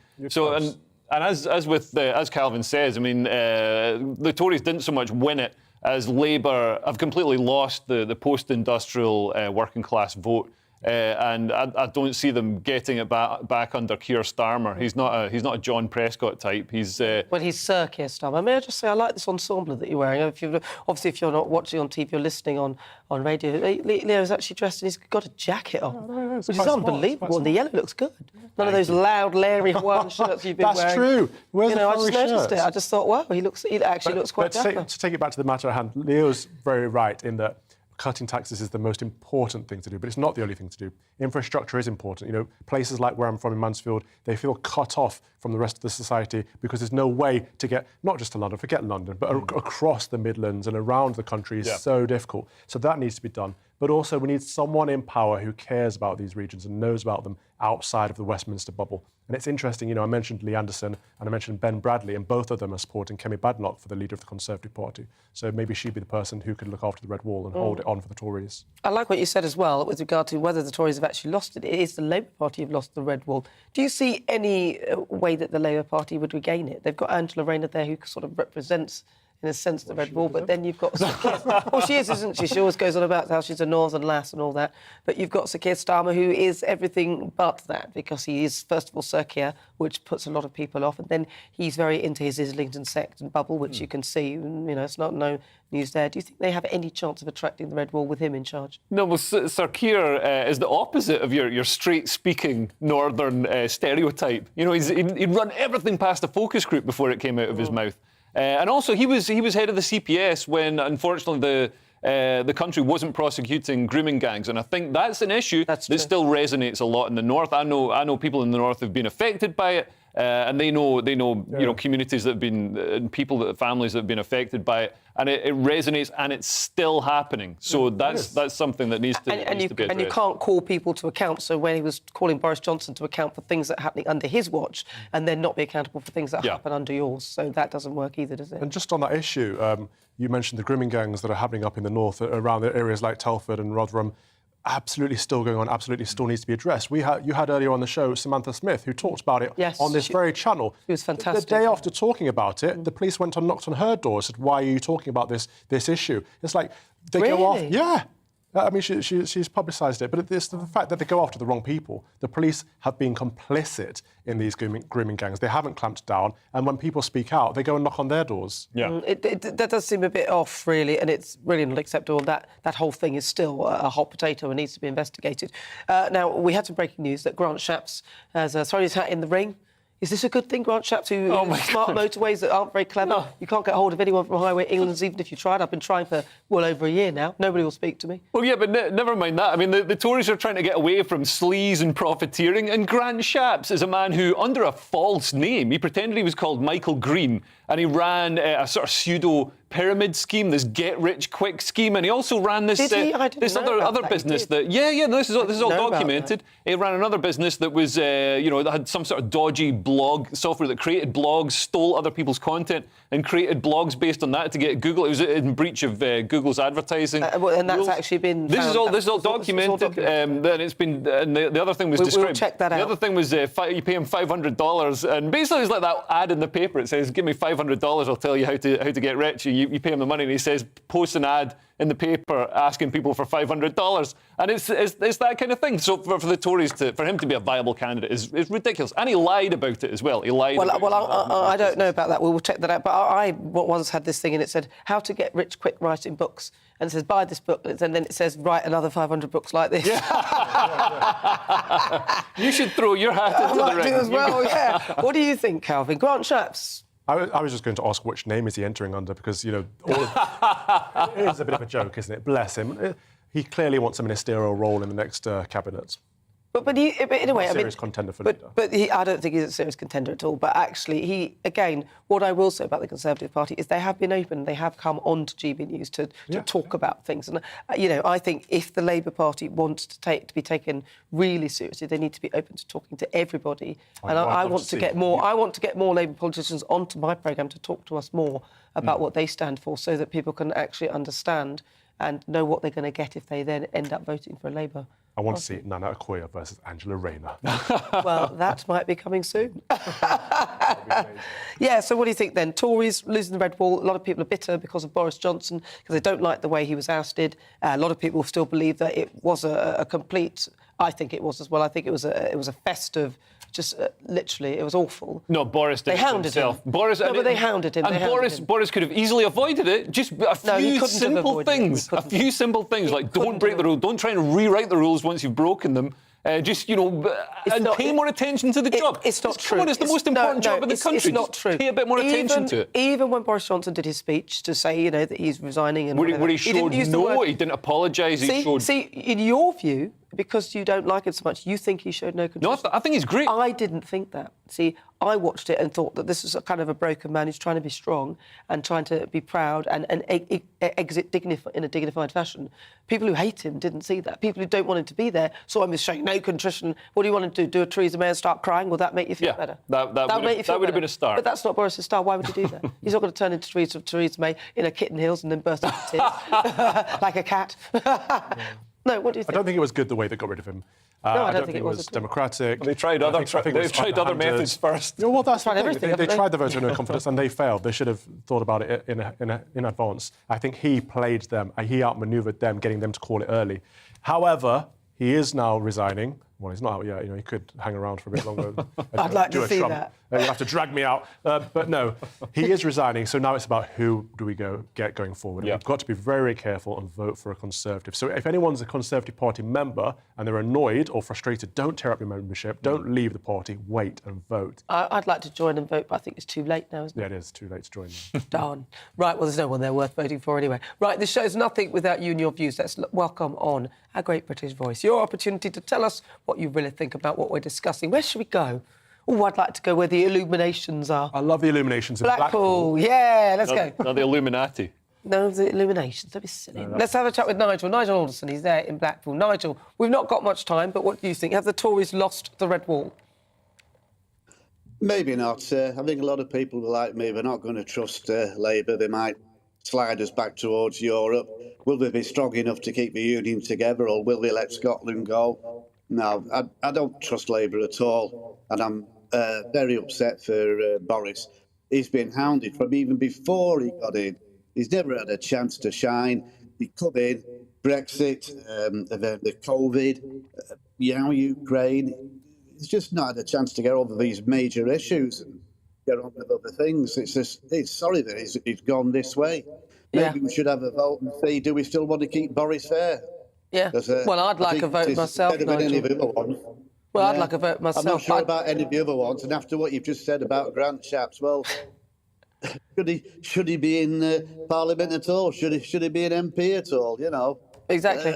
S15: And as Calvin says, I mean, the Tories didn't so much win it as Labour have completely lost the post-industrial working class vote. And I don't see them getting it back under Keir Starmer. He's not a John Prescott type. He's
S7: Sir Keir Starmer. May I just say, I like this ensemble that you're wearing. If you're not watching on TV, you're listening on radio. Leo's actually dressed and he's got a jacket on, which is unbelievable. And the yellow looks good. None of those loud, leery one shirts you've been wearing.
S14: That's true. Where's the
S7: I just noticed
S14: shirt?
S7: it. I just thought, wow, he actually looks quite dapper.
S14: To take it back to the matter at hand, Leo's very right in that cutting taxes is the most important thing to do, but it's not the only thing to do. Infrastructure is important. You know, places like where I'm from in Mansfield, they feel cut off from the rest of the society because there's no way to get, not just to London, forget London, but across the Midlands and around the country is so difficult. So that needs to be done. But also we need someone in power who cares about these regions and knows about them outside of the Westminster bubble. And it's interesting, you know, I mentioned Lee Anderson and I mentioned Ben Bradley, and both of them are supporting Kemi Badenoch for the leader of the Conservative Party. So maybe she'd be the person who could look after the Red Wall and hold it on for the Tories.
S7: I like what you said as well with regard to whether the Tories have actually lost it. It is the Labour Party who've lost the Red Wall. Do you see any way that the Labour Party would regain it? They've got Angela Rayner there who sort of represents, in a sense, the Red Wall, but then you've got Sir Keir... Well, she is, isn't she? She always goes on about how she's a northern lass and all that. But you've got Sir Keir Starmer, who is everything but that, because he is, first of all, Sir Keir, which puts a lot of people off, and then he's very into his Islington sect and bubble, which you can see, you know, it's not no news there. Do you think they have any chance of attracting the Red Wall with him in charge?
S15: No, well, Sir Keir is the opposite of your straight-speaking northern stereotype. You know, he'd run everything past a focus group before it came out of his mouth. And also, he was head of the CPS when, unfortunately, the country wasn't prosecuting grooming gangs, and I think that's an issue that still resonates a lot in the north. I know people in the north have been affected by it, and they know you know, communities that have been families that have been affected by it, and it resonates, and it's still happening. So that's something that needs to be addressed.
S7: And you can't call people to account. So when he was calling Boris Johnson to account for things that are happening under his watch, and then not be accountable for things that happen under yours, so that doesn't work either, does it?
S14: And just on that issue, you mentioned the grooming gangs that are happening up in the north, around the areas like Telford and Rotherham. Absolutely still going on, absolutely still needs to be addressed. You had earlier on the show Samantha Smith, who talked about it on this very channel.
S7: She was fantastic.
S14: The day after talking about it, the police went and knocked on her door and said, why are you talking about this issue? It's like, they go off... Yeah. I mean, she's publicised it, but it's the fact that they go after the wrong people. The police have been complicit in these grooming gangs. They haven't clamped down, and when people speak out, they go and knock on their doors.
S15: Yeah,
S7: that does seem a bit off, really, and it's really not acceptable. That whole thing is still a hot potato and needs to be investigated. Now, we had some breaking news that Grant Shapps has thrown his hat in the ring. Is this a good thing, Grant Shapps, who smart motorways that aren't very clever? No. You can't get hold of anyone from Highway England, even if you tried. I've been trying for well over a year now. Nobody will speak to me.
S15: Well, yeah, but never mind that. I mean, the Tories are trying to get away from sleaze and profiteering, and Grant Shapps is a man who, under a false name, he pretended he was called Michael Green, and he ran a sort of pseudo-pyramid scheme, this get-rich-quick scheme, and he also ran this other business that... Yeah, this is all documented. He ran another business that was, that had some sort of dodgy blog software that created blogs, stole other people's content, and created blogs based on that to get Google. It was in breach of Google's advertising.
S7: And that's actually been...
S15: This is all documented. Then it's been... And the other thing was described...
S7: We'll check that out.
S15: The other thing was you pay him $500, and basically it's like that ad in the paper. It says, give me $500, I'll tell you how to get rich. You pay him the money, and he says, post an ad in the paper asking people for $500. And it's that kind of thing. So for the Tories, for him to be a viable candidate is ridiculous. And he lied about it as well. He lied about it.
S7: I don't know about that. We'll check that out. But I once had this thing, and it said, how to get rich quick writing books. And it says, buy this book. And then it says, write another 500 books like this.
S15: You should throw your hat into the ring.
S7: As well, yeah. What do you think, Calvin? Grant Shapps?
S14: I was just going to ask which name is he entering under, because, you know, it is a bit of a joke, isn't it? Bless him. He clearly wants a ministerial role in the next cabinet.
S7: But in a way,
S14: serious contender for leader.
S7: But I don't think he's a serious contender at all. But actually, what I will say about the Conservative Party is they have been open. They have come on to GB News to talk about things. And I think if the Labour Party wants to be taken really seriously, they need to be open to talking to everybody. And I want to get more. I want to get more Labour politicians onto my programme to talk to us more about what they stand for, so that people can actually understand and know what they're going to get if they then end up voting for a Labour.
S14: I want to see Nana Akua versus Angela Rayner.
S7: Well, that might be coming soon. Yeah, so what do you think then? Tories losing the Red Wall. A lot of people are bitter because of Boris Johnson, because they don't like the way he was ousted. A lot of people still believe that it was a complete... I think it was as well. I think it was a festive... Just literally, it was awful.
S15: No, Boris did it himself.
S7: But they hounded him.
S15: And Boris could have easily avoided it. Just a few simple things. A few simple things, like don't break the rules. Don't try and rewrite the rules once you've broken them. Just, and pay more attention to the job.
S7: It's not true.
S15: Come on, it's the most important job in the country.
S7: It's not true.
S15: Pay a bit more attention to it.
S7: Even when Boris Johnson did his speech to say, that he's resigning and
S15: where he showed
S7: he didn't
S15: apologise.
S7: See, in your view, because you don't like it so much, you think he showed no contrition.
S15: No, I think he's great.
S7: I didn't think that. See, I watched it and thought that this is a kind of a broken man who's trying to be strong and trying to be proud and exit in a dignified fashion. People who hate him didn't see that. People who don't want him to be there saw him as showing no contrition. What do you want to do? Do a Theresa May and start crying? Will that make you feel better?
S15: That would have been a start.
S7: But that's not Boris's style. Why would he do that? He's not going to turn into Theresa May in a kitten heels and then burst into tears like a cat. No, what do you think?
S14: I don't think it was good the way they got rid of him.
S7: No, I don't think it
S14: was democratic.
S15: They tried other methods first.
S14: No, well, that's the thing.
S7: everything,
S14: They tried the vote of no confidence and they failed. They should have thought about it in advance. I think he played them. He outmanoeuvred them, getting them to call it early. However, he is now resigning. Well, he's not out yet. He could hang around for a bit longer.
S7: I'd like to see that.
S14: You have to drag me out. But no, he is resigning. So now it's about who do we get going forward. We've got to be very, very careful and vote for a Conservative. So if anyone's a Conservative Party member and they're annoyed or frustrated, don't tear up your membership. Don't leave the party. Wait and vote.
S7: I'd like to join and vote, but I think it's too late now, isn't it?
S14: Yeah, it is too late to join now.
S7: Darn. Right, well, there's no one there worth voting for anyway. Right, this show's nothing without you and your views. Let's welcome on our great British voice. Your opportunity to tell us what you really think about what we're discussing. Where should we go? Oh, I'd like to go where the illuminations are.
S14: I love the illuminations in
S7: Blackpool. Yeah, let's go.
S15: Not the Illuminati.
S7: No, the illuminations. Don't be silly. Let's have a chat with Nigel. Nigel Alderson, he's there in Blackpool. Nigel, we've not got much time, but what do you think? Have the Tories lost the Red Wall?
S18: Maybe not. I think a lot of people like me, we're not going to trust Labour. They might slide us back towards Europe. Will we be strong enough to keep the union together, or will we let Scotland go? No, I don't trust Labour at all, and I'm very upset for Boris. He's been hounded from even before he got in. He's never had a chance to shine. He come in, Brexit, the COVID, Ukraine. He's just not had a chance to get over these major issues and get on with other things. It's sorry that he's gone this way. Maybe we should have a vote and see, do we still want to keep Boris there?
S7: Yeah. Well, I'd like a vote myself,
S18: Better than any of the other ones.
S7: Well, I'd like a vote myself.
S18: I'm not sure about any of the other ones, and after what you've just said about Grant Shapps, well, should he be in Parliament at all? Should he be an MP at all?
S7: Exactly.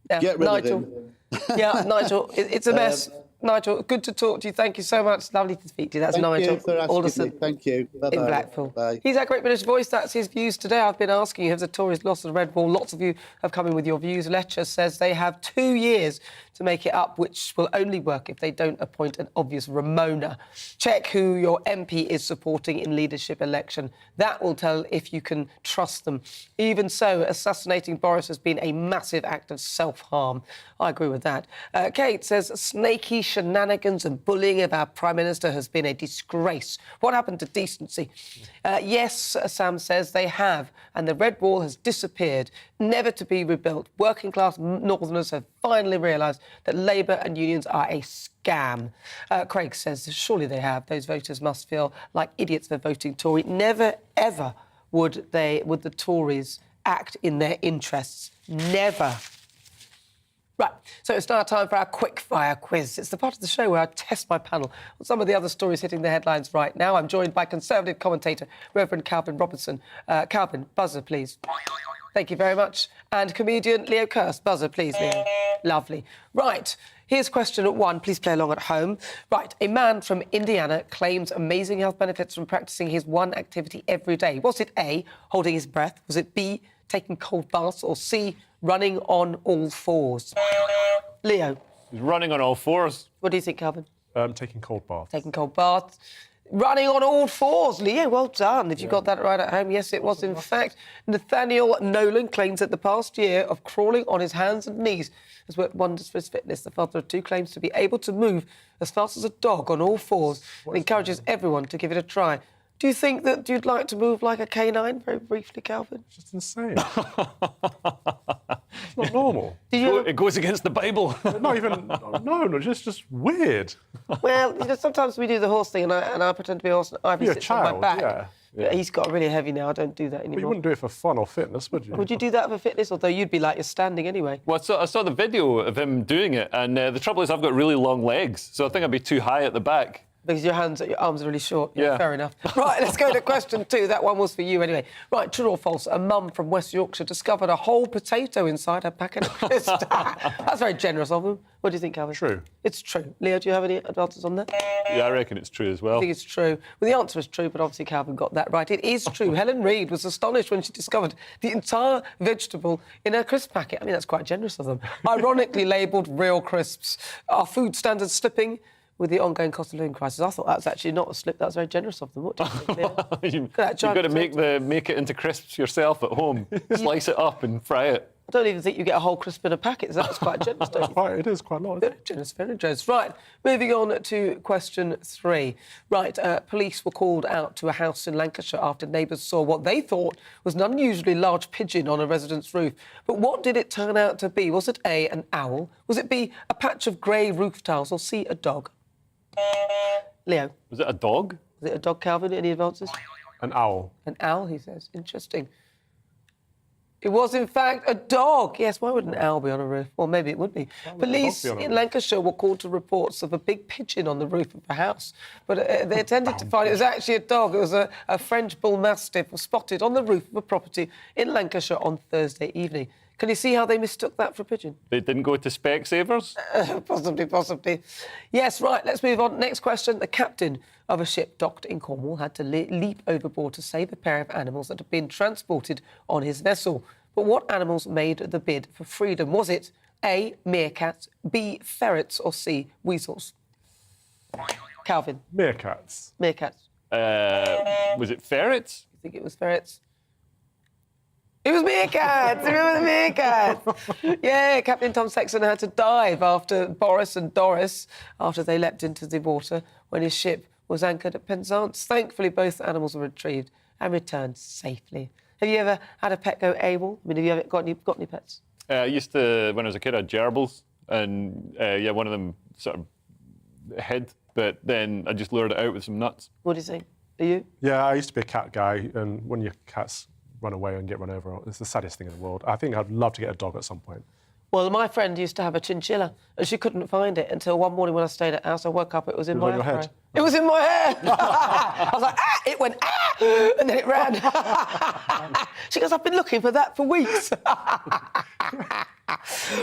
S18: Get rid
S7: Nigel.
S18: of him.
S7: Yeah, Nigel, it's a mess. Nigel, good to talk to you. Thank you so much. Lovely to speak to you. That's
S18: Thank
S7: Nigel
S18: you for asking
S7: Alderson.
S18: me. Thank you. Bye-bye.
S7: In Blackpool.
S18: Bye.
S7: He's our great British voice. That's his views today. I've been asking you, have the Tories lost the Red Wall? Lots of you have come in with your views. Letcher says they have 2 years to make it up, which will only work if they don't appoint an obvious Ramona. Check who your MP is supporting in leadership election. That will tell if you can trust them. Even so, assassinating Boris has been a massive act of self-harm. I agree with that. Kate says snaky shenanigans and bullying of our Prime Minister has been a disgrace. What happened to decency? Yes, Sam says they have, and the Red Wall has disappeared, never to be rebuilt. Working-class Northerners have finally realised that Labour and unions are a scam. Craig says surely they have. Those voters must feel like idiots for voting Tory. Never, ever would the Tories act in their interests. Never. Right, so it's now time for our quick-fire quiz. It's the part of the show where I test my panel on some of the other stories hitting the headlines right now. I'm joined by Conservative commentator Reverend Calvin Robertson. Calvin, buzzer, please. Thank you very much. And comedian Leo Kirst, buzzer, please, Leo. Lovely. Right, here's question 1. Please play along at home. Right, a man from Indiana claims amazing health benefits from practising his one activity every day. Was it A, holding his breath? Was it B, taking cold baths? Or C, running on all fours? Leo.
S15: He's running on all fours.
S7: What do you think, Calvin?
S14: Taking cold baths.
S7: Taking cold baths. Running on all fours, Leo. Well done. If you got that right at home, yes, it was. In fact, Nathaniel Nolan claims that the past year of crawling on his hands and knees has worked wonders for his fitness. The father of 2 claims to be able to move as fast as a dog on all fours and encourages everyone to give it a try. Do you think that you'd like to move like a canine, very briefly, Calvin?
S14: It's just insane. It's not normal.
S15: It goes against the Bible.
S14: Not even, no, just weird.
S7: Well, sometimes we do the horse thing, and I pretend to be a horse, and Ivy
S14: You're a
S7: sits on my
S14: child,
S7: back.
S14: yeah.
S7: But he's got really heavy now. I don't do that anymore.
S14: But you wouldn't do it for fun or fitness, would you?
S7: Would you do that for fitness, although you'd be like you're standing anyway?
S15: Well, I saw the video of him doing it, and the trouble is I've got really long legs, so I think I'd be too high at the back.
S7: Because your arms are really short.
S15: Yeah.
S7: Fair enough. Right, let's go to question 2. That one was for you anyway. Right, true or false? A mum from West Yorkshire discovered a whole potato inside her packet of crisps. That's very generous of them. What do you think, Calvin?
S14: True.
S7: It's true. Leo, do you have any answers on that?
S15: Yeah, I reckon it's true as well.
S7: I think it's true. Well, the answer is true, but obviously Calvin got that right. It is true. Helen Reid was astonished when she discovered the entire vegetable in her crisp packet. I mean, that's quite generous of them. Ironically labelled real crisps. Are food standards slipping with the ongoing cost of living crisis? I thought that was actually not a slip. That was very generous of them. What do you think, Leo?
S15: You've got to make it into crisps yourself at home. Slice it up and fry it.
S7: I don't even think you get a whole crisp in a packet. That's quite generous, don't you?
S14: It is quite a lot.
S7: Very generous, very generous. Right, moving on to question 3. Right, police were called out to a house in Lancashire after neighbours saw what they thought was an unusually large pigeon on a resident's roof. But what did it turn out to be? Was it A, an owl? Was it B, a patch of grey roof tiles? Or C, a dog? Leo?
S15: Was it a dog?
S7: Was it a dog, Calvin? Any advances?
S14: An owl.
S7: An owl, he says. Interesting. It was, in fact, a dog. Yes, why would an owl be on a roof? Well, maybe it would be. Police in Lancashire were called to reports of a big pigeon on the roof of a house. But they attended to find it was actually a dog. It was a French bull mastiff was spotted on the roof of a property in Lancashire on Thursday evening. Can you see how they mistook that for a pigeon?
S15: They didn't go to Specsavers?
S7: Possibly. Yes, right, let's move on. Next question. The captain of a ship docked in Cornwall had to leap overboard to save a pair of animals that had been transported on his vessel. But what animals made the bid for freedom? Was it A, meerkats, B, ferrets, or C, weasels? Calvin?
S14: Meerkats.
S7: Meerkats.
S15: Was it ferrets?
S7: You think it was ferrets? It was meerkats! It was meerkats! Yeah, Captain Tom Sexton had to dive after Boris and Doris after they leapt into the water when his ship was anchored at Penzance. Thankfully, both animals were retrieved and returned safely. Have you ever had a pet go AWOL? I mean, have you ever got any pets?
S15: I used to, when I was a kid, I had gerbils, and one of them sort of hid, but then I just lured it out with some nuts.
S7: What do you think? Are you?
S14: Yeah, I used to be a cat guy, and when your cats run away and get run over, it's the saddest thing in the world. I think I'd love to get a dog at some point.
S7: Well, my friend used to have a chinchilla, and she couldn't find it until one morning when I stayed at house. I woke up, it was in my hair. It was in my hair! I was like, ah! It went, ah! And then it ran. She goes, I've been looking for that for weeks.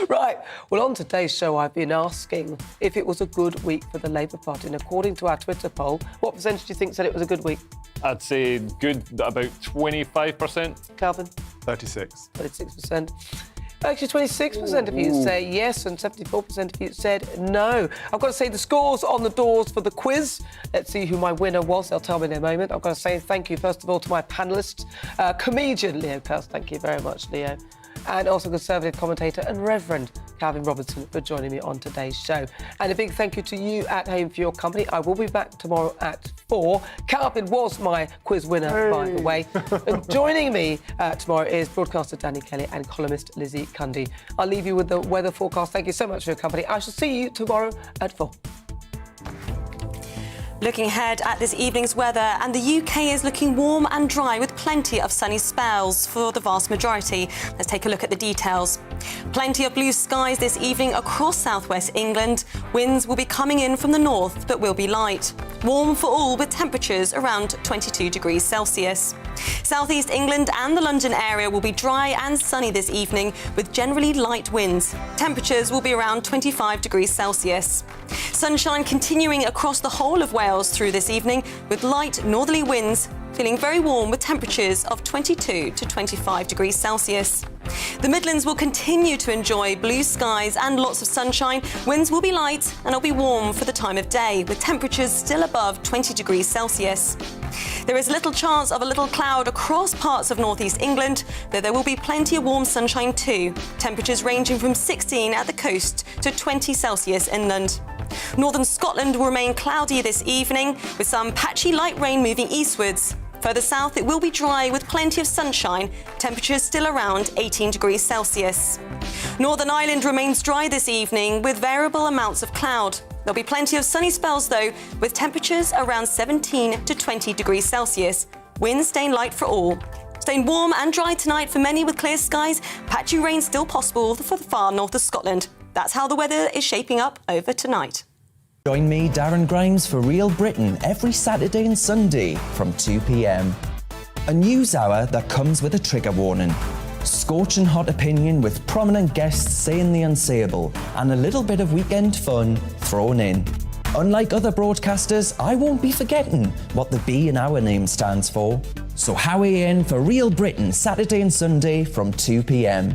S7: Right, well, on today's show, I've been asking if it was a good week for the Labour Party. And according to our Twitter poll, what percentage do you think said it was a good week?
S15: I'd say good, about 25%.
S7: Calvin?
S14: 36.
S7: 36%. Actually, 26% of you say yes and 74% of you said no. I've got to say the scores on the doors for the quiz. Let's see who my winner was. They'll tell me in a moment. I've got to say thank you, first of all, to my panellists. Comedian Leo Kurtz, thank you very much, Leo. And also Conservative commentator and Reverend Calvin Robertson for joining me on today's show. And a big thank you to you at home for your company. I will be back tomorrow at 4. Calvin was my quiz winner, by the way. And joining me tomorrow is broadcaster Danny Kelly and columnist Lizzie Cundy. I'll leave you with the weather forecast. Thank you so much for your company. I shall see you tomorrow at 4.
S12: Looking ahead at this evening's weather, and the UK is looking warm and dry with plenty of sunny spells for the vast majority. Let's take a look at the details. Plenty of blue skies this evening across southwest England. Winds will be coming in from the north, but will be light. Warm for all with temperatures around 22 degrees Celsius. Southeast England and the London area will be dry and sunny this evening with generally light winds. Temperatures will be around 25 degrees Celsius. Sunshine continuing across the whole of Wales through this evening with light northerly winds, feeling very warm with temperatures of 22 to 25 degrees Celsius. The Midlands will continue to enjoy blue skies and lots of sunshine. Winds will be light and it'll be warm for the time of day with temperatures still above 20 degrees Celsius. There is little chance of a little cloud across parts of northeast England, though there will be plenty of warm sunshine too. Temperatures ranging from 16 at the coast to 20 Celsius inland. Northern Scotland will remain cloudy this evening, with some patchy light rain moving eastwards. Further south, it will be dry with plenty of sunshine, temperatures still around 18 degrees Celsius. Northern Ireland remains dry this evening with variable amounts of cloud. There'll be plenty of sunny spells though, with temperatures around 17 to 20 degrees Celsius. Winds staying light for all. Staying warm and dry tonight for many with clear skies. Patchy rain still possible for the far north of Scotland. That's how the weather is shaping up over tonight.
S17: Join me, Darren Grimes, for Real Britain every Saturday and Sunday from 2 p.m. A news hour that comes with a trigger warning. Scorching hot opinion with prominent guests saying the unsayable and a little bit of weekend fun thrown in. Unlike other broadcasters, I won't be forgetting what the B in our name stands for. So howie in for Real Britain Saturday and Sunday from 2 p.m.